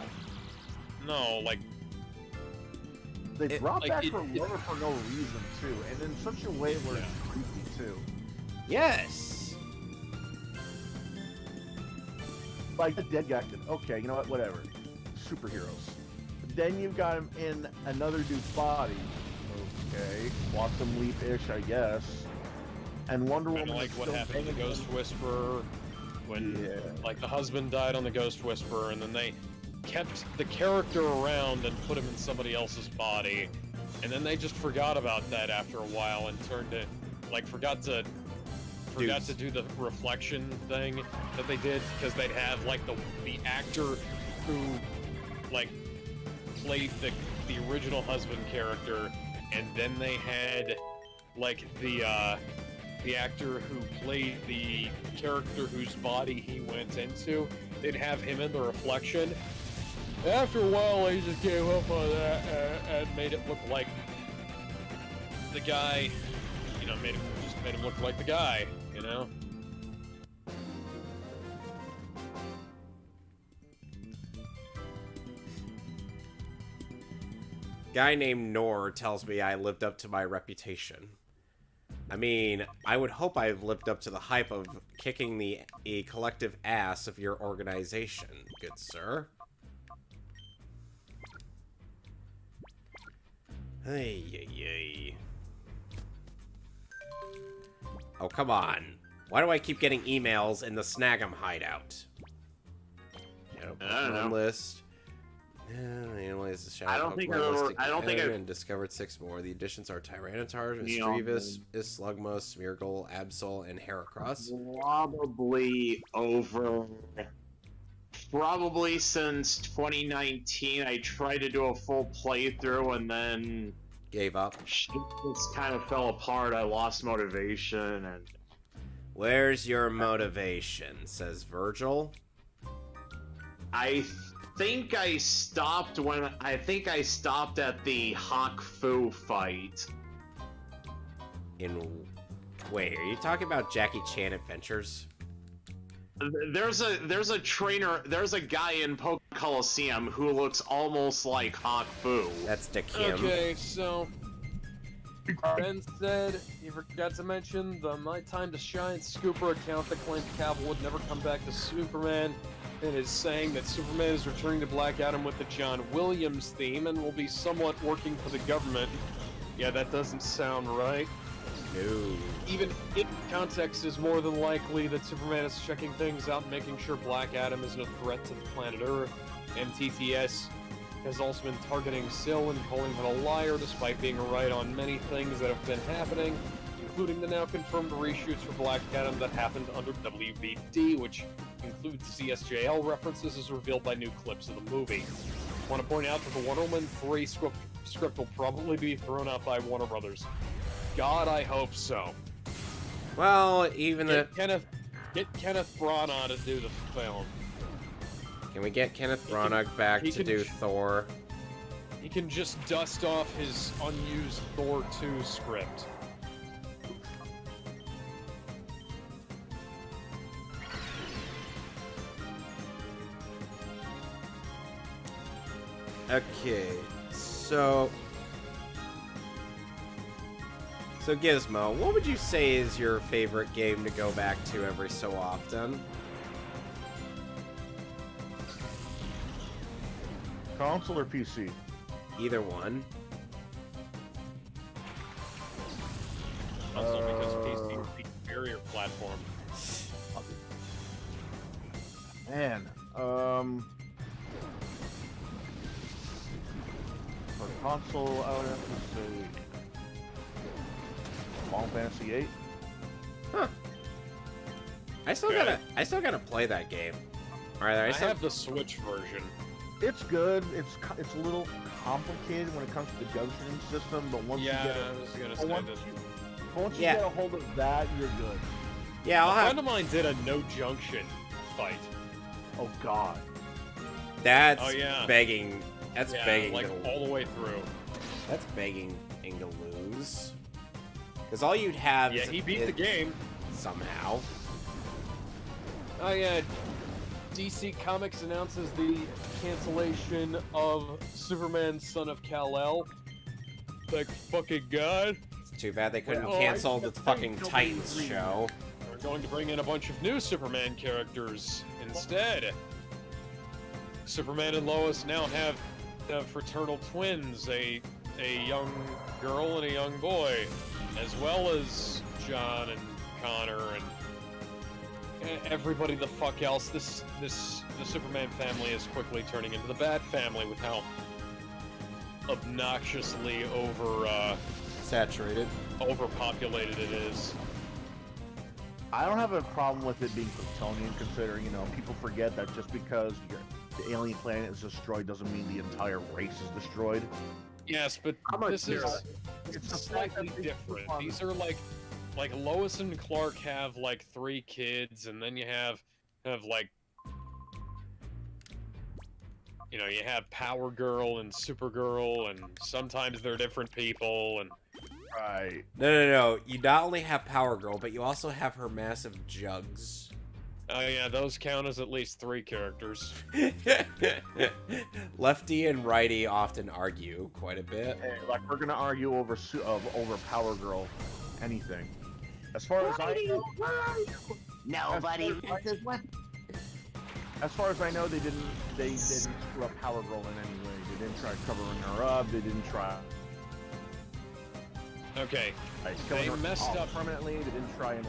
No, like, They brought like, back it- her lover for no reason, too, and in such a way where it's creepy, too. Yes. Like, the dead guy, okay, you know what, whatever. Superheroes. Then you've got him in another dude's body. Okay, Quantum Leap-ish, I guess. And Wonder kind Woman of like is what still happened to banging Ghost Whisperer, when, Yeah. like, the husband died on the Ghost Whisperer, and then they kept the character around and put him in somebody else's body, and then they just forgot about that after a while and turned it, like, forgot to do the reflection thing that they did, because they'd have, like, the actor who, like, played the original husband character, and then they had, like, the actor who played the character whose body he went into, they'd have him in the reflection. After a while, they just gave up on that and made it look like the guy, you know, made him look like the guy, you know? Guy named Nor tells me I lived up to my reputation. I mean, I would hope I've lived up to the hype of kicking the collective ass of your organization, good sir. Hey, hey, hey. Oh, come on. Why do I keep getting emails in the Snag'em hideout? I don't know. List. I don't think I've discovered 6 more. The additions are Tyranitar, Neon. Misdreavus, Slugmos, Smeargle, Absol, and Heracross. Probably since 2019. I tried to do a full playthrough and then Gave up. shit just kind of fell apart. I lost motivation and Where's your motivation? Says Virgil. I think I stopped at the Hawk Fu fight. Wait, are you talking about Jackie Chan Adventures? There's a guy in Pokemon Colosseum who looks almost like Hawk Fu. That's Dakim. Okay, so... Ben said he forgot to mention the My Time to Shine Scooper account that claimed Cavill would never come back to Superman, and is saying that Superman is returning to Black Adam with the John Williams theme and will be somewhat working for the government. Yeah, that doesn't sound right. No. Even if context is more than likely that Superman is checking things out and making sure Black Adam isn't a threat to the planet Earth, and TTS has also been targeting Syl and calling him a liar despite being right on many things that have been happening, including the now confirmed reshoots for Black Adam that happened under WBD, which includes CSJL references as revealed by new clips of the movie. I want to point out that the Wonder Woman 3 script will probably be thrown out by Warner Brothers. God, I hope so. Well, even Get Kenneth Branagh to do the film. Can we get Kenneth Branagh back he to can do Thor? He can just dust off his unused Thor 2 script. Okay, so Gizmo, what would you say is your favorite game to go back to every so often? Console or PC? Either one. Also because PC is the superior platform. Man, for console, I would have to say Final Fantasy VIII. Huh. I still gotta play that game. Alright, I have the Switch version. It's good. It's a little complicated when it comes to the junctioning system, but once Yeah, you get I was gonna say that. once you Yeah. get a hold of that, you're good. Yeah, A I'll friend have. of mine did a no junction fight. Oh God. That's Oh, yeah. begging. That's Yeah, begging. like to, all the way through. that's begging to lose. Because all you'd have. Yeah, is he beat the game. somehow. Oh yeah, DC Comics announces the cancellation of Superman Son of Kal-El. Like, fucking god. It's too bad they couldn't Well, cancel I the think fucking nobody Titans agreed. show. We're going to bring in a bunch of new Superman characters instead. Superman and Lois now have fraternal twins, a young girl and a young boy, as well as John and Connor and everybody the fuck else. The Superman family is quickly turning into the Bat family with how obnoxiously Saturated. overpopulated it is. I don't have a problem with it being Kryptonian, considering, people forget that just because the alien planet is destroyed doesn't mean the entire race is destroyed. Yes, but I'm a this is hero. this It's is the fact slightly that they different. keep on- These are like Lois and Clark have like 3 kids, and then you have like you have Power Girl and Supergirl, and sometimes they're different people, and Right. No. You not only have Power Girl, but you also have her massive jugs. oh yeah, those count as at least 3 characters. Lefty and righty often argue quite a bit. Hey, like we're gonna argue over Power Girl, anything. As far as I know, Nobody as far as I know, they didn't screw up Power Girl in any way. They didn't try covering her up. They didn't try Okay, killing They her messed off up. permanently. They didn't try and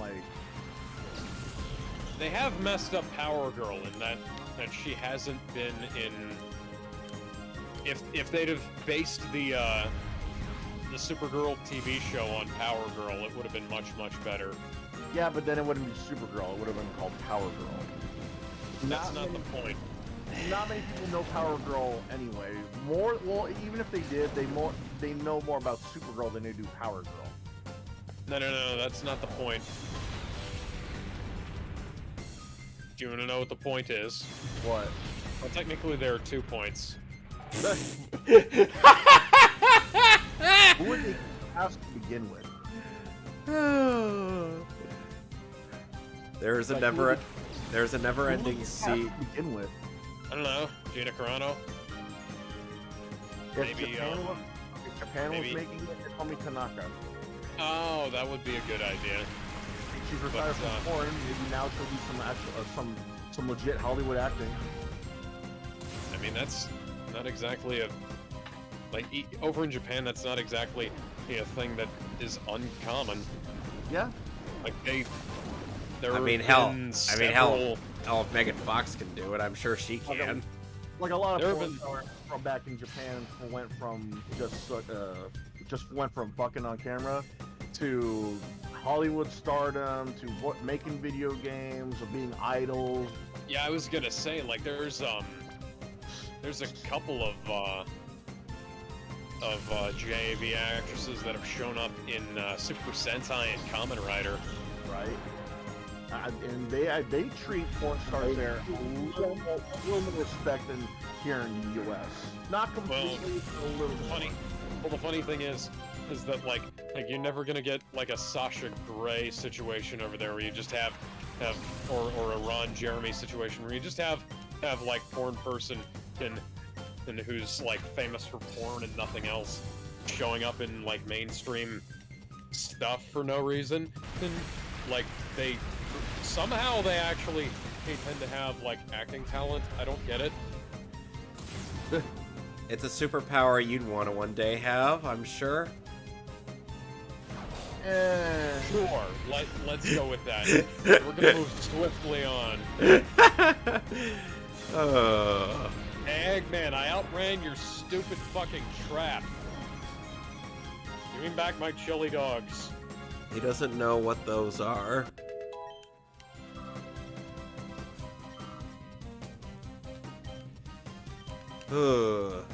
they have messed up Power Girl in that she hasn't been in. If they'd have based the Supergirl TV show on Power Girl, it would have been much better. Yeah, but then it wouldn't be Supergirl. It would have been called Power Girl. That's not the point. Not many people know Power Girl anyway. Even if they did, they know more about Supergirl than they do Power Girl. No, that's not the point. Do you want to know what the point is? What? Well, technically there are 2 points. Who would they ask to begin with? There's a Like, never-ending Who would sea. they ask to begin with? I don't know, Gina Carano? If Maybe, Japan was maybe- making it, they call me Tanaka. Oh, that would be a good idea. She's retired But, from porn. Maybe now she'll do some actual, some legit Hollywood acting. I mean, that's not exactly a... over in Japan, that's not exactly a thing that is uncommon. Yeah. Like, there I mean, have hell. been I mean, hell. several- Oh, if Megan Fox can do it, I'm sure she Like a- can. Like a lot There of have porn stars from back in Japan went from just went from fucking on camera to Hollywood stardom to making video games or being idols. Yeah, I was gonna say, like, there's a couple of JAV actresses that have shown up in Super Sentai and Kamen Rider. Right? And they treat porn stars there a little more respect than here in the U.S. Not completely, but a little Funny. more. Well, the funny thing is that like you're never gonna get like a Sasha Grey situation over there where you just have or a Ron Jeremy situation where you just have like porn person and who's like famous for porn and nothing else showing up in like mainstream stuff for no reason, and like they actually tend to have like acting talent. I don't get it. It's a superpower you'd want to one day have, I'm sure. Sure, let's go with that. We're gonna move swiftly on. Eggman, I outran your stupid fucking trap. Give me back my chili dogs. He doesn't know what those are. Ugh.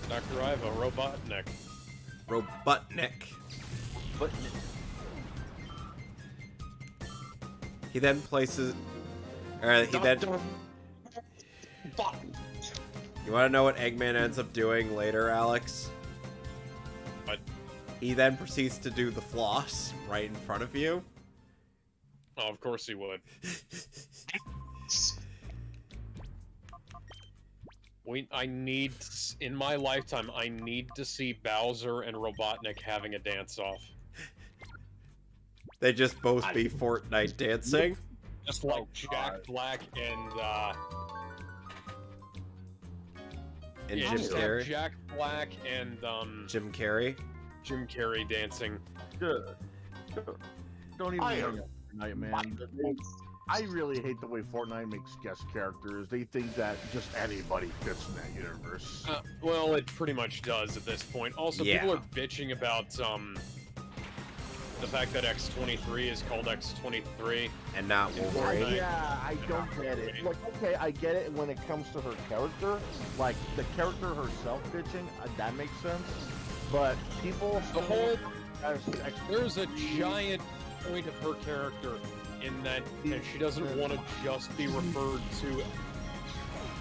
Dr. Ivo, Robotnik. Robotnik. But He then places... he then... You want to know what Eggman ends up doing later, Alex? What? He then proceeds to do the floss right in front of you. Oh, of course he would. In my lifetime, I need to see Bowser and Robotnik having a dance-off. They just both be Fortnite dancing. Just like Jack Black and Jim just have Carrey. Jack Black and Jim Carrey. Jim Carrey dancing. Good. Don't even bring up Fortnite, man. I really hate the way Fortnite makes guest characters. They think that just anybody fits in that universe. Well, it pretty much does at this point. Also, Yeah. people are bitching about the fact that X-23 is called X-23. And not Wolverine. Yeah, I don't get it. Like, okay, I get it when it comes to her character. Like, the character herself bitching, that makes sense. But people... The whole... There's a giant point of her character in that she doesn't want to just be referred to,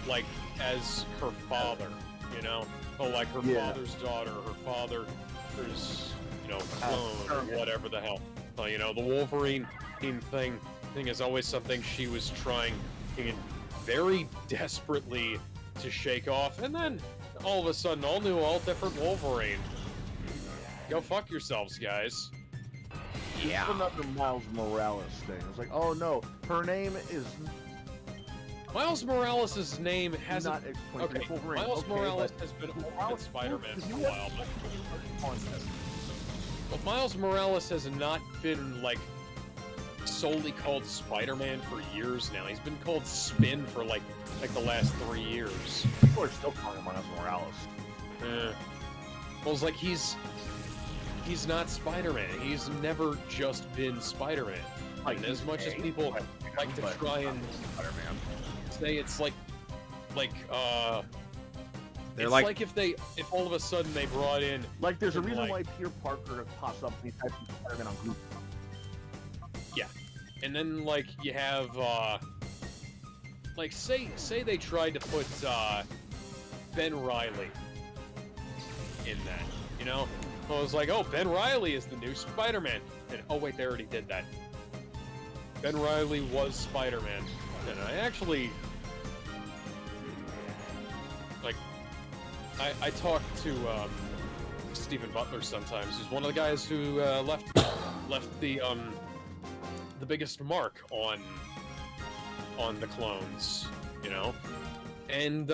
like, as her father, you know? Oh, like her father's daughter, her father's, you know, clone, or whatever the hell. You know, the Wolverine thing is always something she was trying very desperately to shake off, and then all of a sudden, all new, all different Wolverine. Go fuck yourselves, guys. Yeah. It's another Miles Morales thing. It's like, oh no, her name is... Miles Morales' name hasn't... Not X-23, Okay, Wolverine. Miles Okay, Morales but- has been Ultimate Spider-Man for a while, but... On that. But Miles Morales has not been, like, solely called Spider-Man for years now. He's been called Spin for, like the last 3 years. People are still calling him Miles Morales. Well, it's like he's not Spider-Man. He's never just been Spider-Man. Like, And as much as people like to try and Spider-Man. say it's like They're it's like- like if all of a sudden they brought in Like, there's a reason like- why Peter Parker pops up these types of Spider-Man on Goop. and then like you have like say they tried to put Ben Reilly in that, you know? I was like, oh, Ben Reilly is the new Spider-Man, and oh wait, they already did that. Ben Reilly was Spider-Man, and I actually like I talk to Stephen Butler sometimes. He's one of the guys who left the biggest mark on the clones, you know? And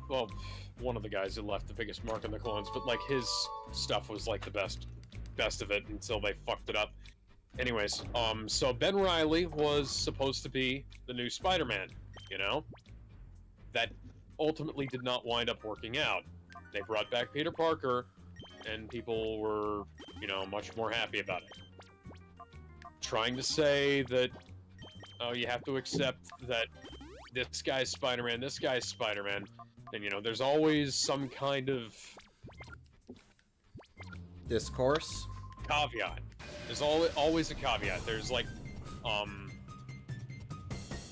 well, one of the guys who left the biggest mark on the clones, but like his stuff was like the best of it until they fucked it up. Anyways, so Ben Reilly was supposed to be the new Spider-Man, you know? That ultimately did not wind up working out. They brought back Peter Parker, and people were, you know, much more happy about it. Trying to say that, oh, you have to accept that this guy's Spider-Man, this guy's Spider-Man, and, you know, there's always some kind of Discourse? caveat. There's always a caveat. There's, like,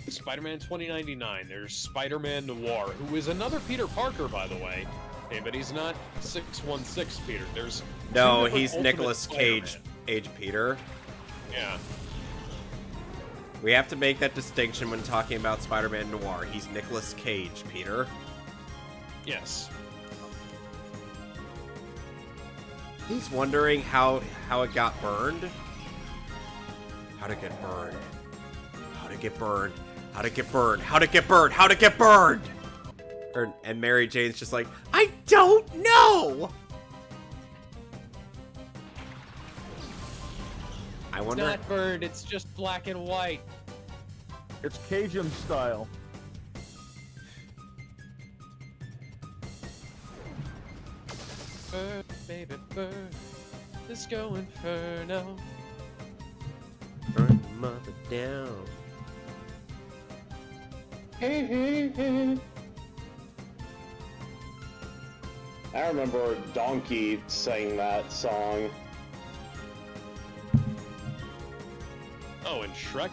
Spider-Man 2099. There's Spider-Man Noir, who is another Peter Parker, by the way. Okay, but he's not 616 Peter. There's No, two different he's Ultimate Nicolas Spider-Man. Cage, age Peter. Yeah. We have to make that distinction when talking about Spider-Man Noir. He's Nicolas Cage, Peter. Yes. He's wondering how it got burned. How'd it get burned? How'd it get burned? How'd it get burned? How'd it get burned? How'd it get burned? And Mary Jane's just like, I don't know! I It's wonder... not burned, it's just black and white. It's Cajun style. bird, baby bird. Let's go inferno. Burn your mother down. I remember Donkey sang that song. Oh, and Shrek?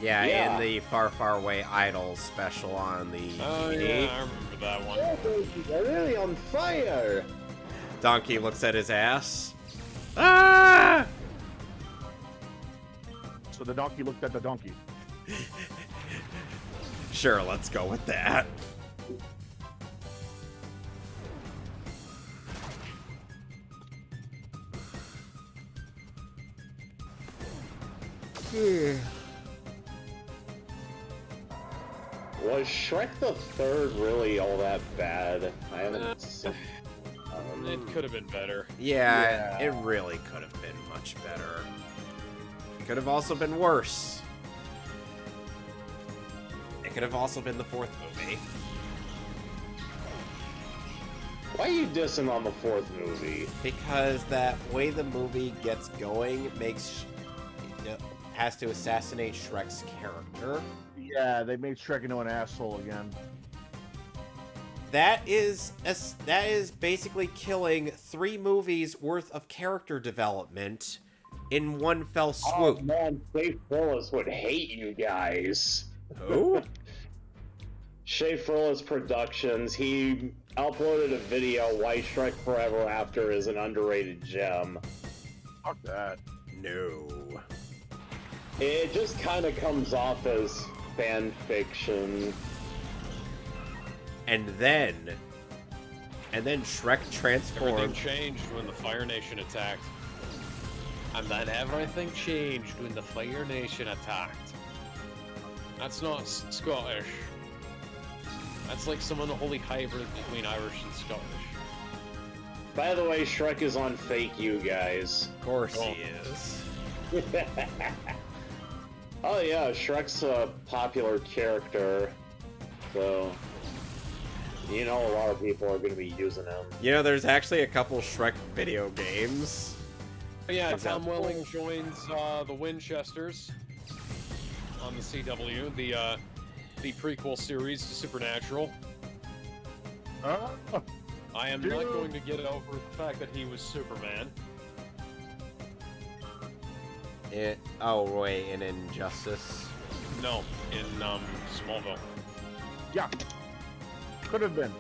Yeah, Yeah. in the Far Far Away Idol special on the Oh, DVD. yeah, I remember that one. They're really on fire! Donkey looks at his ass. Ah! So the donkey looked at the donkey. Sure, let's go with that. Was Shrek the Third really all that bad? I haven't seen. It could have been better. Yeah, it really could have been much better. It could have also been worse. It could have also been the fourth movie. Why are you dissing on the fourth movie? Because that way the movie gets going makes has to assassinate Shrek's character. Yeah, they made Shrek into an asshole again. That is basically killing 3 movies worth of character development in one fell swoop. Oh man, Shay Frillis would hate you guys. Who? Shay Frillis Productions, he uploaded a video, Why Shrek Forever After is an underrated gem. Fuck that. No. It just kind of comes off as fan fiction. And then Shrek Everything transformed. changed when the Fire Nation attacked. And then everything changed when the Fire Nation attacked. That's not Scottish. That's like some unholy hybrid between Irish and Scottish. By the way, Shrek is on Fake You, guys. Of course Oh. he is. Oh yeah, Shrek's a popular character, so you know a lot of people are going to be using him. You know, there's actually a couple Shrek video games. But yeah, Tom Welling joins the Winchesters on the CW, the prequel series to Supernatural. I am not going to get over the fact that he was Superman. Oh wait, in Injustice. No, in Smallville. Yeah. Could have been.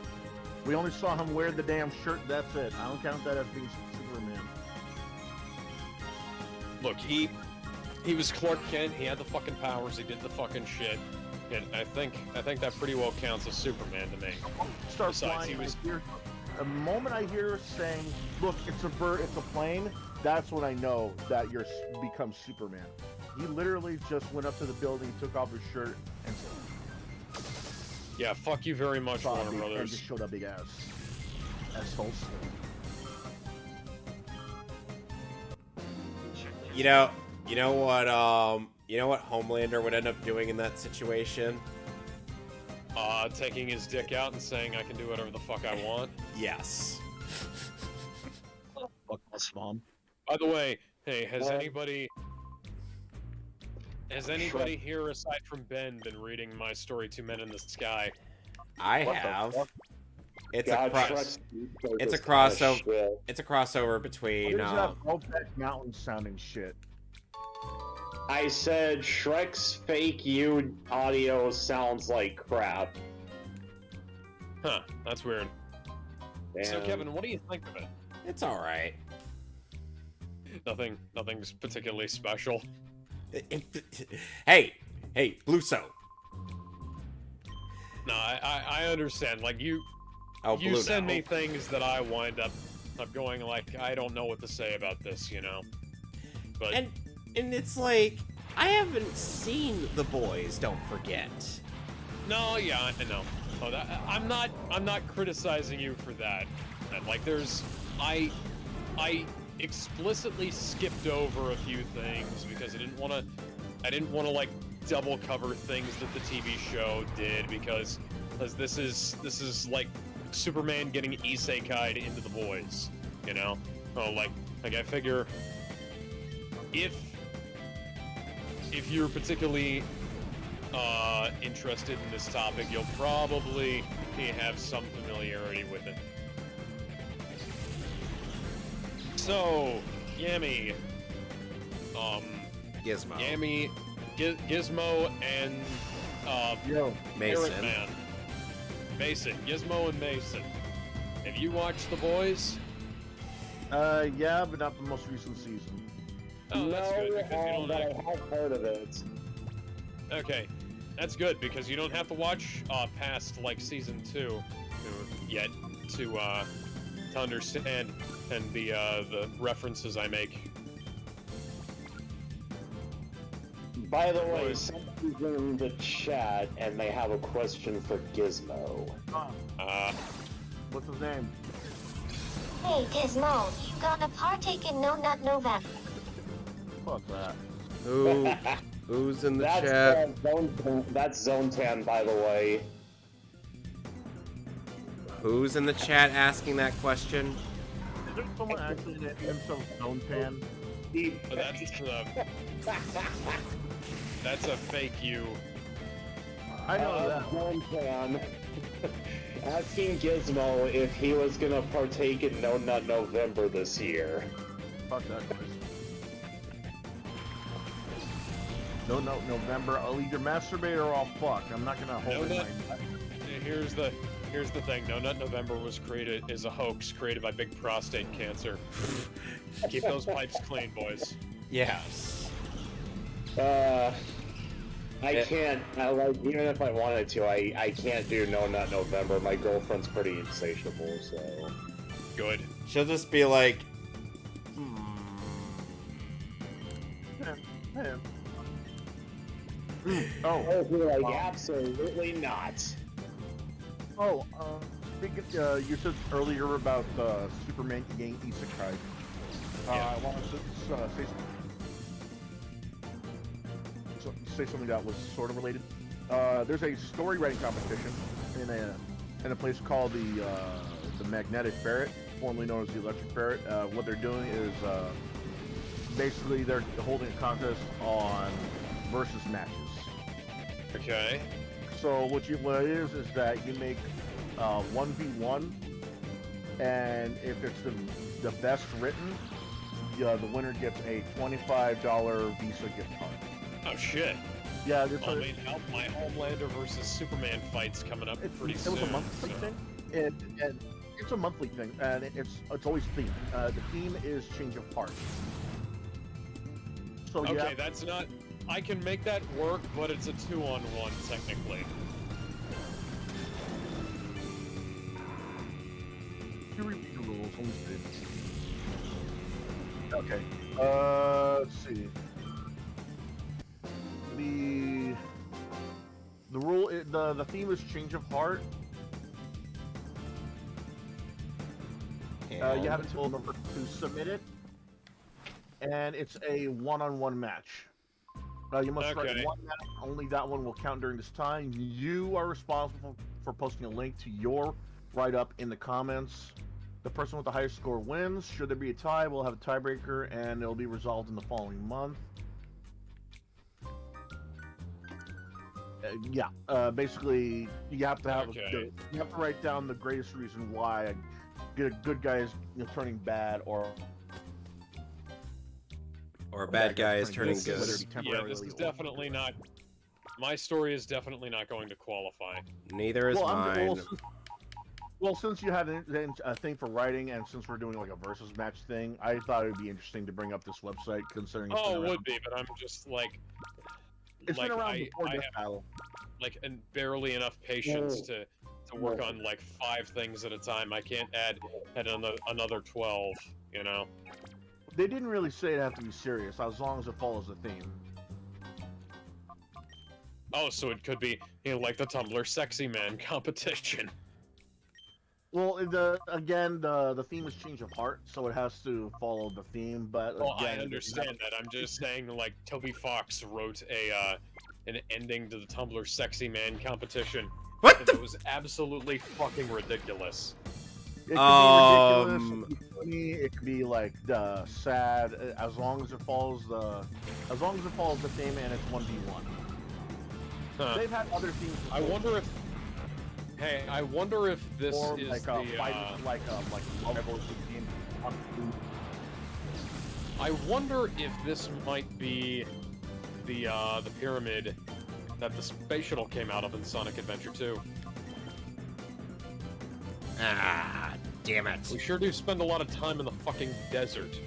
We only saw him wear the damn shirt, that's it. I don't count that as being Superman. Look, he was Clark Kent. He had the fucking powers. He did the fucking shit. And I think that pretty well counts as Superman to me. Start Besides, flying. he was- The moment I hear saying, "Look, it's a bird, it's a plane," that's when I know that you're become Superman. He literally just went up to the building, took off his shirt, and Yeah, fuck you very much, saw Warner me and Brothers. just showed a big ass. Assholes. You know what Homelander would end up doing in that situation? Taking his dick out and saying I can do whatever the fuck I want. Yes. Fuck us, mom. By the way, hey, has anybody here aside from Ben been reading my story, Two Men in the Sky? I What the have. fuck? It's God, a Shrek's it's a just kinda crossover. shit. It's a crossover What between. is that Brokeback Mountain sounding shit? I said Shrek's Fake You audio sounds like crap. Huh, that's weird. So And Kevin, what do you think of it? It's all right. Nothing's particularly special. Hey, Bluso. No, I understand. Like you Oh, you Blue send now. me things that I wind up going like, I don't know what to say about this, you know. But And it's like I haven't seen The Boys. Don't forget. no, yeah, I know. Oh, I'm not criticizing you for that. And like, I explicitly skipped over a few things because I didn't want to like double cover things that the TV show did because this is like Superman getting isekai'd into the boys, you know? Oh, like I figure if you're particularly interested in this topic, you'll probably have some familiarity with it. So, Yami, Gizmo. Yami, Gizmo, and Mason. Parrot Man. Mason, Gizmo and Mason. Have you watched The Boys? Yeah, but not the most recent season. Oh, that's good because you don't but have... I have heard of it. Okay, that's good because you don't have to watch past like season 2 yet to understand and the references I make. By the way, somebody's in the chat and they have a question for Gizmo. What's his name? Hey, Gizmo, you gonna partake in No Nut November? Fuck that. Who's in the That's, chat? That's Zone 10, by the way. Who's in the chat asking that question? Is there someone actually named himself Zone Pan? But that's a fake you. I know that. Zone 10 asking Gizmo if he was gonna partake in No Nut November this year. Fuck that noise. No, November. I'll either masturbate or I'll fuck. I'm not gonna hold No it. Nut. Here's the thing. No Nut November was created is a hoax created by big prostate cancer. Keep those pipes clean, boys. Yes. I can't, even if I wanted to, I can't do No Nut November. My girlfriend's pretty insatiable, so... Good. She'll just be like, Oh, you're like, absolutely not. Oh, you said earlier about Superman getting isekai. I want to say something that was sort of related. There's a story writing competition in a place called the Magnetic Ferret, formerly known as the Electric Ferret. What they're doing is basically they're holding a contest on versus matches. Okay. So what it is that you make 1v1, and if it's the best written, the winner gets a $25 Visa gift card. Oh shit. Yeah, this I mean, my Homelander versus Superman fight's coming up pretty soon. It was a monthly thing. And it's a monthly thing, and it's always themed. The theme is Change of Heart. So Okay, that's not... I can make that work, but it's a 2-on-1, technically. You read the rules, okay. Let's see. The rule, the theme is Change of Heart. You have until November to submit it, and it's a one-on-one match. You must write one match. Only that one will count during this time. You are responsible for posting a link to your write-up in the comments. The person with the highest score wins. Should there be a tie, we'll have a tiebreaker, and it'll be resolved in the following month. Basically, you have to have you have to write down the greatest reason why a good guy is turning bad, or a bad guy is turning good. Yeah, this is definitely not... My story is definitely not going to qualify. Neither is mine. Well, since you had a thing for writing, and since we're doing like a versus match thing, I thought it would be interesting to bring up this website, considering it's it would be, but I'm just like... It's been around before Death Battle. And barely enough patience to work on like 5 things at a time. I can't add another 12, you know? They didn't really say it had to be serious, as long as it follows the theme. Oh, so it could be, like the Tumblr Sexy Man competition. Well, the theme is change of heart, so it has to follow the theme. But Well, I again, understand that. I'm just saying, like, Toby Fox wrote an ending to the Tumblr Sexy Man competition. What And the? it was absolutely fucking ridiculous. It could be ridiculous. It could be funny. It could be like sad. As long as it follows the theme and it's 1v1. Huh. They've had other themes. I wonder if. Hey, I wonder if this or is like the. fighting like levels game on food. I wonder if this might be the pyramid that the space shuttle came out of in Sonic Adventure 2. Ah, damn it. We sure do spend a lot of time in the fucking desert.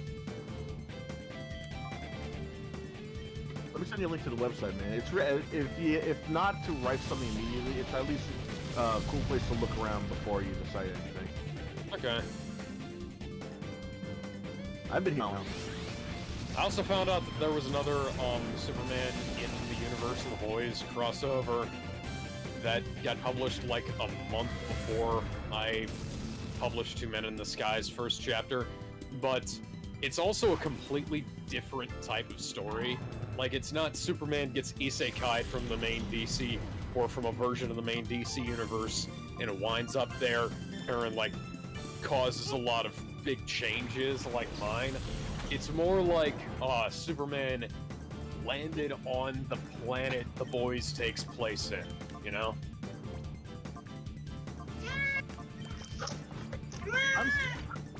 Let me send you a link to the website, man. It's if not to write something immediately, it's at least a cool place to look around before you decide anything. Okay. I've been here. I also found out that there was another Superman in the Universe of the Boys crossover that got published like a month before I published Two Men in the Sky's first chapter, but it's also a completely different type of story. Like, it's not Superman gets isekai'd from the main DC or from a version of the main DC universe and it winds up there and like causes a lot of big changes like mine. It's more like Superman landed on the planet the Boys takes place in, you know?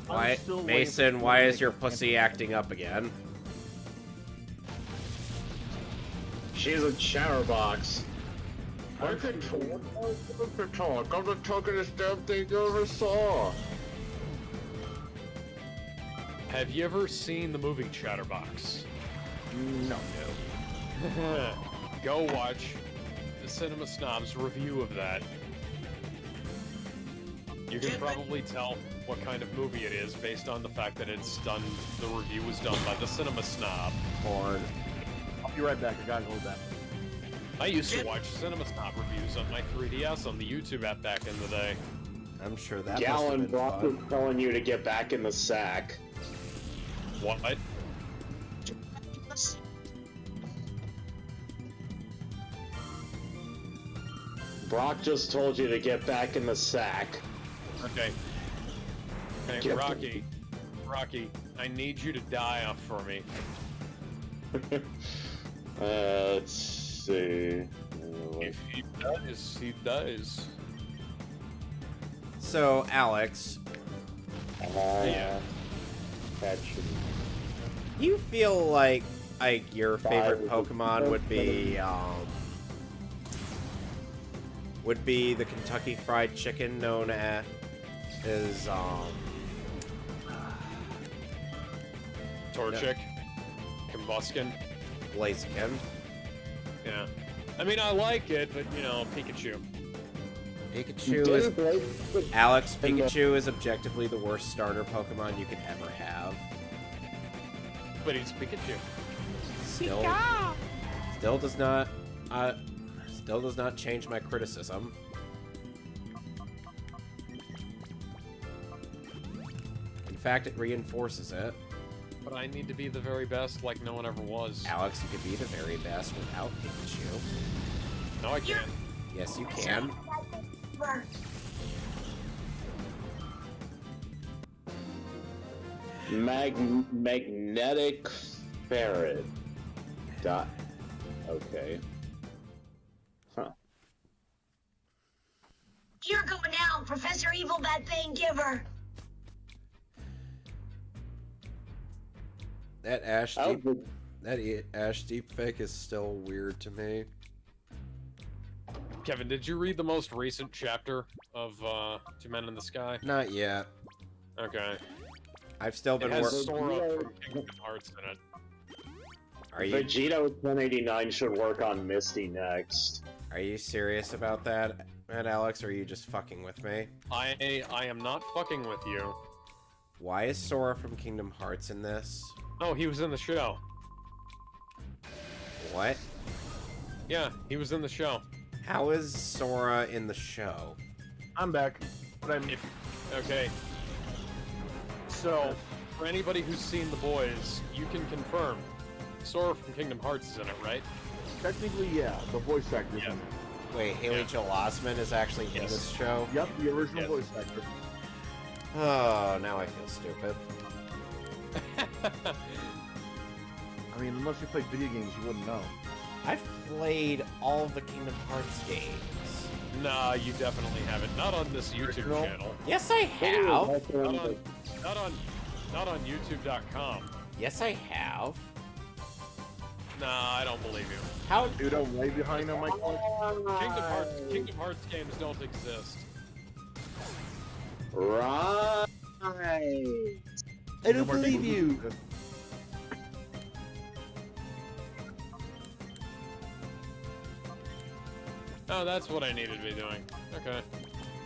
Why, still waiting Mason? for Why you to is your make pussy acting up again? She's a chatterbox. I can talk. I'm the talkingest damn thing you ever saw. Have you ever seen the movie Chatterbox? No. Go watch the Cinema Snob's review of that. You can probably tell what kind of movie it is based on the fact that it's done. The review was done by the Cinema Snob. Porn. I'll be right back. I gotta go back. I used to watch Cinema Snob reviews on my 3DS on the YouTube app back in the day. I'm sure that Gallon must have Brock been is fun. telling you to get back in the sack. What? Brock just told you to get back in the sack. Okay. Okay, Get- Rocky, I need you to die off for me. Let's see. If he does, he does. So, Alex, Yeah. you feel like your favorite Pokemon would be the Kentucky Fried Chicken known as Torchic. Combuskin. Blaziken. Yeah. I mean, I like it, but, you know, Pikachu. Pikachu is Alex. Pikachu is objectively the worst starter Pokemon you could ever have. But he's Pikachu. Still does not change my criticism. In fact, it reinforces it. But I need to be the very best like no one ever was. Alex, you could be the very best without Pikachu. No, I can't. Yes, you can. Magnetic ferret. Okay. Huh. You're going down, Professor Evil Bad Thing Giver. That Ash deep fake is still weird to me. Kevin, did you read the most recent chapter of Two Men in the Sky? Not yet. Okay. I've still been It has working. Sora from Kingdom Hearts in it. Are you Vegeta 1089 should work on Misty next. Are you serious about that, Alex, or are you just fucking with me? I am not fucking with you. Why is Sora from Kingdom Hearts in this? Oh, he was in the show. What? Yeah, he was in the show. How is Sora in the show? I'm back. But I'm Okay. So, for anybody who's seen The Boys, you can confirm Sora from Kingdom Hearts is in it, right? Technically, yeah, the voice actor. Yeah. Wait, Haley Joel Osment is actually in Yes. this show? Yep, the original Yes. voice actor. Oh, now I feel stupid. I mean, unless you played video games, you wouldn't know. I've played all of the Kingdom Hearts games. Nah, you definitely haven't. Not on this YouTube Original? channel. Yes, I have. Not on YouTube.com. Yes, I have. Nah, I don't believe you. How? Dude, I'm way behind on my course. Kingdom Hearts games don't exist. Right. I don't believe you. Oh, that's what I needed to be doing. Okay.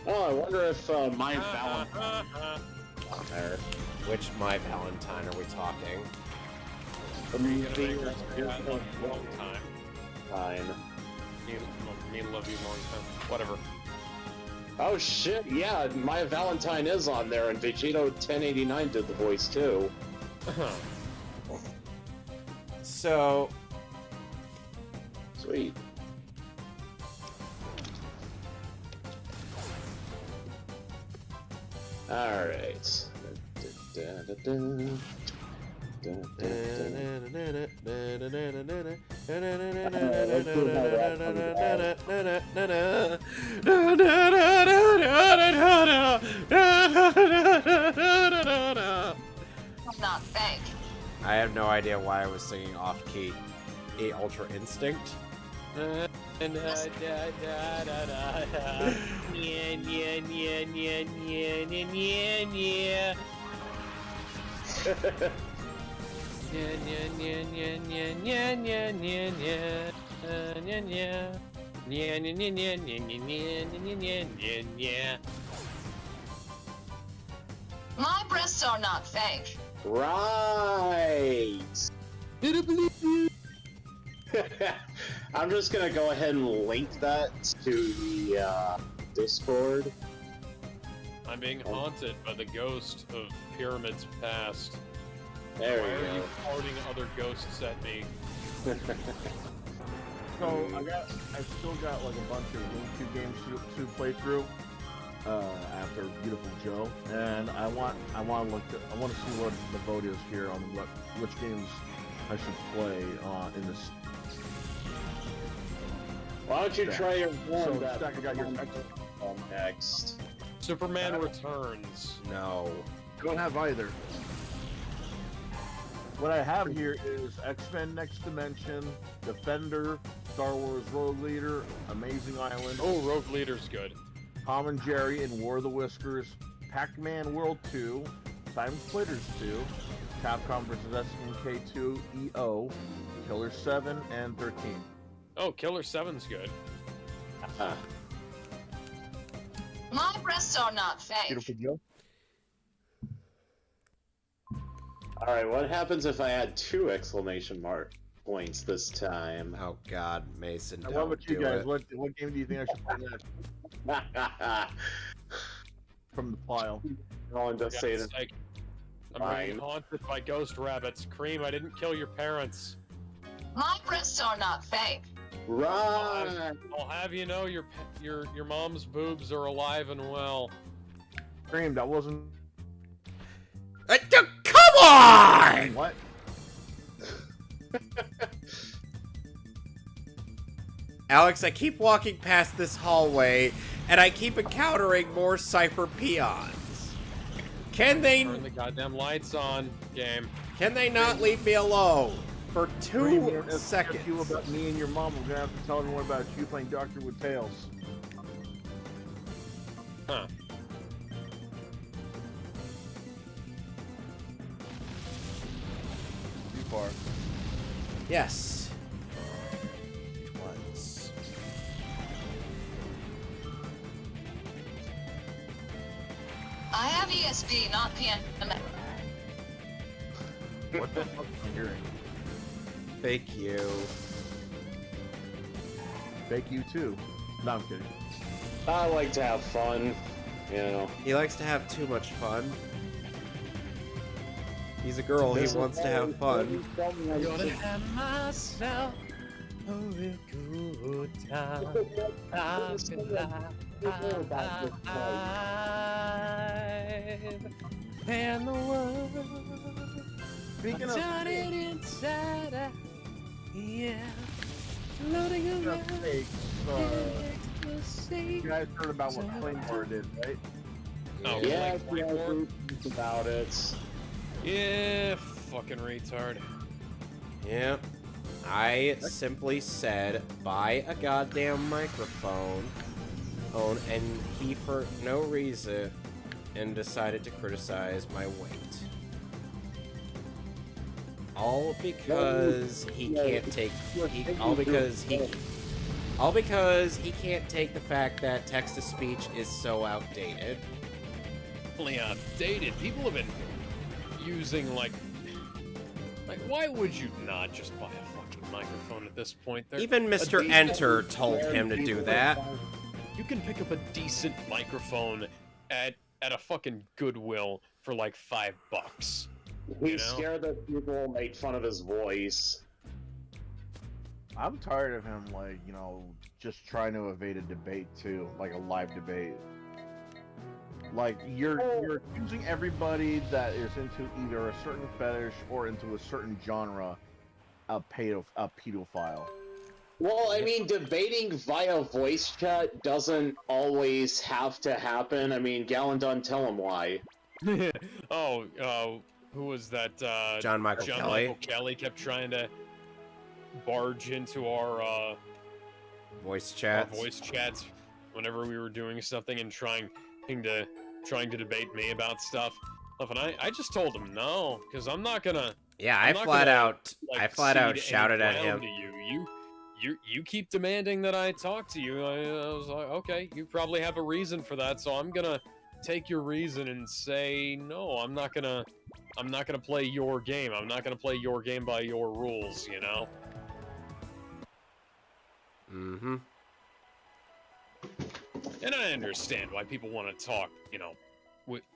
Oh, I wonder if my Valentine on there. Which My Valentine are we talking? Long time. Fine. Me love you long time. Whatever. Oh shit, yeah, my Valentine is on there, and Vegito 1089 did the voice too. So, Sweet. Alright. Not fake. I have no idea why I was singing off key. A Ultra Instinct. My breasts are not fake. Right. I'm just gonna go ahead and link that to the Discord. I'm being haunted by the ghost of pyramids past. There Why we are go. you farting other ghosts at me? So I still got like a bunch of GameCube games to play through after Beautiful Joe, and I want to see what the vote is here on which games I should play in this. Why don't you try your one So, that Stack, I got your next. Superman Returns. No. I don't have either. What I have here is X-Men Next Dimension, Defender, Star Wars Rogue Leader, Amazing Island, Oh, Rogue Leader's good. Tom and Jerry and War of the Whiskers, Pac-Man World 2, Time Splitters 2, Capcom vs. SNK 2, EO, Killer 7, and 13. Oh, Killer 7's good. My breasts are not fake. Beautiful Joe. Alright, what happens if I add 2 exclamation mark points this time? Oh God, Mason, What don't about you do guys? it. What game do you think I should play next from the file? Going to say God's that. sake. I'm being Fine. haunted by ghost rabbits. Cream, I didn't kill your parents. My breasts are not fake. Right. I'll have you know your mom's boobs are alive and well. Cream, that wasn't. Come on! What? Alex, I keep walking past this hallway, and I keep encountering more Cipher peons. Can they Turn the goddamn lights on, game. not leave me alone for Cream, 2 if seconds? you about me and your mom, we're gonna have to tell everyone about you playing Doctor with Tails. Huh. Too far. Yes. Once. I have ESP, not PMS. What the fuck am I hearing? Fake you. Fake you too. No, I'm kidding. I like to have fun. You know. He likes to have too much fun. He's a girl, he wants to have fun. Gonna have myself a real good time. I feel alive. And the world. Speaking of Turn it inside out. Yeah. Floating around. snakes, Ecstasy. you guys heard about what Claymore did, right? Oh, Yeah, like Claymore? it's about it. Yeah, fucking retard. Yeah. I simply said, buy a goddamn microphone. And he, for no reason, and decided to criticize my weight. All because he can't take all because he can't take the fact that text-to-speech is so outdated. Only outdated. People have been using like why would you not just buy a fucking microphone at this point? Even Mr. Enter told him to do that. You can pick up a decent microphone at a fucking Goodwill for like $5. He's scared that people will make fun of his voice. I'm tired of him, like, you know, just trying to evade a debate too, like a live debate. Like you're accusing everybody that is into either a certain fetish or into a certain genre a pedophile. Well, I mean, debating via voice chat doesn't always have to happen. I mean, Gallon, tell him why. Who was that? John Michael Kelly. Michael Kelly kept trying to barge into our Voice chats. whenever we were doing something and trying to debate me about stuff. And I just told him no, because I'm not gonna. Yeah, I'm I not flat gonna, out like, shouted at him. To you keep demanding that I talk to you. I was like, okay, you probably have a reason for that, so I'm gonna take your reason and say no. I'm not gonna play your game. I'm not gonna play your game by your rules. You know. Mm-hmm. And I understand why people want to talk, you know,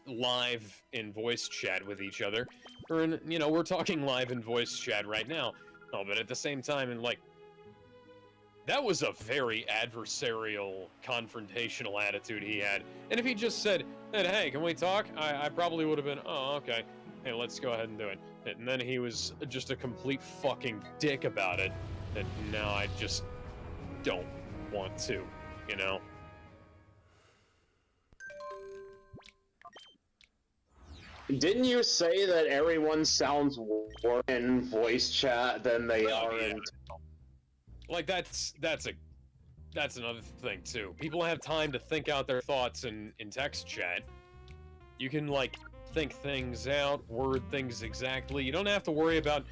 live in voice chat with each other. Or, we're talking live in voice chat right now. Oh, but at the same time, and like, that was a very adversarial, confrontational attitude he had. And if he just said, hey, can we talk? I probably would have been, oh, okay. Hey, let's go ahead and do it. And then he was just a complete fucking dick about it. That now I just don't want to, you know? Didn't you say that everyone sounds more in voice chat than they are in? Like that's another thing too. People have time to think out their thoughts in text chat. You can like think things out, word things exactly. You don't have to worry about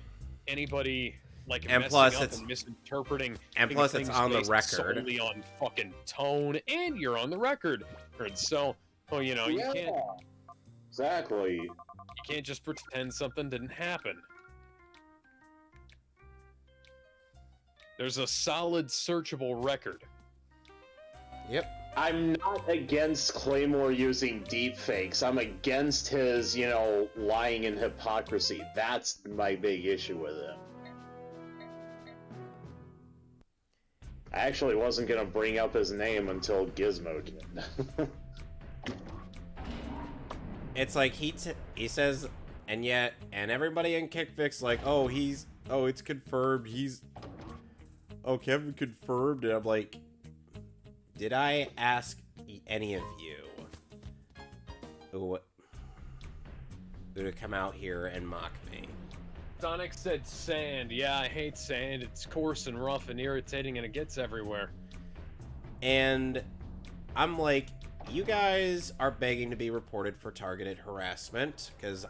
anybody like messing up and misinterpreting. And plus, it's on the record. Solely on fucking tone, and you're on the record. And so, you can't. Exactly. You can't just pretend something didn't happen. There's a solid searchable record. Yep. I'm not against Claymore using deepfakes. I'm against his, lying and hypocrisy. That's my big issue with him. I actually wasn't gonna bring up his name until Gizmo did. It's like he says, and everybody in Kickfix like, it's confirmed. Kevin confirmed, and I'm like, did I ask any of you to come out here and mock me? Sonic said sand. Yeah, I hate sand. It's coarse and rough and irritating, and it gets everywhere. And I'm like, you guys are begging to be reported for targeted harassment, because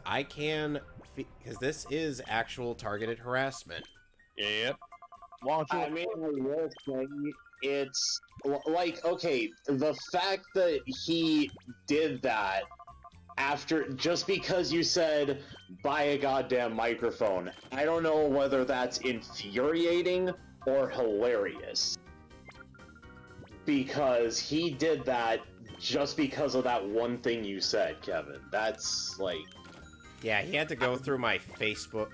this is actual targeted harassment. Yep. I mean, I will say, it's like, okay, the fact that he did that just because you said, buy a goddamn microphone, I don't know whether that's infuriating or hilarious. Because he did that just because of that one thing you said, Kevin. That's like... Yeah, he had to go through my Facebook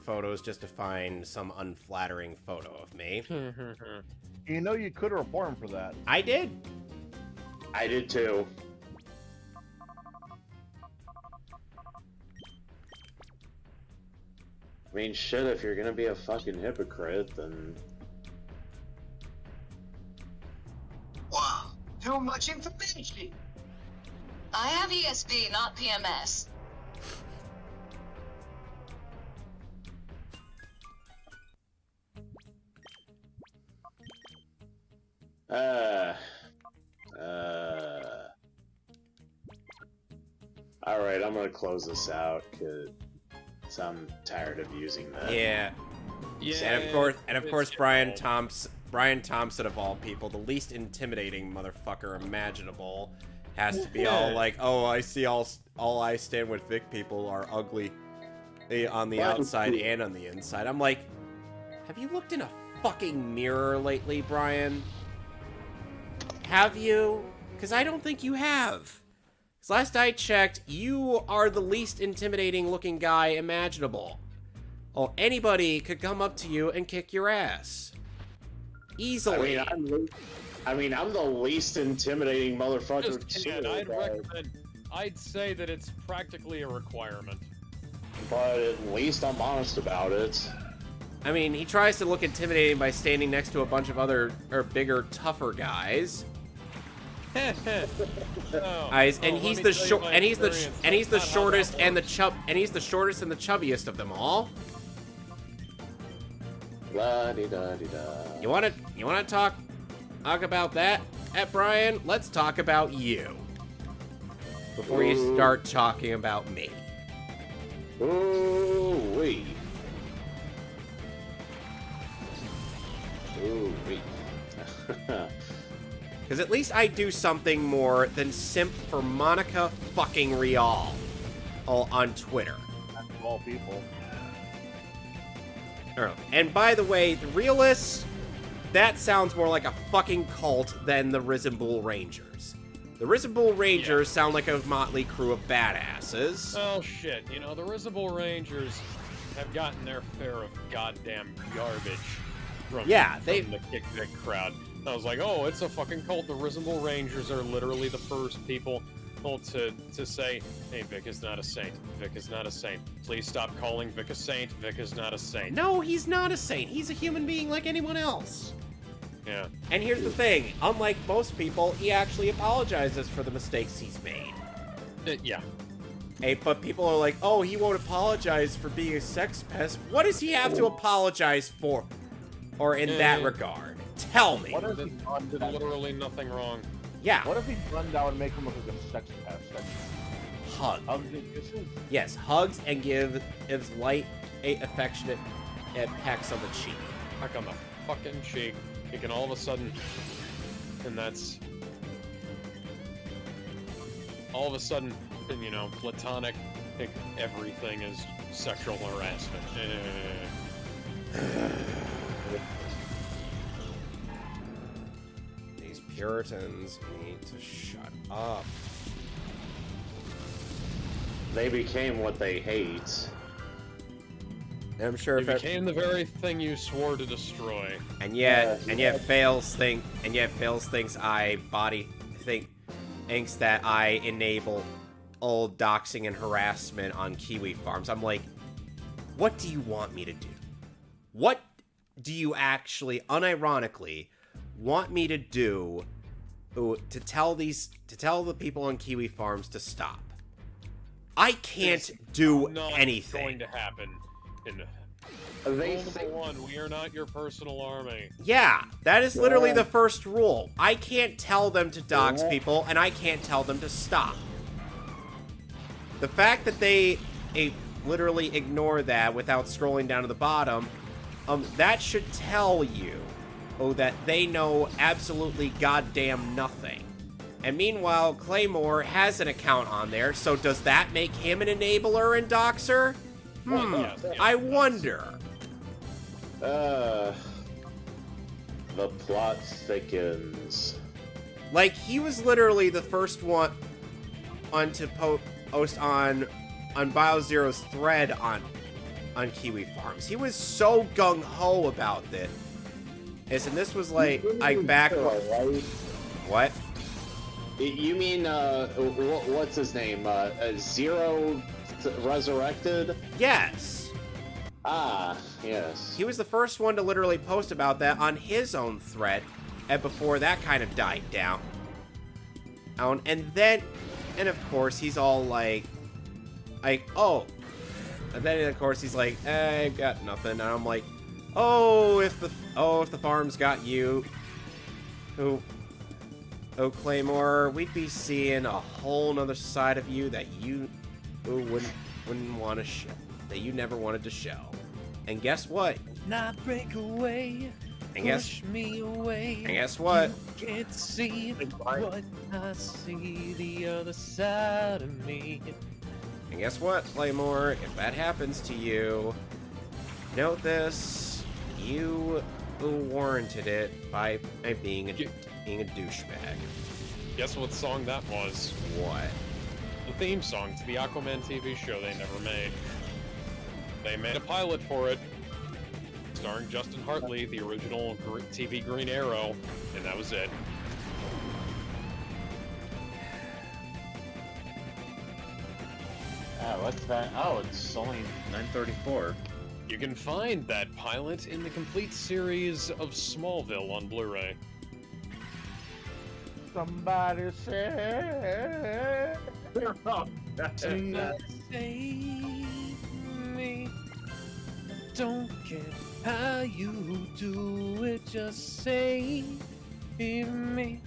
photos just to find some unflattering photo of me. You know, you could report him for that. I did. I did too. I mean, shit, if you're gonna be a fucking hypocrite, then... Wow, too much information. I have ESP, not PMS. Alright, I'm gonna close this out, cause I'm tired of using that. Yeah. Yeah. And of course, Brian Thompson of all people, the least intimidating motherfucker imaginable, has to be all like, "Oh, I see all I stand with Vic people are ugly on the outside and on the inside." I'm like, have you looked in a fucking mirror lately, Brian? Have you? Because I don't think you have. Because last I checked, you are the least intimidating looking guy imaginable. Oh, anybody could come up to you and kick your ass. Easily. I mean, I'm the least intimidating motherfucker Just too, kidding. I'd say that it's practically a requirement. but at least I'm honest about it. I mean, he tries to look intimidating by standing next to a bunch of other, or bigger, tougher guys. He's the shortest and the chubbiest of them all. La-di-da-di-da. You wanna talk about that, Brian? Let's talk about you before you start talking about me. Ooh-wee. Ooh-wee. Because at least I do something more than simp for Monica fucking Real on Twitter. Of all people. And by the way, the Realists, that sounds more like a fucking cult than the Risen Bull Rangers. The Risen Bull Rangers sound like a motley crew of badasses. Oh shit, you know, the Risible Rangers have gotten their fair of goddamn garbage from the Kick Vic crowd. I was like, oh, it's a fucking cult. The Risible Rangers are literally the first people to say, hey, Vic is not a saint. Vic is not a saint. Please stop calling Vic a saint. Vic is not a saint. No, he's not a saint. He's a human being like anyone else. Yeah. And here's the thing. Unlike most people, he actually apologizes for the mistakes he's made. Yeah. Hey, but people are like, oh, he won't apologize for being a sex pest. What does he have to apologize for? Or in that regard? Tell me. What if he done Did literally nothing wrong. Yeah. What if he done that would make him look like a sex pest? Hug. Hugs and kisses? Yes, hugs and gives light, affectionate pecks on the cheek. Peck on the fucking cheek. You can all of a sudden, and that's all of a sudden, you know, platonic. Everything is sexual harassment. These Puritans need to shut up. They became what they hate. And I'm sure It became the very thing you swore to destroy. And yet Fails thinks that I enable old doxing and harassment on Kiwi farms. I'm like, what do you want me to do? What do you actually, unironically, want me to do to tell the people on Kiwi farms to stop? I can't do anything. Going to happen. Rule number one, we are not your personal army. Yeah, that is literally the first rule. I can't tell them to dox people, and I can't tell them to stop. The fact that they literally ignore that without scrolling down to the bottom, that should tell you that they know absolutely goddamn nothing. And meanwhile, Claymore has an account on there, so does that make him an enabler and doxer? I wonder. The plot thickens. Like, he was literally the first one to post on BioZero's thread on Kiwi Farms. He was so gung-ho about this. And this was like back... What? You mean, what's his name? Zero Resurrected? Yes. Ah, yes. He was the first one to literally post about that on his own thread, and before that kind of died down. And then, of course, he's all like, oh. And then, of course, he's like, I got nothing. And I'm like, oh, if the farms got you, Claymore, we'd be seeing a whole nother side of you that you wouldn't want to show, that you never wanted to show. And guess what? Not break away. And push me away. And guess what? You can't see what I see, the other side of me. And guess what, Claymore? If that happens to you, note this: you warranted it by being a douchebag. Guess what song that was? What? The theme song to the Aquaman TV show they never made. They made a pilot for it, starring Justin Hartley, the original TV Green Arrow, and that was it. What's that? Oh, it's only 9:34. You can find that pilot in the complete series of Smallville on Blu-ray. Somebody say... Somebody save me. Don't care how you do it, just save me.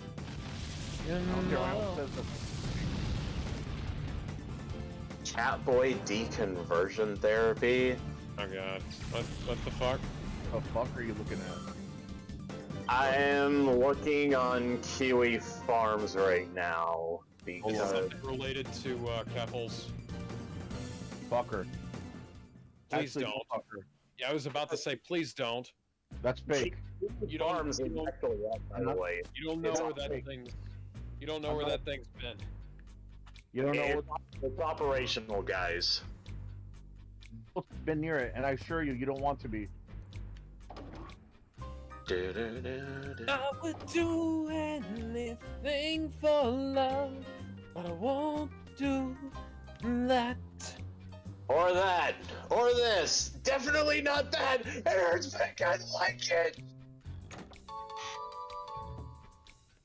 Catboy deconversion therapy. Oh god. What the fuck? What the fuck are you looking at? I am looking on Kiwi Farms right now because Something related to Keppel's. Fucker. Please Actually, don't. Fucker. Yeah, I was about to say, please don't. That's fake. You don't. Farms is actually up, by the way. You don't know It's where all that fake. thing's. You don't know where that thing's been. You don't know It's operational, guys. what's been near it, and I assure you, you don't want to be. I would do anything for love, but I won't do that. Or that. Or this. Definitely not that. It hurts back. I like it.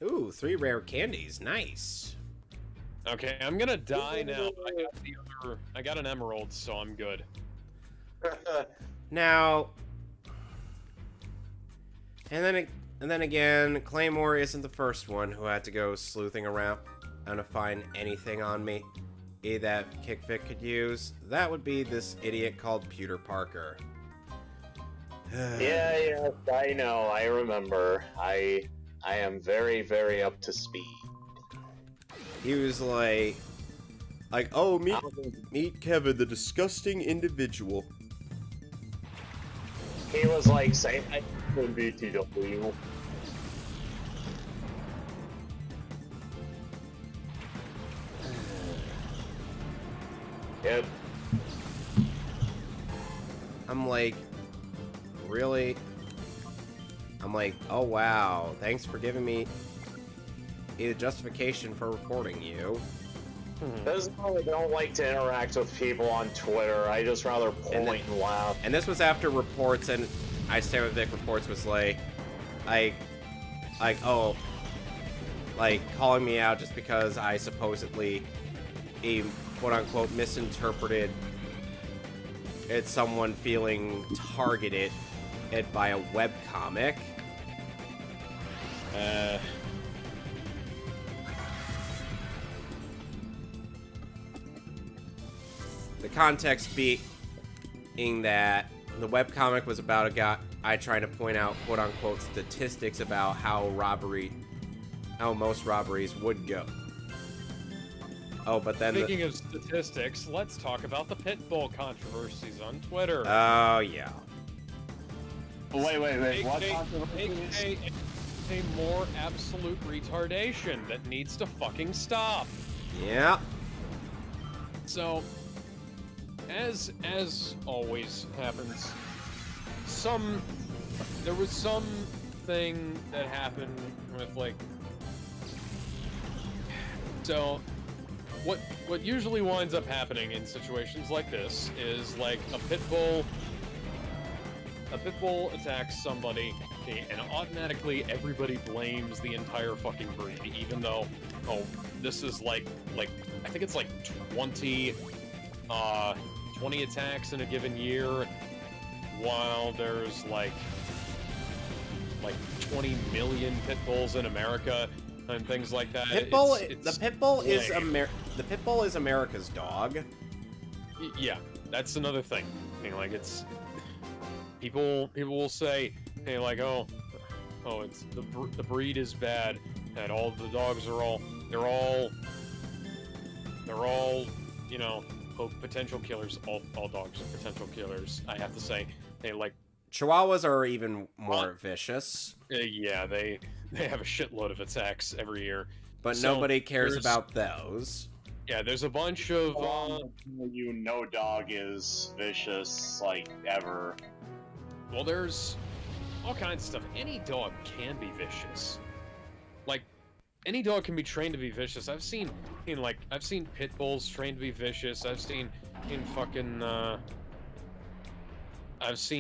Ooh, 3 rare candies. Nice. Okay, I'm gonna die now. I got an emerald, so I'm good. Now, and then again, Claymore isn't the first one who had to go sleuthing around and to find anything on me that Kickfit could use. That would be this idiot called Peter Parker. Yeah, I know. I remember. I am very, very up to speed. He was like, oh, meet Kevin, the disgusting individual. He was like, say hi to BTW. Yep. I'm like, really? I'm like, oh wow, thanks for giving me a justification for reporting you. This is why I don't like to interact with people on Twitter. I just rather point and laugh. And this was after reports, and I Stand With Vic reports was like, oh, like calling me out just because I supposedly quote-unquote misinterpreted it's someone feeling targeted by a webcomic. The context being that the webcomic was about a guy trying to point out quote-unquote statistics about how most robberies would go. Oh, but then Speaking of statistics, let's talk about the Pitbull controversies on Twitter. Oh, yeah. Wait. What controversies? a more absolute retardation that needs to fucking stop. Yeah. So, as always happens, there was something that happened with, like, so what usually winds up happening in situations like this is, like, a pit bull attacks somebody, and automatically everybody blames the entire fucking breed, even though, this is like I think it's like 20 attacks in a given year, while there's like 20 million pit bulls in America and things like that. The pit bull is America's dog. Yeah, that's another thing. I mean, like, it's people will say, hey, like, oh, it's the breed is bad, and all the dogs are they're all, you know, potential killers. All dogs are potential killers. I have to say, they like. Chihuahuas are even more vicious. Yeah, they have a shitload of attacks every year. But nobody cares about those. Yeah, there's a bunch of... no dog is vicious, like, ever. Well, there's all kinds of stuff. Any dog can be vicious. Like, any dog can be trained to be vicious. I've seen pit bulls trained to be vicious. I've seen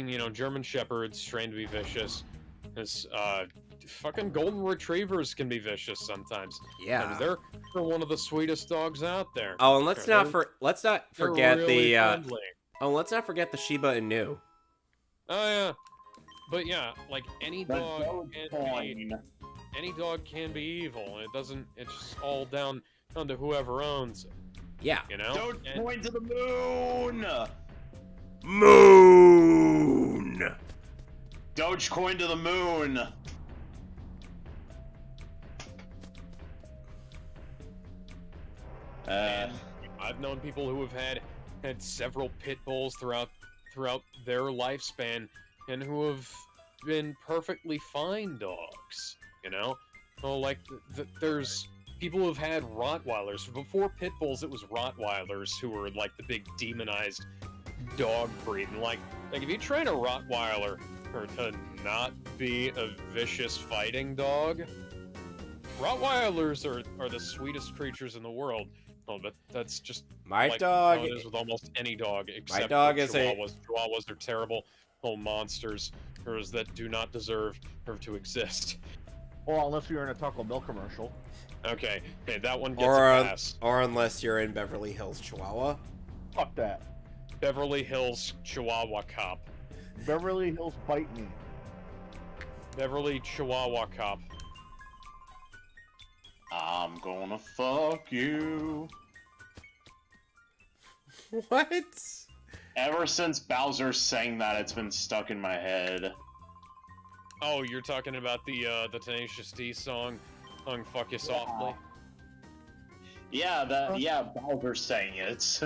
you know, German Shepherds trained to be vicious. There's, fucking Golden Retrievers can be vicious sometimes. Yeah. They're one of the sweetest dogs out there. Oh, and let's not forget really friendly. let's not forget the Shiba Inu. Oh, yeah. But yeah, like, any dog can be evil. It's just all down to whoever owns it. Yeah. You know? Dogecoin to the moon! Moon! Dogecoin to the moon! I've known people who have had several pit bulls throughout their lifespan, and who have been perfectly fine dogs. You know, like there's people who've had Rottweilers before pit bulls. It was Rottweilers who were like the big demonized dog breed, and like if you train a Rottweiler to not be a vicious fighting dog, Rottweilers are the sweetest creatures in the world. Oh, but that's just my like dog. How it is with almost any dog, except my dog is Chihuahuas. Chihuahuas are terrible little monsters, that do not deserve to exist. Well, unless you're in a Taco Bell commercial. Okay, that one gets a pass. Or unless you're in Beverly Hills, Chihuahua. Fuck that. Beverly Hills Chihuahua Cop. Beverly Hills Bite Me. Beverly Chihuahua Cop. I'm gonna fuck you. What? Ever since Bowser sang that, it's been stuck in my head. Oh, you're talking about the Tenacious D song, "Fuck You Softly." Yeah, Bowser sang it.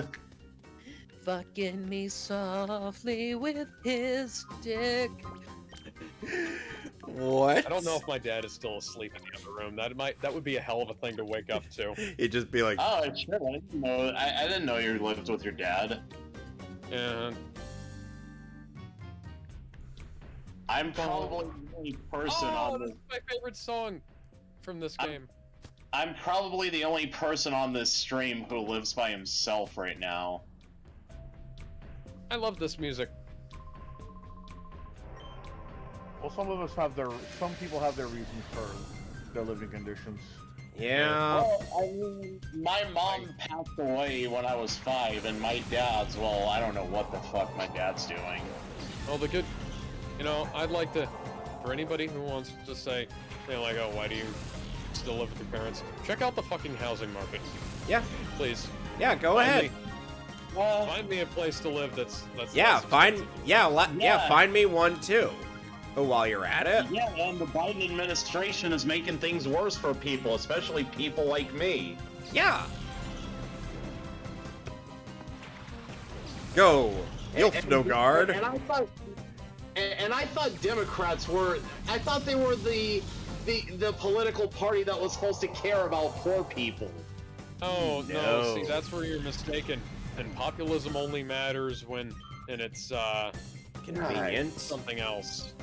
Fucking me softly with his dick. What? I don't know if my dad is still asleep in the other room. That would be a hell of a thing to wake up to. He'd just be like, "Oh, shit! I didn't know you lived with your dad." Yeah. I'm probably the only person on this. That's my favorite song from this game. I'm probably the only person on this stream who lives by himself right now. I love this music. Well, some people have their reasons for their living conditions. yeah. Well, I mean, my mom passed away when I was 5, and my dad's, well, I don't know what the fuck my dad's doing. Oh, the good. You know, I'd like to, for anybody who wants to say, like, oh, why do you still live with your parents? Check out the fucking housing market. Yeah. Please. Yeah, go ahead. Find me a place to live that's Yeah, less find expensive. find me one too. Oh, while you're at it. Yeah, and the Biden administration is making things worse for people, especially people like me. Yeah. Go, Ilfnogard. And I thought Democrats were. I thought they were the the political party that was supposed to care about poor people. Oh no! See, that's where you're mistaken. And populism only matters when, and it's Convenient. something else.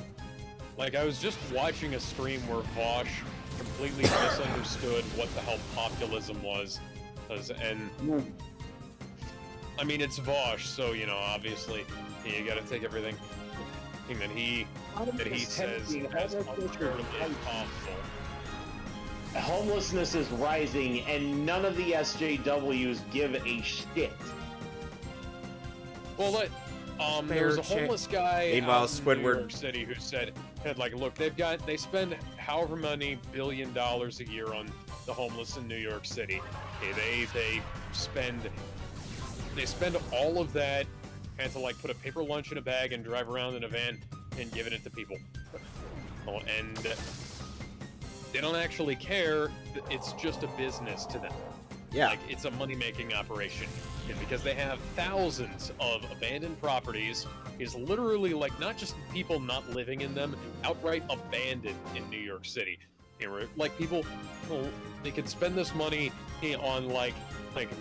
Like I was just watching a stream where Vosh completely misunderstood what the hell populism was, and I mean it's Vosh, so you know obviously you got to take everything that he says as untrue as possible. Homelessness is rising, and none of the SJWs give a shit. Well, there was a homeless guy Meanwhile, out in New York City who said, like, look, they spend however many $1 billion a year on the homeless in New York City. Okay, they spend all of that and to like put a paper lunch in a bag and drive around in a van and giving it to people. And they don't actually care. It's just a business to them. Yeah. Like, it's a money-making operation. And because they have thousands of abandoned properties, is literally, like, not just people not living in them, outright abandoned in New York City. You know, like, people, well, they could spend this money on, like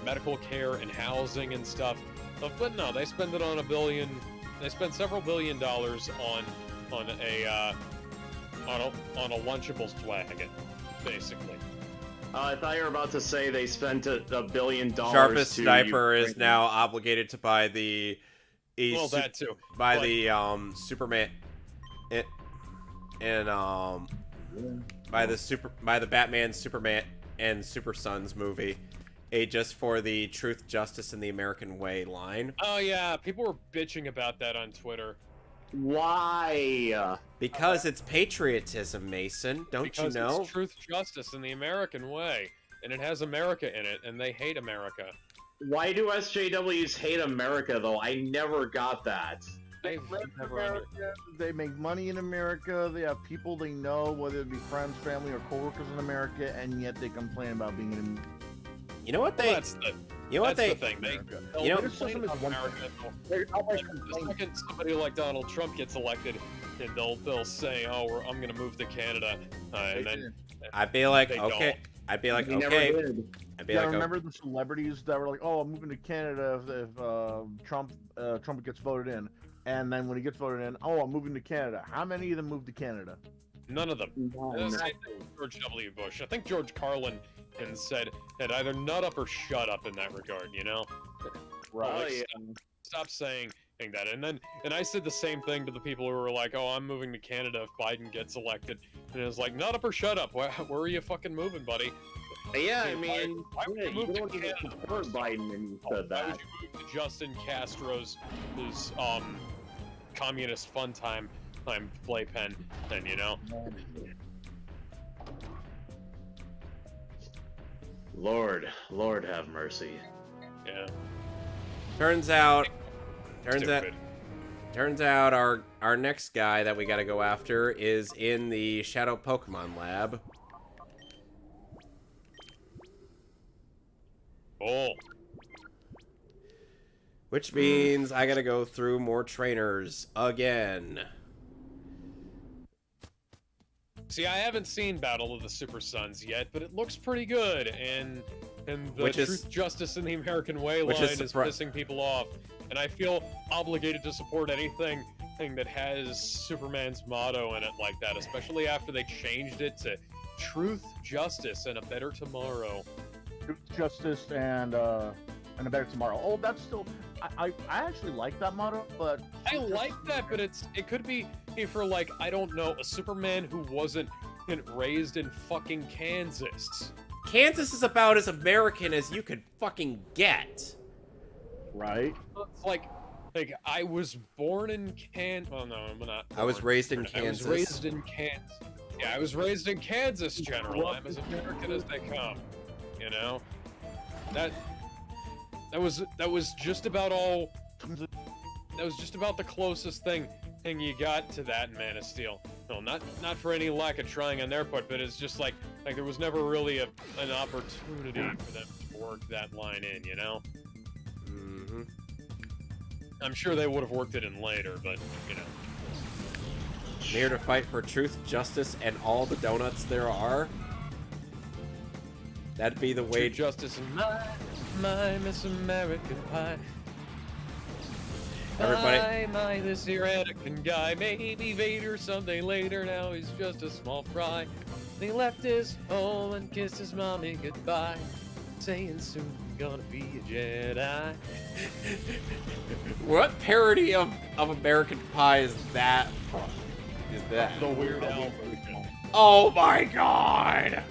medical care and housing and stuff. But no, they spend it on they spend several $1 billion on a Lunchables wagon, basically. I thought you were about to say they spent $1 billion. Sharpest Sniper is now obligated to buy the that too. Buy the Superman buy the Batman, Superman, and Super Sons movie. Just for the Truth, Justice, and the American Way line. Oh yeah, people were bitching about that on Twitter. Why? Because it's patriotism, Mason. Don't you know? It's Truth, Justice, and the American Way, and it has America in it, and they hate America. Why do SJWs hate America, though? I never got that. They make money in America. They have people they know, whether it be friends, family, or coworkers in America, and yet they complain about being in. You know what they? Well, that's the thing. They'll complain about America. The second somebody like Donald Trump gets elected, and they'll say, "Oh, I'm going to move to Canada," and then I'd be like, okay. I'd be like, okay. I'd be like, remember the celebrities that were like, "Oh, I'm moving to Canada if Trump gets voted in," and then when he gets voted in, "Oh, I'm moving to Canada." How many of them moved to Canada? None of them. Same thing with George W. Bush. I think George Carlin said either nut up or shut up in that regard, you know? Right. Stop saying that. And I said the same thing to the people who were like, "Oh, I'm moving to Canada if Biden gets elected." And it was like, nut up or shut up. Where are you fucking moving, buddy? Yeah, I mean, why would you move to Canada? Support Biden when you said that. Why would you move to Justin Castro's communist fun time playpen then, you know? Lord have mercy. Yeah. Turns out our next guy that we gotta go after is in the Shadow Pokemon Lab. Oh. Which means I gotta go through more trainers again. See, I haven't seen Battle of the Super Sons yet, but it looks pretty good, and the Truth, Justice, and the American Way line is pissing people off, and I feel obligated to support anything that has Superman's motto in it like that, especially after they changed it to Truth, Justice, and a Better Tomorrow. Truth, Justice, and a Better Tomorrow. Oh, that's still... I actually like that motto, but... I like that, but it could be for, like, I don't know, a Superman who wasn't raised in fucking Kansas. Kansas is about as American as you could fucking get. Right? It's like I was born in Kansas. Well, no, I'm not. I was raised in Kansas. I was raised in Kansas. Yeah, I was raised in Kansas, General. I'm as American as they come. You know? That was just about all. That was just about the closest thing you got to that in Man of Steel. No, not for any lack of trying on their part, but it's just like there was never really an opportunity for them to work that line in, you know? Mm-hmm. I'm sure they would have worked it in later, but, you know. much. I'm here to fight for truth, justice, and all the donuts there are. That'd be the way. Truth, justice, and my Miss American Pie. Everybody. My this here Anakin guy. Maybe Vader someday later. Now he's just a small fry. He left his home and kissed his mommy goodbye, saying soon you're gonna be a Jedi. What parody of American Pie is that from? Is that The Weird Al version. Oh my god!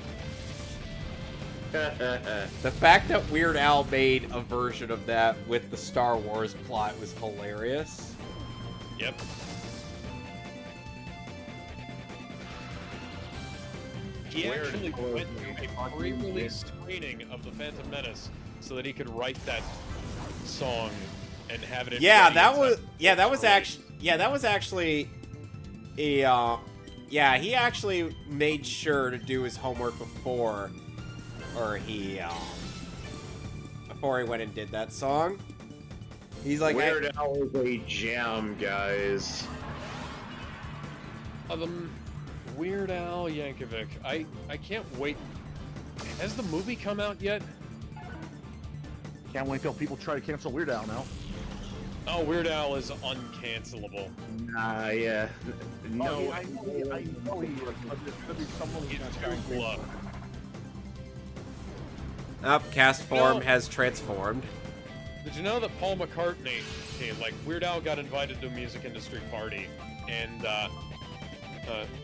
The fact that Weird Al made a version of that with the Star Wars plot was hilarious. Yep. He actually went to a pre-release screening of The Phantom Menace so that he could write that song and have it in Yeah, ready that in was time. that was actually a yeah, he actually made sure to do his homework before he went and did that song. He's like Weird Al is a jam, guys. Weird Al Yankovic. I can't wait. Has the movie come out yet? Can't wait till people try to cancel Weird Al now. Oh, Weird Al is uncancelable. Nah, yeah. No. I know he is, but there's gonna be someone who's It's gonna too blood. Cast form No. has transformed. Did you know that Paul McCartney, like Weird Al got invited to a music industry party, and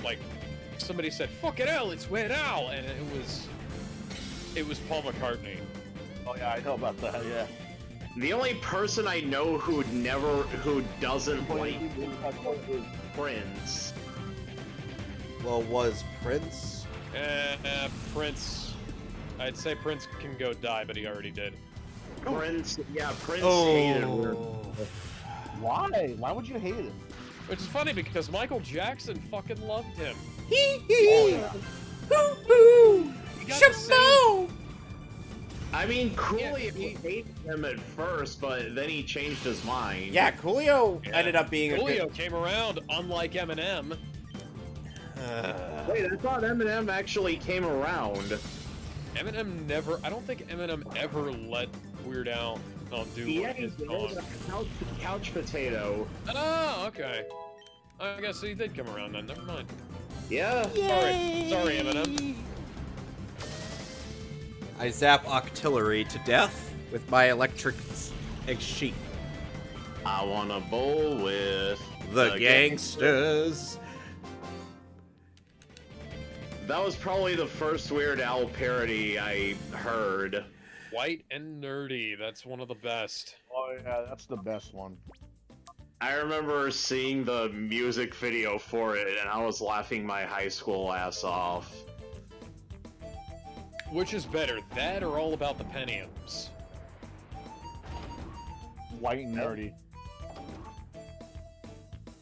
like somebody said, "Fuck it, Al, it's Weird Al," and it was Paul McCartney. Oh yeah, I know about that. Yeah. The only person I know who doesn't like is Prince. Well, was Prince? Prince. I'd say Prince can go die, but he already did. Prince hated Weird. Why? Why would you hate him? Which is funny because Michael Jackson fucking loved him. Hoo-hoo! He got the same- I mean, Coolio hated him at first, but then he changed his mind. Yeah, Coolio ended up being Coolio came around, unlike Eminem. Wait, I thought Eminem actually came around. Eminem never. I don't think Eminem ever let Weird Al do Yeah, one of his he songs. did couch potato. Oh, okay. I guess he did come around then. Never mind. Yeah. Sorry, Eminem. I zap Octillery to death with my electric sheep. I wanna bowl with The gangsters. That was probably the first Weird Al parody I heard. White and nerdy. That's one of the best. Oh yeah, that's the best one. I remember seeing the music video for it, and I was laughing my high school ass off. Which is better, that or All About the Pentiums? White and nerdy.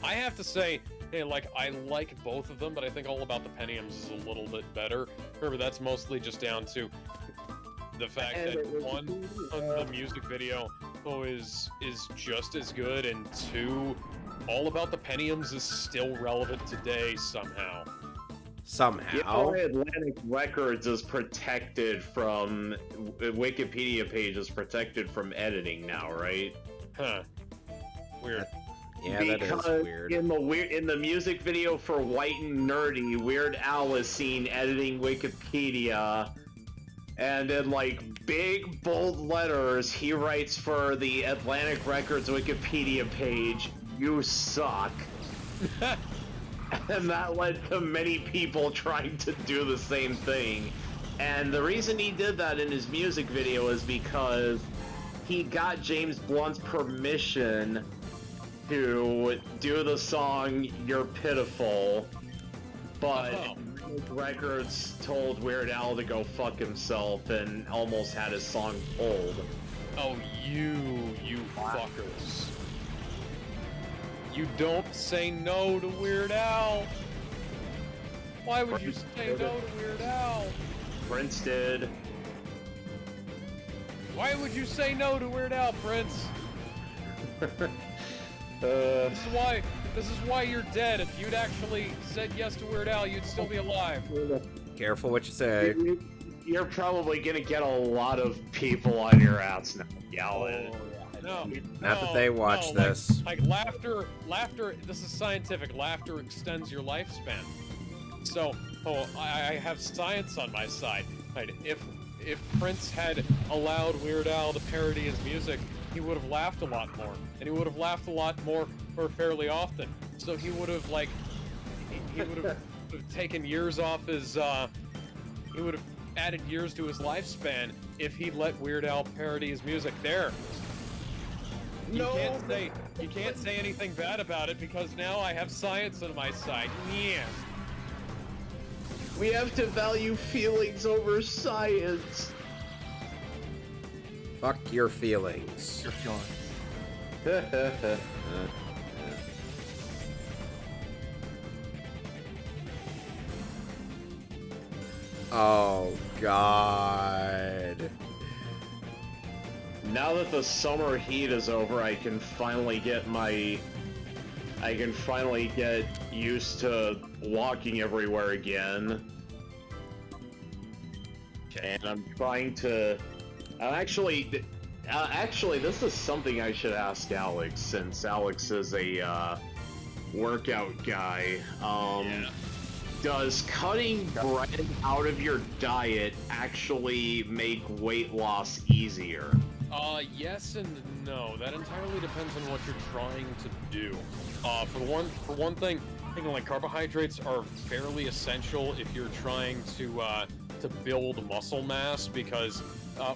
I have to say, hey, like, I like both of them, but I think All About the Pentiums is a little bit better. Remember, that's mostly just down to the fact that one, the music video is just as good, and two, All About the Pentiums is still relevant today somehow. Somehow. Atlantic Records is protected from Wikipedia page is protected from editing now, right? Huh. Weird. Yeah, Because that is weird. in the music video for White and Nerdy, Weird Al is seen editing Wikipedia, and in like big bold letters, he writes for the Atlantic Records Wikipedia page, "You suck." And that led to many people trying to do the same thing. And the reason he did that in his music video is because he got James Blunt's permission to do the song "You're Pitiful," but Records told Weird Al to go fuck himself and almost had his song pulled. Oh, you fuckers. You don't say no to Weird Al. Why would you say no to Weird Al? Prince did. Why would you say no to Weird Al, Prince? This is This is why you're dead. If you'd actually said yes to Weird Al, you'd still be alive. Careful what you say. You're probably gonna get a lot of people on your ass now, Gallon. No, Not that they watch no, this. Like laughter, this is scientific. Laughter extends your lifespan. So, I have science on my side. Right? If Prince had allowed Weird Al to parody his music, he would have laughed a lot more, and he would have laughed a lot more or fairly often. So he would have he would have taken years off his he would have added years to his lifespan if he'd let Weird Al parody his music. There. You can't say anything bad about it because now I have science on my side. Yeah. We have to value feelings over science. Fuck your feelings. Your feelings. Oh, God. Now that the summer heat is over, I can finally get used to walking everywhere again. And I'm trying to... Actually, this is something I should ask Alex, since Alex is a workout guy. Yeah. Does cutting bread out of your diet actually make weight loss easier? Yes and no. That entirely depends on what you're trying to do. For one thing, I think like carbohydrates are fairly essential if you're trying to build muscle mass, because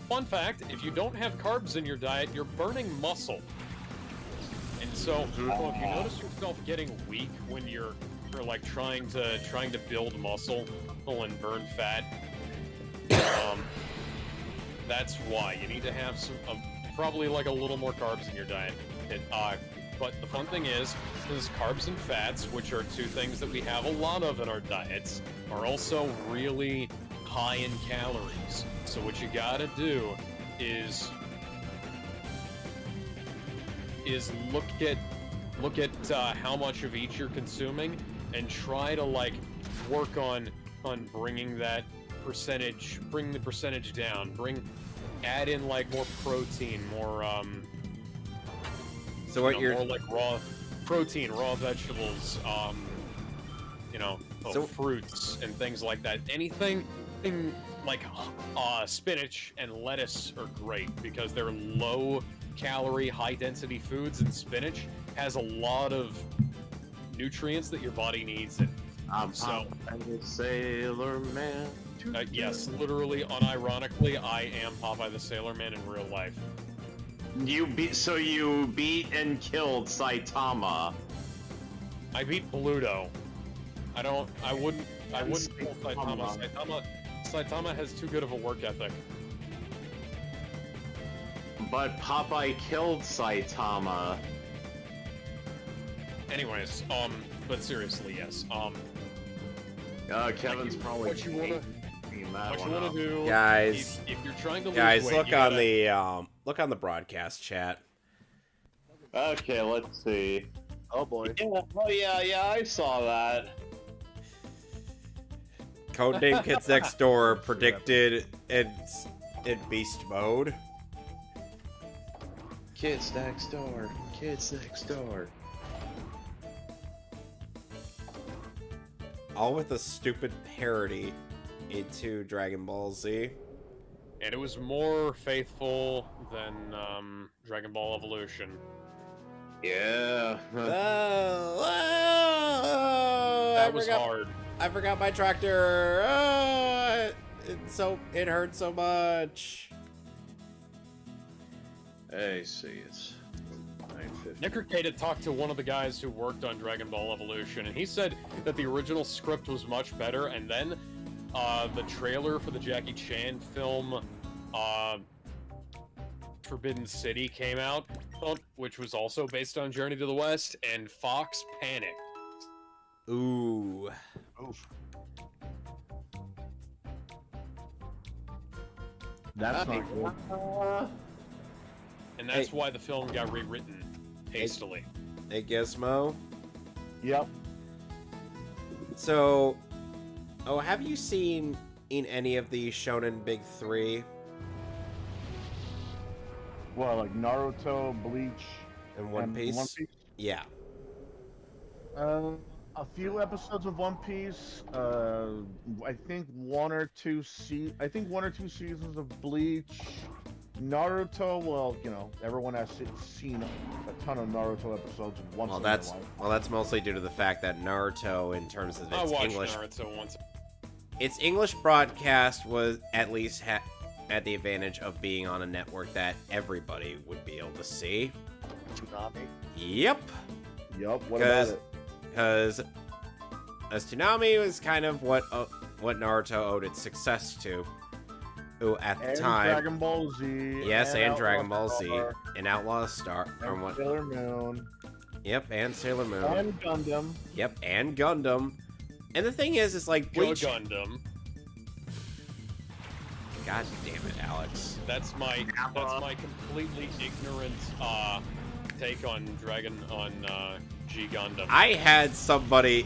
fun fact, if you don't have carbs in your diet, you're burning muscle. And so, if you notice yourself getting weak when you're like trying to build muscle and burn fat, that's why you need to have some probably like a little more carbs in your diet. But the fun thing is carbs and fats, which are two things that we have a lot of in our diets, are also really high in calories. So what you gotta do is look at how much of each you're consuming and try to like work on bringing the percentage down. Add in like more protein, more So what you're more like raw protein, raw vegetables, fruits and things like that. Anything like spinach and lettuce are great because they're low calorie, high density foods, and spinach has a lot of nutrients that your body needs. I'm a Sailor Man. Yes, literally, unironically, I am Popeye the Sailor Man in real life. You beat and killed Saitama. I beat Bluto. I wouldn't kill Saitama. Saitama has too good of a work ethic. But Popeye killed Saitama. Anyways, but seriously, yes. Kevin's probably what you wanna do, guys. If you're trying to lose weight, look on the broadcast chat. Okay, let's see. Oh boy. Yeah, I saw that. Codename Kids Next Door predicted in beast mode. Kids next door. Kids next door. All with a stupid parody into Dragon Ball Z. And it was more faithful than Dragon Ball Evolution. Yeah. That was hard. I forgot my tractor. It hurt so much. Hey, see, it's 9:50. Nicker had talked to one of the guys who worked on Dragon Ball Evolution, and he said that the original script was much better, and then the trailer for the Jackie Chan film Forbidden City came out, which was also based on Journey to the West, and Fox panicked. Ooh. Oof. That's not good. And that's why the film got rewritten hastily. Hey, Gizmo. Yep. So, have you seen in any of the Shonen Big Three? Well, like Naruto, Bleach, And One Piece? Yeah. A few episodes of One Piece. I think one or two seasons of Bleach. Naruto. Well, you know, everyone has seen a ton of Naruto episodes once in their life. Well, that's mostly due to the fact that Naruto, in terms of its English, Naruto once. Its English broadcast was at least had the advantage of being on a network that everybody would be able to see. Toonami. Yep. What about it? Because Toonami was kind of what Naruto owed its success to. Who at the time, Dragon Ball Z. Yes, and Dragon Ball Z, and Outlaw Star, and Sailor Moon. Yep, and Sailor Moon. And Gundam. Yep, and Gundam. And the thing is, like Bleach. Gundam. God damn it, Alex. That's my completely ignorant take on G Gundam. I had somebody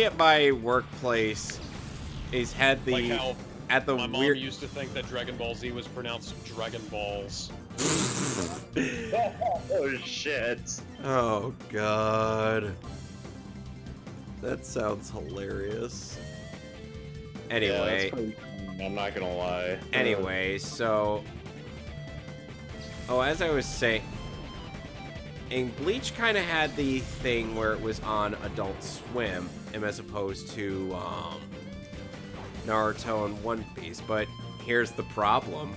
at my workplace had the like how at the my mom weird used to think that Dragon Ball Z was pronounced Dragon Balls. Oh shit. Oh god. That sounds hilarious. Anyway, yeah, I'm not gonna lie. Anyway, so as I was saying, and Bleach kind of had the thing where it was on Adult Swim, as opposed to Naruto and One Piece. But here's the problem: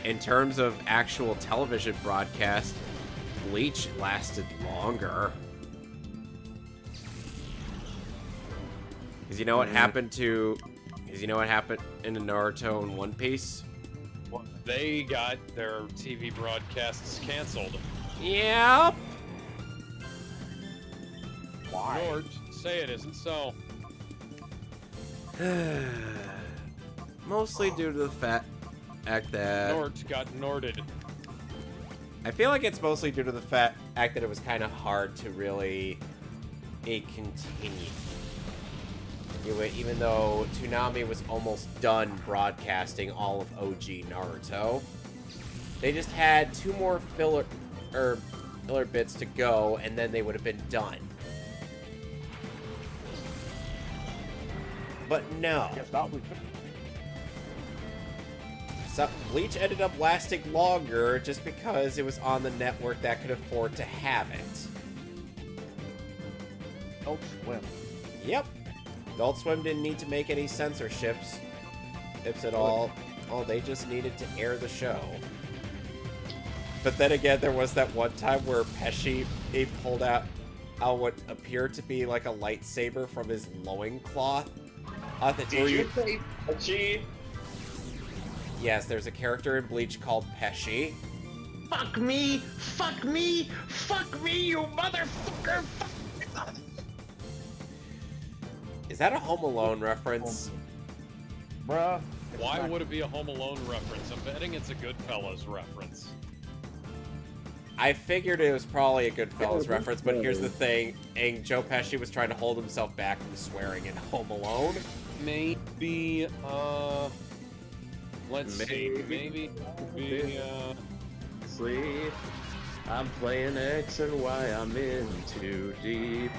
in terms of actual television broadcast, Bleach lasted longer. Because you know what happened in Naruto and One Piece? They got their TV broadcasts canceled. Yep. Why? Nord, say it isn't so. Mostly due to the fact that Nord got Norded. I feel like it's mostly due to the fact that it was kind of hard to really continue. Even though Toonami was almost done broadcasting all of OG Naruto, they just had 2 more filler bits to go, and then they would have been done. But no. So Bleach ended up lasting longer just because it was on the network that could afford to have it. Adult Swim. Yep. Adult Swim didn't need to make any censorships at all. Oh, they just needed to air the show. But then again, there was that one time where Pesci pulled out what appeared to be like a lightsaber from his loincloth. Did you say Pesci? Yes, there's a character in Bleach called Pesci. Fuck me, you motherfucker! Is that a Home Alone reference? Bruh. Why would it be a Home Alone reference? I'm betting it's a Goodfellas reference. I figured it was probably a Goodfellas reference, but here's the thing. And Joe Pesci was trying to hold himself back from swearing in Home Alone. Maybe, let's see, maybe, Sleep. I'm playing X and Y, I'm in too deep.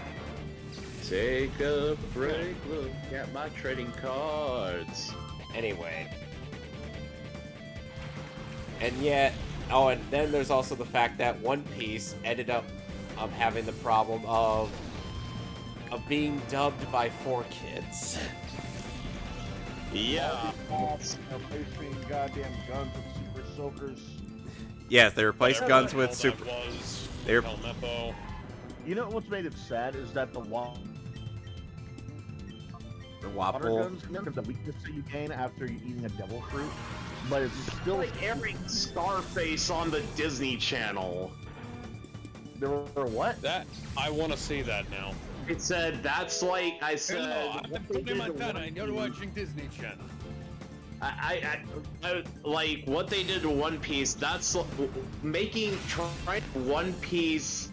Take a break, look at my trading cards. Anyway. And yet, and then there's also the fact that One Piece ended up having the problem of being dubbed by 4 kids. Yeah. Replacing goddamn guns with super soakers. Yes, they replaced guns with super. They're Helmeppo. You know what's made it sad is that the water Wapple. guns have the weakness that you gain after eating a devil fruit, but it's still like every Scarface on the Disney Channel. There were what? That I want to see that now. It said that's like I said. I'm putting my pen. I know watching Disney Channel. I like what they did to One Piece. That's trying One Piece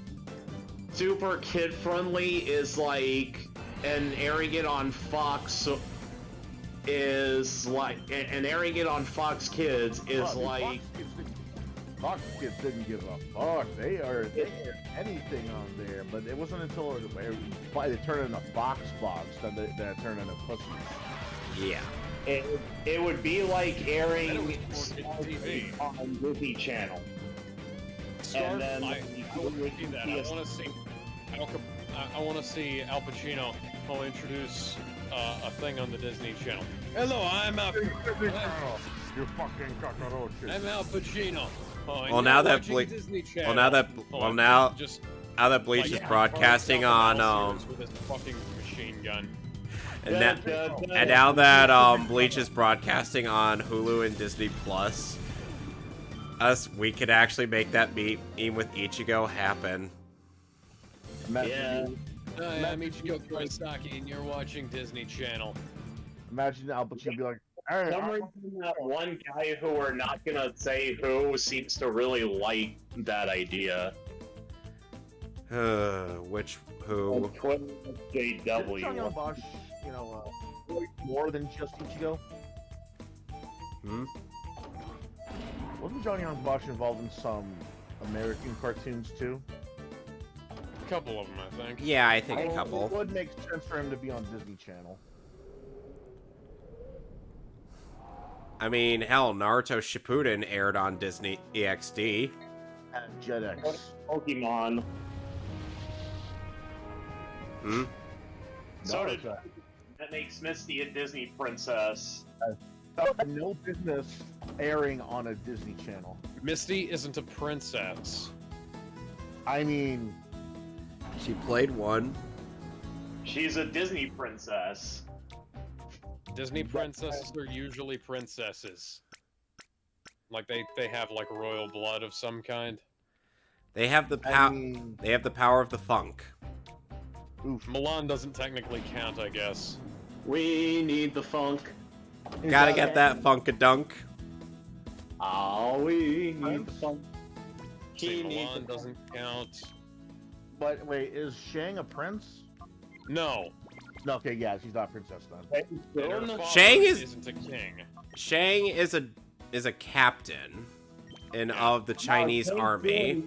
super kid friendly is like, and airing it on Fox is like, and airing it on Fox Kids is like. Fox Kids didn't give a fuck. They aired anything on there, but it wasn't until they turned into Fox that it turned into pussies. Yeah. It would be like airing TV on Disney Channel. And then I want to see that. I want to see Al Pacino introduce a thing on the Disney Channel. Hello, I'm Al. You fucking cockroaches. I'm Al Pacino. Well, now that Bleach is broadcasting on with his fucking machine gun. and now that Bleach is broadcasting on Hulu and Disney Plus, we could actually make that meme with Ichigo happen. Yeah. Hi, I'm Ichigo Kurosaki, and you're watching Disney Channel. Imagine Al Pacino be like, For some reason, that one guy who we're not gonna say who seems to really like that idea. Who? JW. Johnny Bosch, more than just Ichigo? Wasn't Johnny Bosch involved in some American cartoons too? A couple of them, I think. Yeah, I think a couple. It would make sense for him to be on Disney Channel. I mean, hell, Naruto Shippuden aired on Disney EXD. And JetX. Pokemon. So did that makes Misty a Disney princess. No business airing on a Disney Channel. Misty isn't a princess. I mean, she played one. She's a Disney princess. Disney princesses are usually princesses. Like they have like royal blood of some kind. They have the they have the power of the funk. Oof. Milan doesn't technically count, I guess. We need the funk. Gotta get that funkadunk. Oh, we need the funk. Milan doesn't count. But wait, is Shang a prince? No. No, okay, yeah, she's not a princess then. Shang isn't a king. Shang is a captain of the Chinese army.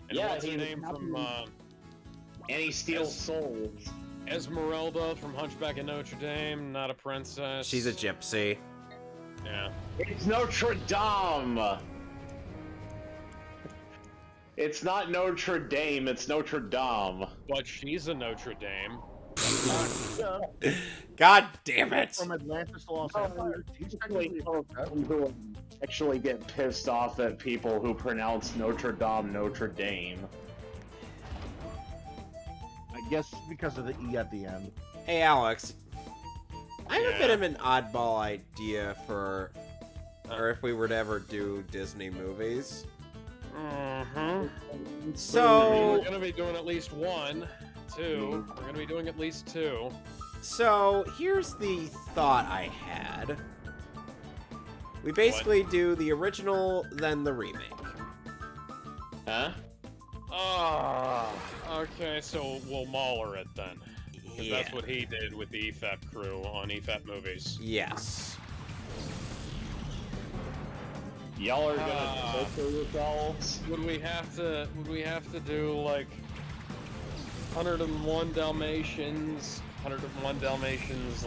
And what's her name from and he steals souls. Esmeralda from Hunchback of Notre Dame, not a princess. She's a gypsy. Yeah. It's Notre Dame. It's not Notre Dame, it's Notre Dame. But she's a Notre Dame. God damn it! From Atlantis to Los Angeles. Actually get pissed off at people who pronounce Notre Dame Notre Dame. I guess because of the E at the end. Hey Alex, I have a bit of an oddball idea for, or if we were to ever do Disney movies. So we're gonna be doing at least one, two. We're gonna be doing at least two. So here's the thought I had. We basically do the original, then the remake. Huh? Okay, so we'll Mauler it then. Yeah. That's what he did with the EFAP crew on EFAP movies. Yes. Y'all are gonna filter yourselves? Would we have to do like 101 Dalmatians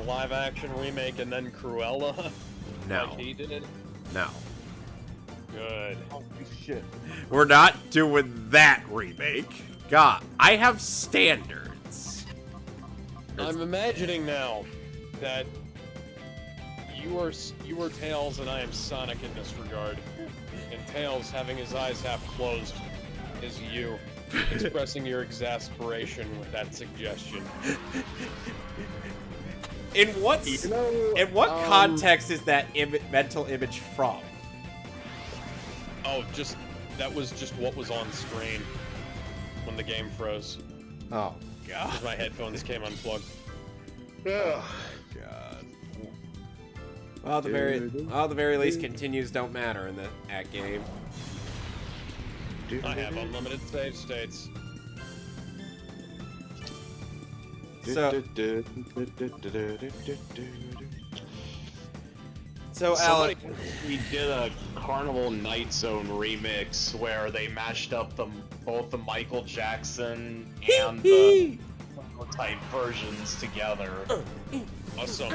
live action remake and then Cruella? No. Like he did? No. Good. Oh, shit. We're not doing that remake. God, I have standards. I'm imagining now that you are Tails and I am Sonic in this regard. And Tails, having his eyes half closed, is you, expressing your exasperation with that suggestion. In what context is that mental image from? Oh, that was just what was on screen when the game froze. Oh, God. Because my headphones came unplugged. Oh, God. Well, at the very least, continues don't matter in that game. I have unlimited save states. So Somebody Alex, we did a Carnival Night Zone remix where they mashed up both the Michael Jackson and the type versions together. Awesome.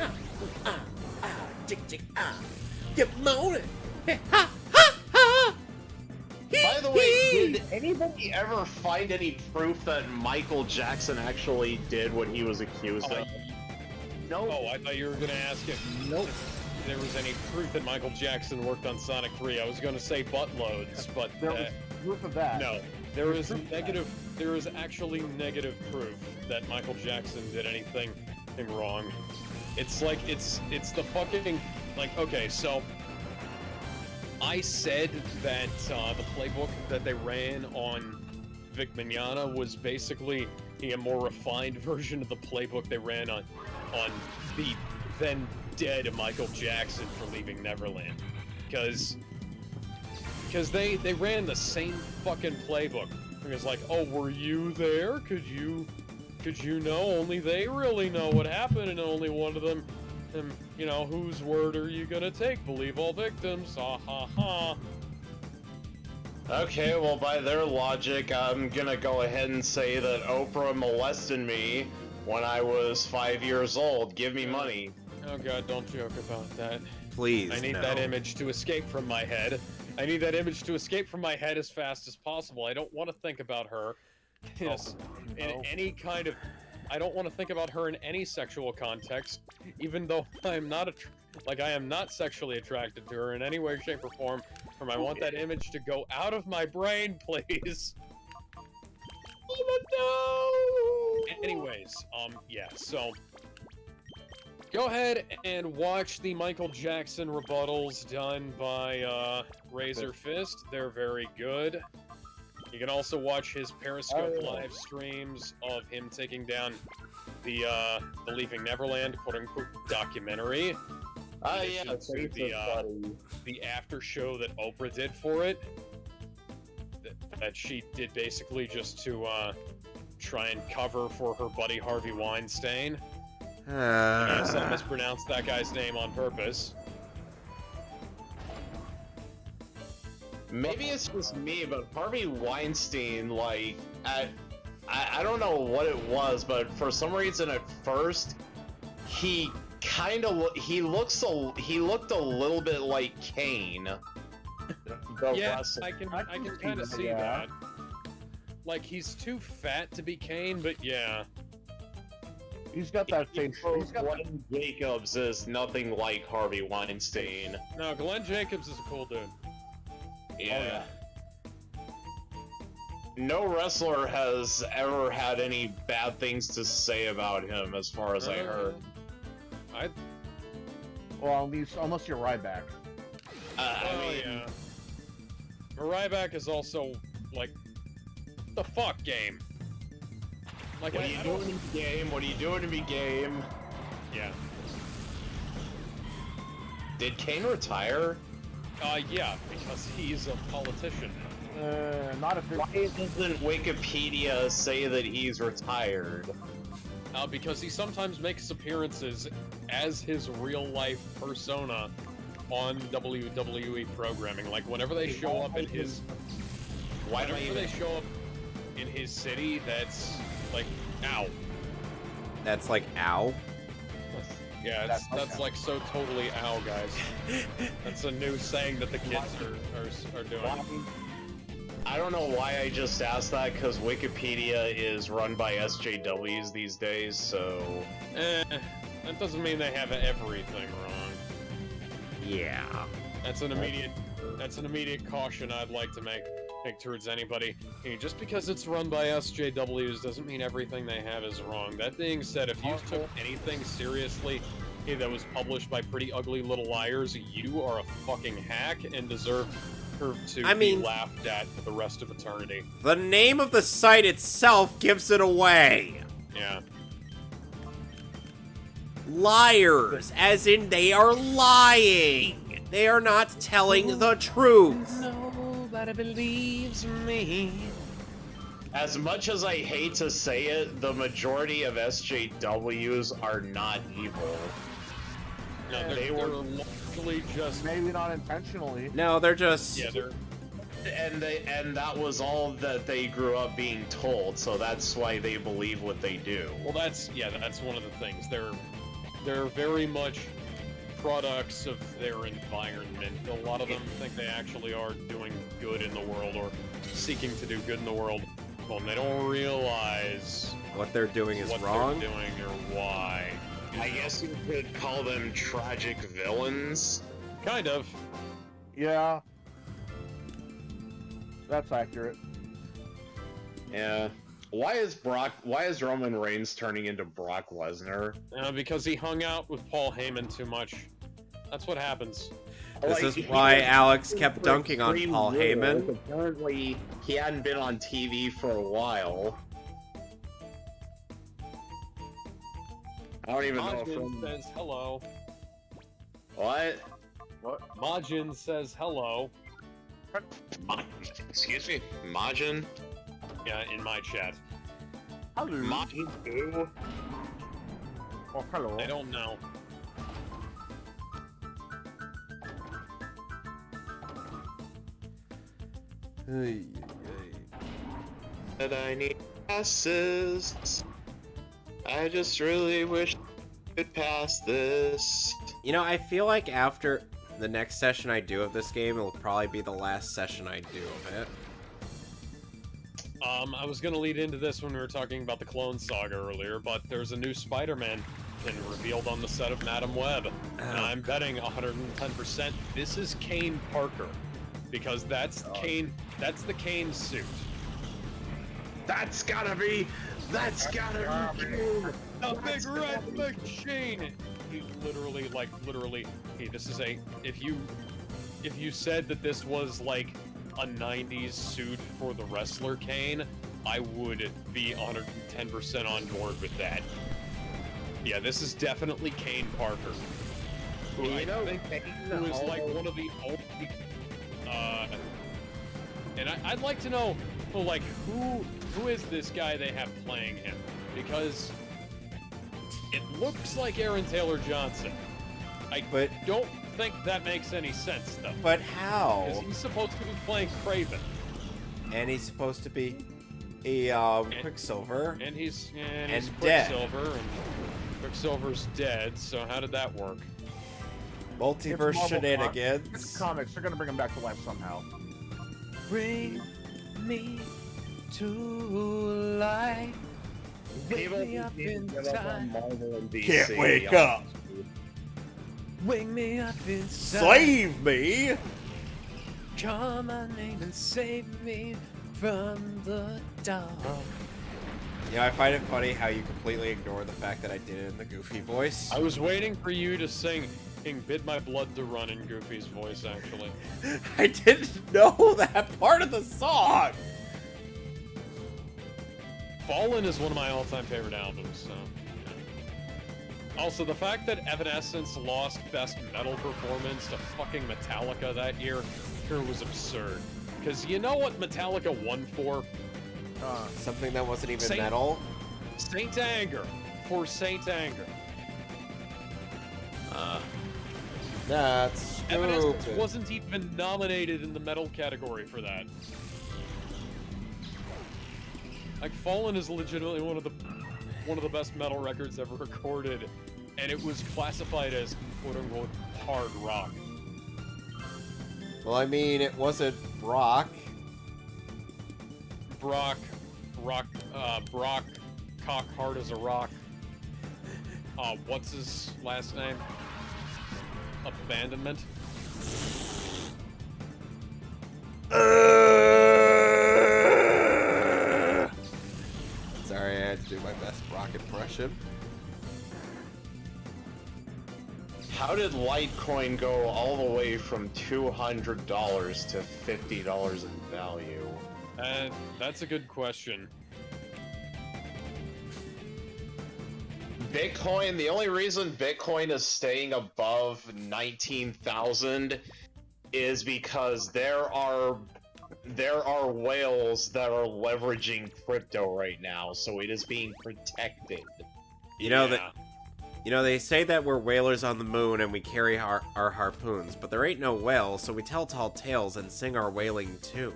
By the way, did anybody ever find any proof that Michael Jackson actually did what he was accused of? No. Oh, I thought you were going to ask if there was any proof that Michael Jackson worked on Sonic 3. I was going to say buttloads, but There was proof of that. no. There is negative. There is actually negative proof that Michael Jackson did anything wrong. It's like it's the fucking like okay. So I said that the playbook that they ran on Vic Mignogna was basically a more refined version of the playbook they ran on the then dead Michael Jackson for Leaving Neverland, because they ran the same fucking playbook. It was like, oh, were you there? Could you know? Only they really know what happened, and only one of them, you know, whose word are you gonna take? Believe all victims? Ha ha ha. Okay, well, by their logic, I'm gonna go ahead and say that Oprah molested me when I was 5 years old. Give me money. Oh god, don't joke about that. please. I need no. that image to escape from my head. I need that image to escape from my head as fast as possible. I don't want to think about her. Yes, in any kind of... I don't want to think about her in any sexual context, even though I'm not I am not sexually attracted to her in any way, shape, or form. I want that image to go out of my brain, please. Oh no! Anyways, yeah. So go ahead and watch the Michael Jackson rebuttals done by RazorFist. They're very good. You can also watch his Periscope live streams of him taking down the Leaving Neverland quote-unquote documentary. Yeah, the after show that Oprah did for it. That she did basically just to try and cover for her buddy Harvey Weinstein. Yes, I mispronounced that guy's name on purpose. Maybe it's just me, but Harvey Weinstein, like, I don't know what it was, but for some reason at first, he looked a little bit like Kane. Yeah, I can kind of see that. Like, he's too fat to be Kane, but yeah. He's got that same. Glenn Jacobs is nothing like Harvey Weinstein. No, Glenn Jacobs is a cool dude. Yeah. No wrestler has ever had any bad things to say about him, as far as I heard. Well, unless you're Ryback. I mean, yeah. Ryback is also like the fuck game. Like, what are you doing in the game? What are you doing in the game? Yeah. Did Kane retire? Yeah, because he's a politician. Not if Why doesn't Wikipedia say that he's retired? Because he sometimes makes appearances as his real-life persona on WWE programming. Like, whenever they show up in his... Whenever they show up in his city, that's like, ow. That's like, ow? Yeah, that's like so totally ow, guys. That's a new saying that the kids are doing. I don't know why I just asked that, because Wikipedia is run by SJWs these days, so... That doesn't mean they have everything wrong. Yeah. That's an immediate caution I'd like to make towards anybody. Just because it's run by SJWs doesn't mean everything they have is wrong. That being said, if you took anything seriously that was published by Pretty Ugly Little Liars, you are a fucking hack and deserve to be laughed at for the rest of eternity. The name of the site itself gives it away. Yeah. Liars, as in they are lying. They are not telling the truth. Nobody believes me. as much as I hate to say it, the majority of SJWs are not evil. No, they're largely just Maybe not intentionally. No, they're just. yeah, they're And that was all that they grew up being told, so that's why they believe what they do. well. That's one of the things. They're very much products of their environment. A lot of them think they actually are doing good in the world or seeking to do good in the world. Well, they don't realize What they're doing is what wrong. they're doing or why. I guess you could call them tragic villains. Kind of. Yeah. That's accurate. Yeah. Why is Roman Reigns turning into Brock Lesnar? Because he hung out with Paul Heyman too much. That's what happens. This is why Alex kept dunking on Paul Heyman. Apparently, he hadn't been on TV for a while. I don't even know Majin says hello. What? Majin says hello. Excuse me? Majin? Yeah, in my chat. Hello. Majin who? Oh, hello. I don't know. That I need passes. I just really wish I could pass this. You know, I feel like after the next session I do of this game, it'll probably be the last session I do of it. I was gonna lead into this when we were talking about the Clone Saga earlier, but there's a new Spider-Man pin revealed on the set of Madam Web. And I'm betting 110% this is Kane Parker. Because that's Kane, that's the Kane suit. That's gotta be Kane. A big red machine! He literally, hey, this is if you said that this was like a 90s suit for the wrestler Kane, I would be 110% on board with that. Yeah, this is definitely Kane Parker. Who I think who is like one of the only, and I'd like to know, well, like, who is this guy they have playing him? Because it looks like Aaron Taylor Johnson. I don't think that makes any sense, though. But how? Because he's supposed to be playing Kraven. And he's supposed to be a Quicksilver. And he's dead. Quicksilver, and Quicksilver's dead, so how did that work? Multiverse It's shenanigans. It's comics. They're gonna bring him back to life somehow. Bring me to life. Wake me up in time. Can't wake up. Wake me up inside. Save me. Call my name and save me from the dark. You know, I find it funny how you completely ignore the fact that I did it in the Goofy voice. I was waiting for you to sing Bid My Blood to Run in Goofy's voice, actually. I didn't know that part of the song! Fallen is one of my all-time favorite albums, so... Yeah. Also, the fact that Evanescence lost Best Metal Performance to fucking Metallica that year sure was absurd. Because you know what Metallica won for? Something that wasn't even metal? Saint Anger. For Saint Anger. That's Evanescence stupid. wasn't even nominated in the metal category for that. Like, Fallen is legitimately one of the best metal records ever recorded, and it was classified as quote-unquote hard rock. Well, I mean, it wasn't rock. Brock, cock hard as a rock. What's his last name? Abandonment. Sorry, I had to do my best rock impression. How did Litecoin go all the way from $200 to $50 in value? That's a good question. Bitcoin, the only reason Bitcoin is staying above 19,000 is because there are there are whales that are leveraging crypto right now, so it is being protected. You know that. You know, they say that we're whalers on the moon and we carry our harpoons, but there ain't no whales, so we tell tall tales and sing our wailing tune.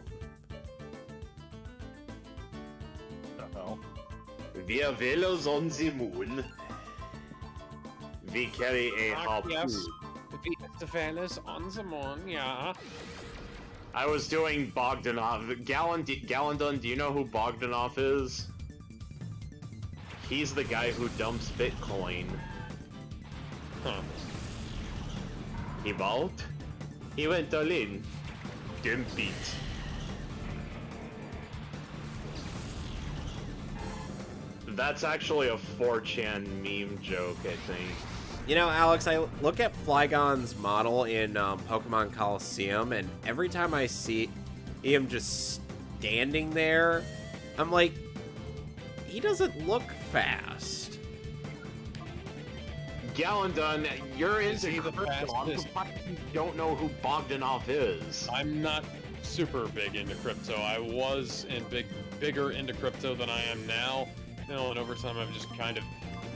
Uh-oh. We are whalers on the moon. We carry a harpoon. Yes. The fellas on the moon, yeah. I was doing Bogdanov. Gallandon, do you know who Bogdanov is? He's the guy who dumps Bitcoin. Huh. He bought? He went all in. Dump it. That's actually a 4chan meme joke, I think. You know, Alex, I look at Flygon's model in Pokemon Colosseum, and every time I see him just standing there, I'm like, he doesn't look fast. Gallandon, you're into he the crypto. I'm fastest? surprised you don't know who Bogdanov is. I'm not super big into crypto. I was bigger into crypto than I am now. You know, and over time I've just kind of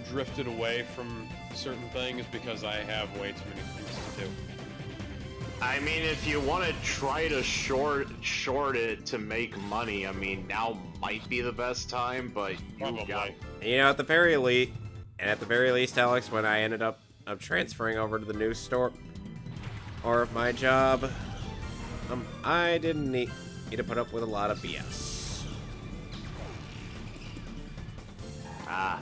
drifted away from certain things because I have way too many things to do. I mean, if you want to try to short it to make money, I mean, now might be the best time, but you got. You know, at the very least, Alex, when I ended up transferring over to the new store or my job, I didn't need to put up with a lot of BS. Ah.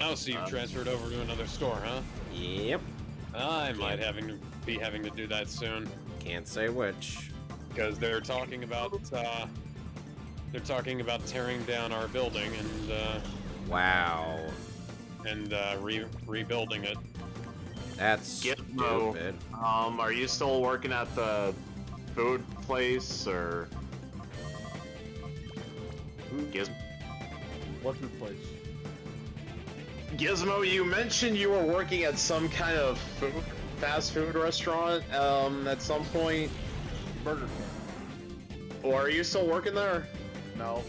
Oh, so you've transferred over to another store, huh? Yep. I might be having to do that soon. Can't say which. Because they're talking about tearing down our building and Wow. And rebuilding it. That's stupid. Are you still working at the food place or? What food place? Gizmo, you mentioned you were working at some kind of fast food restaurant at some point. Burger King. Or are you still working there? No.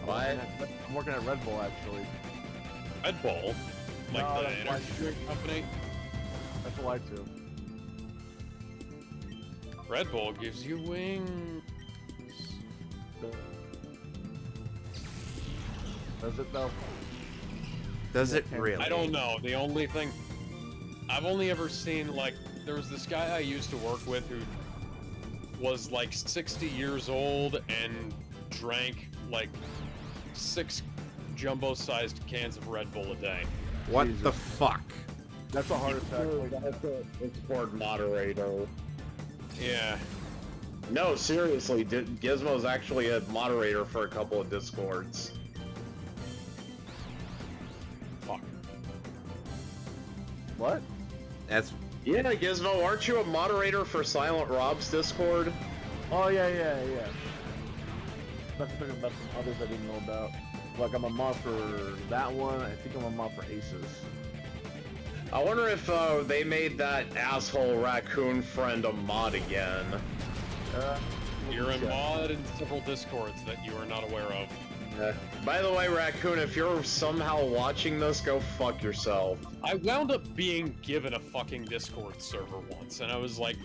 What? I'm working at Red Bull, actually. Red Bull? Like No, the that's energy drink company? That's what I do. Red Bull gives you wings. Does it though? Does it really? I don't know. The only thing I've only ever seen, like, there was this guy I used to work with who was like 60 years old and drank like 6 jumbo-sized cans of Red Bull a day. What Jesus. the fuck? That's a heart attack. That's a Discord moderator. Yeah. No, seriously, Gizmo's actually a moderator for a couple of Discords. Fuck. What? That's Yeah, Gizmo, aren't you a moderator for Silent Rob's Discord? Oh yeah. That's talking about some others I didn't know about. Like I'm a mod for that one. I think I'm a mod for Aces. I wonder if they made that asshole raccoon friend a mod again. You're a mod in several Discords that you are not aware of. By the way, Raccoon, if you're somehow watching this, go fuck yourself. I wound up being given a fucking Discord server once, and I was like,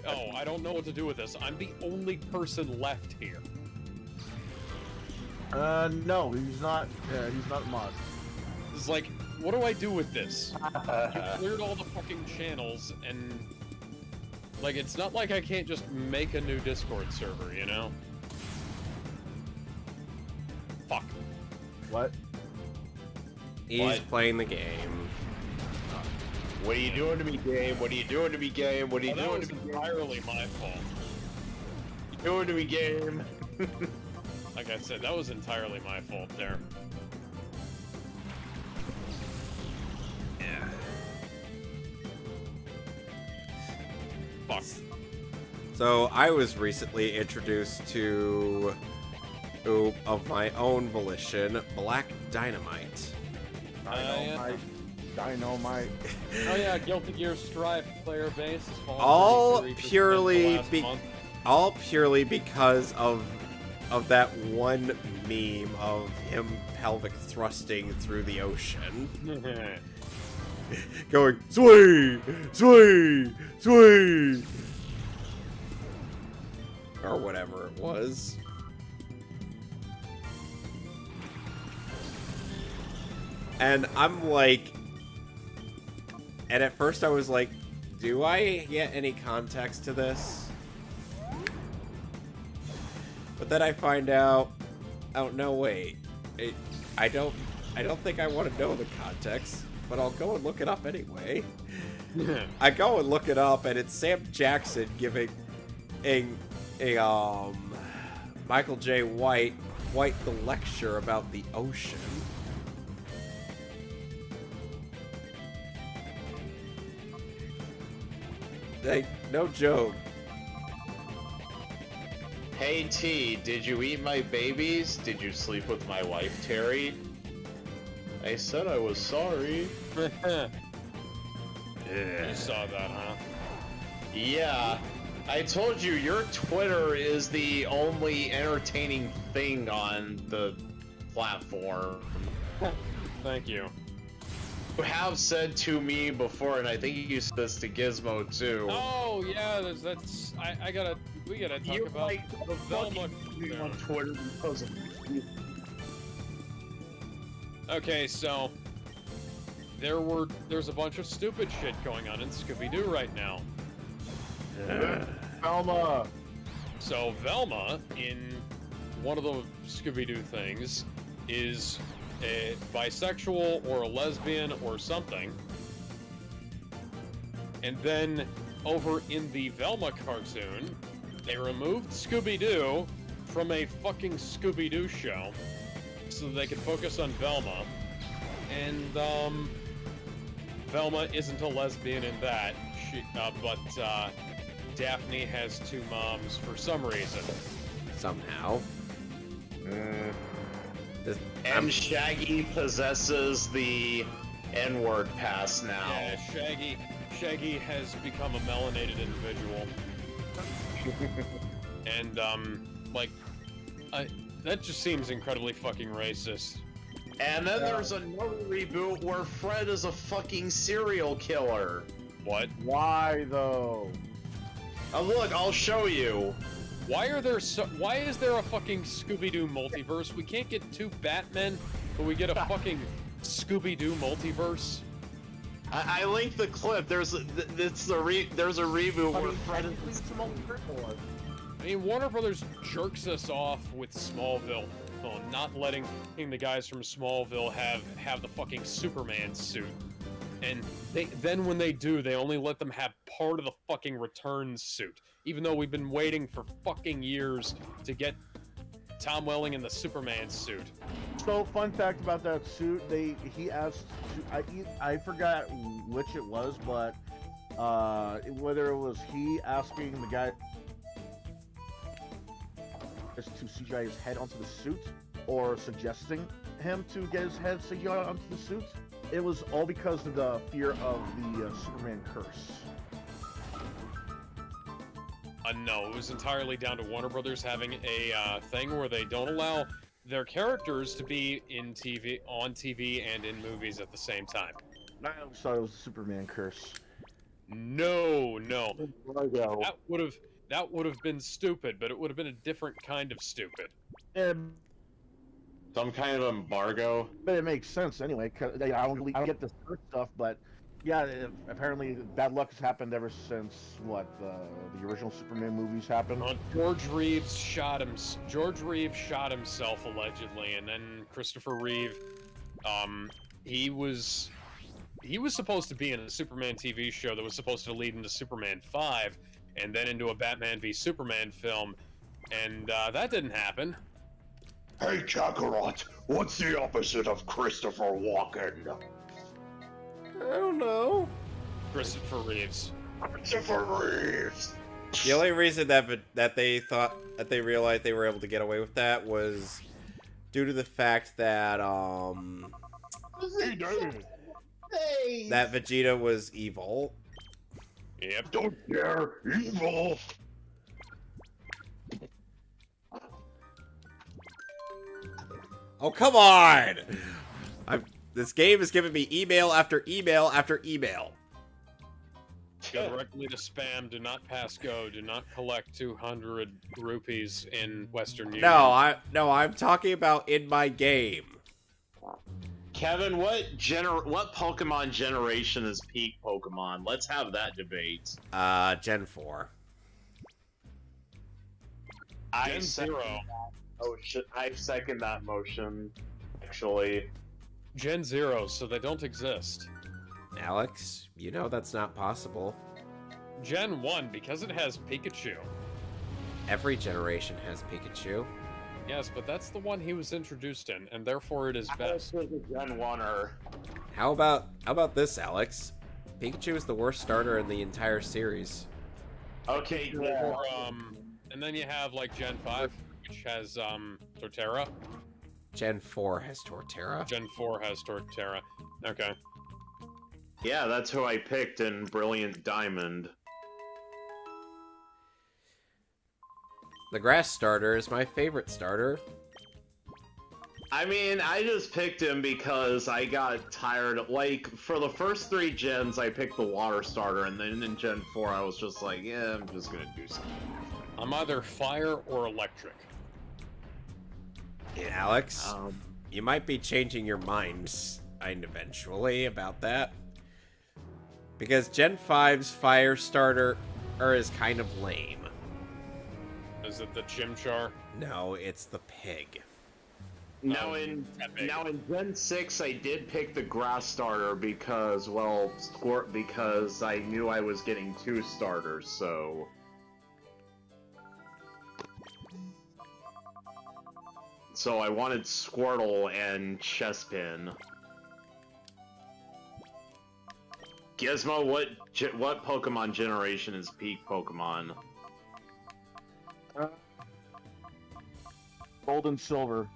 oh, I don't know what to do with this. I'm the only person left here. No, he's not. He's not a mod. It's like, what do I do with this? You cleared all the fucking channels, and like, it's not like I can't just make a new Discord server, you know? Fuck. What? he's playing the game. What are you doing to me, game? What are you doing to me, game? What are you doing to me? Entirely my fault. What are you doing to me, game? Like I said, that was entirely my fault there. Yeah. Fuck. So I was recently introduced to, of my own volition, Black Dynamite. Yeah. Dynamite. Oh yeah, Guilty Gear Strive player base is falling All 33% purely the last month. all purely because of that one meme of him pelvic thrusting through the ocean. Going, sway, sway, sway. Or whatever it was. And I'm like, and at first I was like, do I get any context to this? But then I find out, oh no, wait, I don't think I want to know the context, but I'll go and look it up anyway. I go and look it up, and it's Sam Jackson giving a Michael J. White the lecture about the ocean. Like, no joke. Hey T, did you eat my babies? Did you sleep with my wife, Terry? I said I was sorry. You saw that, huh? Yeah. I told you, your Twitter is the only entertaining thing on the platform. Thank you. You have said to me before, and I think you said this to Gizmo too. Oh yeah, we gotta talk about like the Velma on Twitter because of you. Okay, so there's a bunch of stupid shit going on in Scooby-Doo right now. Velma. So Velma, in one of the Scooby-Doo things, is a bisexual or a lesbian or something. And then over in the Velma cartoon, they removed Scooby-Doo from a fucking Scooby-Doo show so that they could focus on Velma. And Velma isn't a lesbian in that, but Daphne has two moms for some reason. Somehow. And Shaggy possesses the N-word pass now. Yeah, Shaggy has become a melanated individual. And, that just seems incredibly fucking racist. And then there's another reboot where Fred is a fucking serial killer. What? Why though? Oh, look, I'll show you. Why is there a fucking Scooby-Doo multiverse? We can't get two Batmen, but we get a fucking Scooby-Doo multiverse? I linked the clip. There's a reboot where Fred is I mean, Warner Brothers jerks us off with Smallville, not letting the guys from Smallville have the fucking Superman suit. And then when they do, they only let them have part of the fucking return suit. Even though we've been waiting for fucking years to get Tom Welling in the Superman suit. So, fun fact about that suit, he asked, I forgot which it was, but whether it was he asking the guy to CGI his head onto the suit, or suggesting him to get his head CGI onto the suit, it was all because of the fear of the Superman curse. No, it was entirely down to Warner Brothers having a thing where they don't allow their characters to be on TV and in movies at the same time. I always thought it was the Superman curse. No. That would have been stupid, but it would have been a different kind of stupid. some kind of embargo. But it makes sense anyway, because I don't get the curse stuff, but yeah, apparently bad luck has happened ever since the original Superman movies happened. George Reeves shot himself allegedly, and then Christopher Reeve, he was supposed to be in a Superman TV show that was supposed to lead into Superman 5, and then into a Batman v Superman film, and that didn't happen. Hey, Kakarot, what's the opposite of Christopher Walken? I don't know. Christopher Reeves. Christopher Reeves. The only reason that they thought that they realized they were able to get away with that was due to the fact that that Vegeta was evil. Yep. Don't dare evil. Oh, come on! This game is giving me email after email after email. Go directly to spam. Do not pass go. Do not collect 200 rupees in Western Union. No, I'm talking about in my game. Kevin, what Pokemon generation is peak Pokemon? Let's have that debate. Gen 4. Gen 0. I second that motion, actually. Gen 0, so they don't exist. Alex, you know that's not possible. Gen 1, because it has Pikachu. Every generation has Pikachu. Yes, but that's the one he was introduced in, and therefore it is best. Gen 1er. How about this, Alex? Pikachu is the worst starter in the entire series. Okay, Or, and then you have, like, Gen 5, which has, Torterra. Gen 4 has Torterra. Gen 4 has Torterra. Okay. yeah, that's who I picked in Brilliant Diamond. The grass starter is my favorite starter. I mean, I just picked him because I got tired of, like, for the first 3 gens, I picked the water starter, and then in Gen 4, I was just like, yeah, I'm just gonna do something different. I'm either fire or electric. Alex, you might be changing your minds eventually about that. Because Gen 5's fire starter is kind of lame. Is it the Chimchar? No, it's the pig. Now in Gen 6, I did pick the grass starter because, well, because I knew I was getting 2 starters, so... So I wanted Squirtle and Chespin. Gizmo, what Pokemon generation is peak Pokemon? Gold and silver.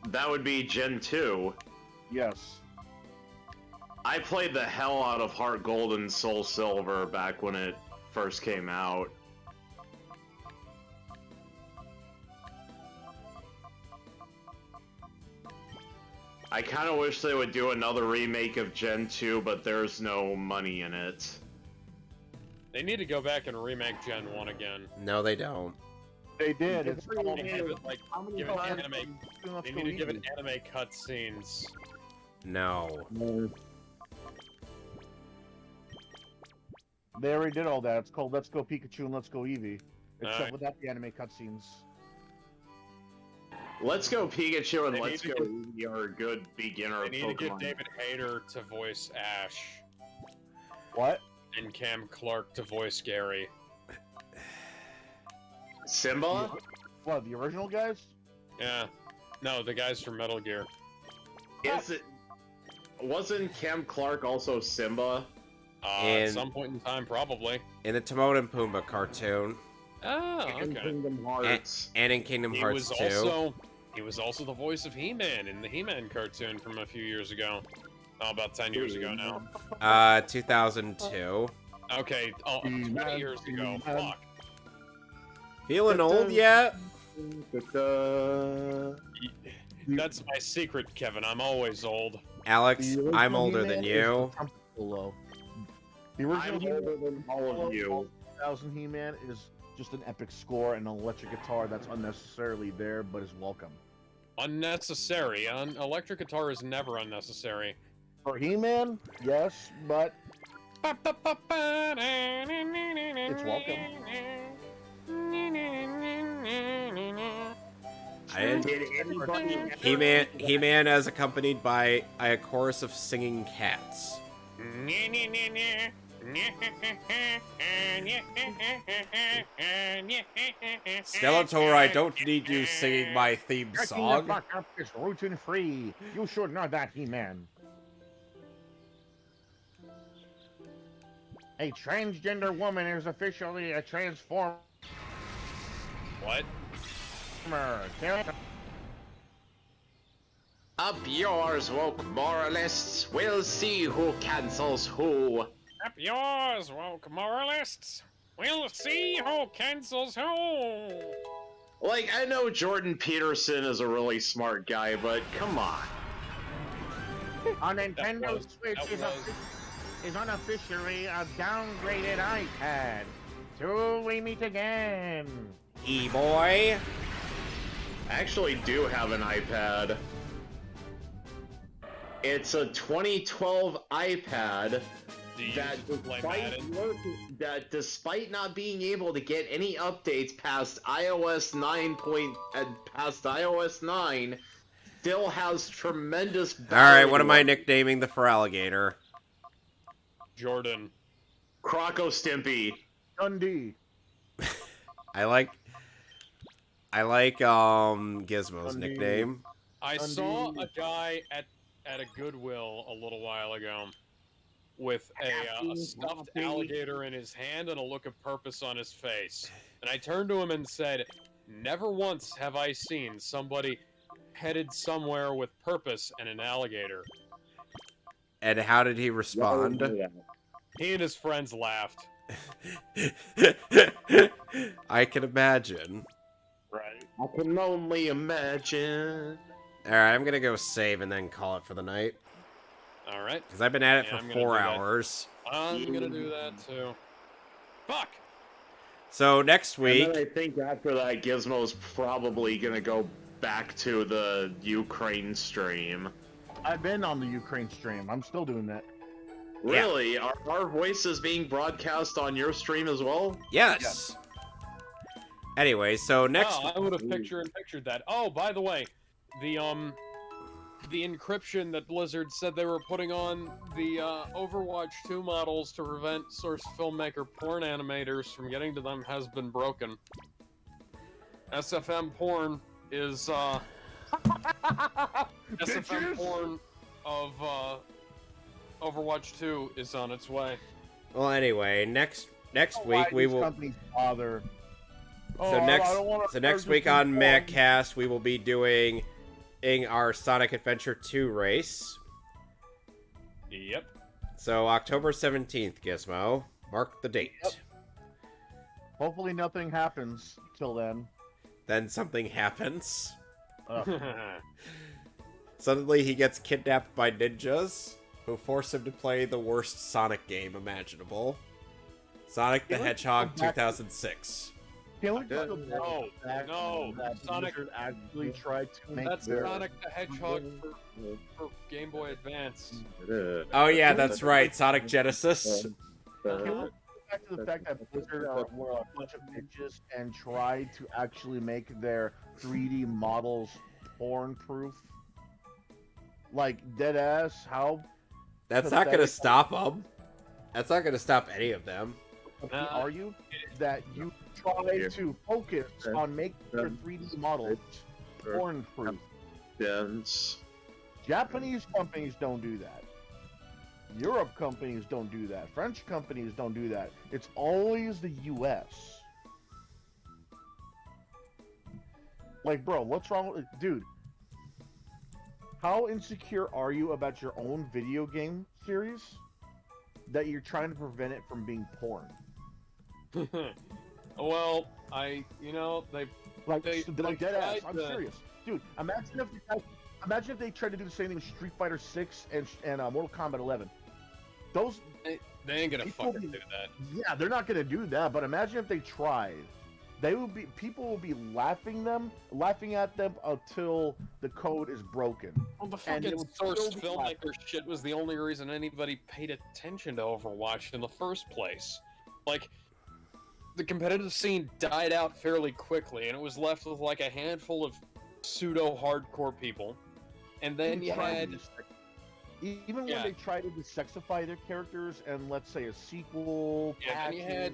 That would be Gen 2. Yes. I played the hell out of Heart Gold and Soul Silver back when it first came out. I kind of wish they would do another remake of Gen 2, but there's no money in it. They need to go back and remake Gen 1 again. No, they don't. They did. They need to give it, like, give it anime. They need to give it anime cutscenes. No. They already did all that. It's called Let's Go Pikachu and Let's Go Eevee. Except Alright. without the anime cutscenes. Let's Go Pikachu and Let's Go Eevee are a good beginner They need Pokemon. to get David Hayter to voice Ash. What? And Cam Clark to voice Gary. Simba? What, the original guys? Yeah. No, the guys from Metal Gear. Wasn't Cam Clark also Simba? At some point in time, probably. In the Timon and Pumbaa cartoon. Oh, In okay. Kingdom Hearts. And in Kingdom Hearts 2. He was also the voice of He-Man in the He-Man cartoon from a few years ago. Oh, about 10 years ago now. 2002. Okay, 20 years ago. Fuck. Feeling old yet? That's my secret, Kevin. I'm always old. Alex, I'm older than you. The original I'm older than all of you. 2000 He-Man is just an epic score and an electric guitar that's unnecessarily there, but is welcome. Unnecessary. An electric guitar is never unnecessary. For He-Man, yes, but it's welcome. He-Man as accompanied by a chorus of singing cats. Skeletor, I don't need you singing my theme song. It's routine free. You should know that, He-Man. A transgender woman is officially a transformer. What? Up yours, woke moralists. We'll see who cancels who. Up yours, woke moralists. We'll see who cancels who. Like, I know Jordan Peterson is a really smart guy, but come on. A Nintendo was- Switch is unofficially a downgraded iPad. Till we meet again. E-boy. I actually do have an iPad. It's a 2012 iPad Do you that use it to play Madden? despite not being able to get any updates past iOS 9, still has tremendous value. Alright, what am I nicknaming the Feraligator? Jordan. Croco Stimpy. Dundee. I like Gizmo's Dundee. nickname. I saw a guy at a Goodwill a little while ago with a stuffed alligator in his hand and a look of purpose on his face. And I turned to him and said, never once have I seen somebody headed somewhere with purpose and an alligator. And how did he respond? He and his friends laughed. I can imagine. Right. I can only imagine. Alright, I'm gonna go save and then call it for the night. Alright. Because I've been at it Yeah, I'm for gonna 4 do that. hours. I'm gonna do that too. Fuck! So next week... And then I think after that, Gizmo's probably gonna go back to the Ukraine stream. I've been on the Ukraine stream. I'm still doing that. Really? Are our voices being broadcast on your stream as well? Yes! Anyway, so next... Oh, I would have pictured that. Oh, by the way, the encryption that Blizzard said they were putting on the Overwatch 2 models to prevent source filmmaker porn animators from getting to them has been broken. SFM porn is SFM porn of Overwatch 2 is on its way. Well, anyway, next week we will... Companies bother. So next week on Mehcast, we will be doing our Sonic Adventure 2 race. Yep. So October 17th, Gizmo. Mark the date. Yep. Hopefully nothing happens till then. Then something happens. Ugh. Suddenly he gets kidnapped by ninjas, who force him to play the worst Sonic game imaginable. Sonic the Hedgehog 2006. Can we talk about No, the fact no, that Sonic Blizzard actually tried to make That's their... Sonic the Hedgehog for Game Boy Advance. Oh yeah, that's right, Sonic Genesis. Can we go back to the fact that Blizzard were a bunch of bitches and tried to actually make their 3D models porn-proof? Like, deadass, how... That's not gonna stop them. That's not gonna stop any of them. Are you? That you try to focus on making their 3D models porn-proof. Yes. Japanese companies don't do that. Europe companies don't do that. French companies don't do that. It's always the US. Like, bro, what's wrong with... Dude, how insecure are you about your own video game series that you're trying to prevent it from being porn? Well, they Like, They like dead ass. tried I'm to- serious, dude. Imagine if they tried to do the same thing with Street Fighter 6 and Mortal Kombat 11. Those, they ain't gonna People fucking be- do that. yeah, they're not gonna do that. But imagine if they tried. People will be laughing at them until the code is broken. Well, the And it fucking would source still be filmmaker shit was the only reason anybody paid attention to Overwatch in the first place. Like, the competitive scene died out fairly quickly, and it was left with like a handful of pseudo-hardcore people. And then you had... Even when Yeah. they try to sexify their characters and let's say a sequel. Yeah, then you had,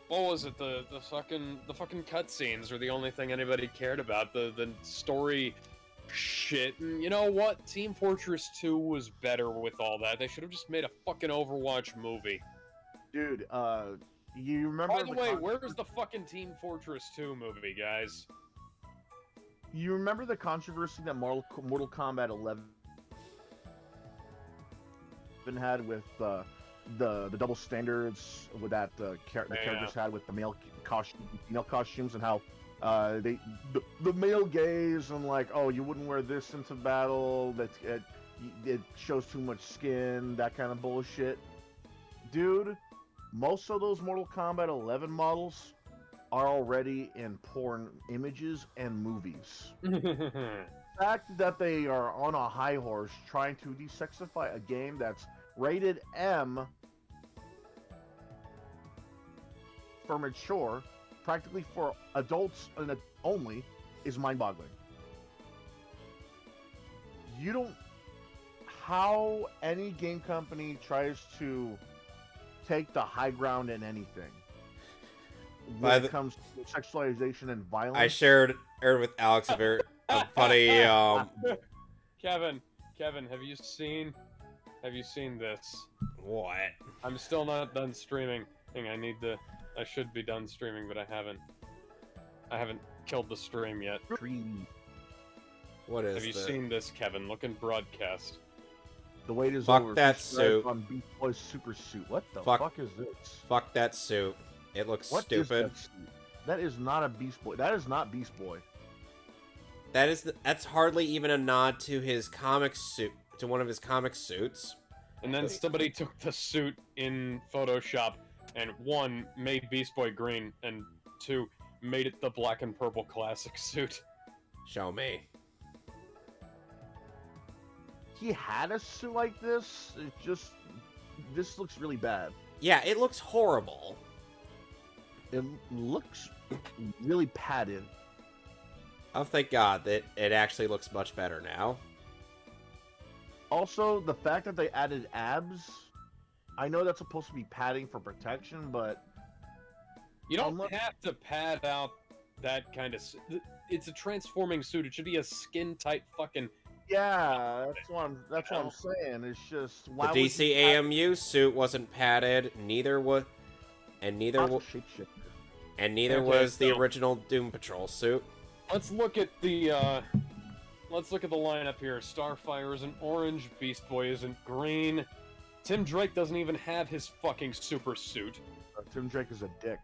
what was it? The fucking cutscenes were the only thing anybody cared about. The story shit. And you know what? Team Fortress 2 was better with all that. They should have just made a fucking Overwatch movie. Dude, you remember? By the way, where's the fucking Team Fortress 2 movie, guys? You remember the controversy that Mortal Kombat 11 had with the double standards with that the characters had with the male costumes, and how the male gaze and like, oh, you wouldn't wear this into battle, that it shows too much skin, that kind of bullshit. Dude, most of those Mortal Kombat 11 models are already in porn images and movies. The fact that they are on a high horse trying to desexify a game that's rated M for mature, practically for adults only, is mind-boggling. You don't... How any game company tries to take the high ground in anything when it comes to sexualization and violence. I shared with Alex a funny Kevin, have you seen this? What? I'm still not done streaming. I should be done streaming, but I haven't killed the stream yet. What is Have you seen this, Kevin? Look in broadcast. The wait is Fuck over. that suit. On Beast Boy's super suit. What the fuck is this? Fuck that suit. It looks What stupid. Is that suit? That is not a Beast Boy. That is not Beast Boy. That's hardly even a nod to his comic suit, to one of his comic suits. And then somebody took the suit in Photoshop and 1, made Beast Boy green, and 2, made it the black and purple classic suit. Show me. He had a suit like this. This looks really bad. Yeah, it looks horrible. It looks really padded. Oh, thank God that it actually looks much better now. Also, the fact that they added abs, I know that's supposed to be padding for protection, but... You don't have to pad out that kind of... It's a transforming suit. It should be a skin-tight fucking... Yeah, that's what I'm saying. It's just... The DC AMU suit wasn't padded, neither was the original Doom Patrol suit. Let's look at the lineup here. Starfire isn't orange, Beast Boy isn't green. Tim Drake doesn't even have his fucking super suit. Tim Drake is a dick.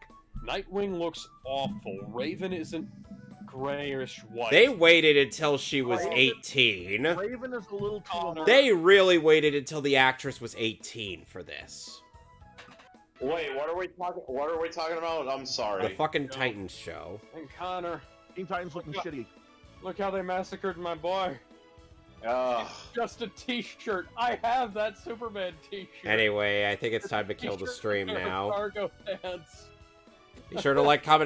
Nightwing looks awful. Raven isn't grayish white. They waited until she was 18. Raven is a little too... They really waited until the actress was 18 for this. Wait, what are we talking about? I'm sorry. The fucking Titans show. And Connor. Teen Titans looking shitty. Look how they massacred my boy. It's just a t-shirt. I have that Superman t-shirt. Anyway, I think it's time to kill the stream now. Cargo pants. Be sure to like, comment,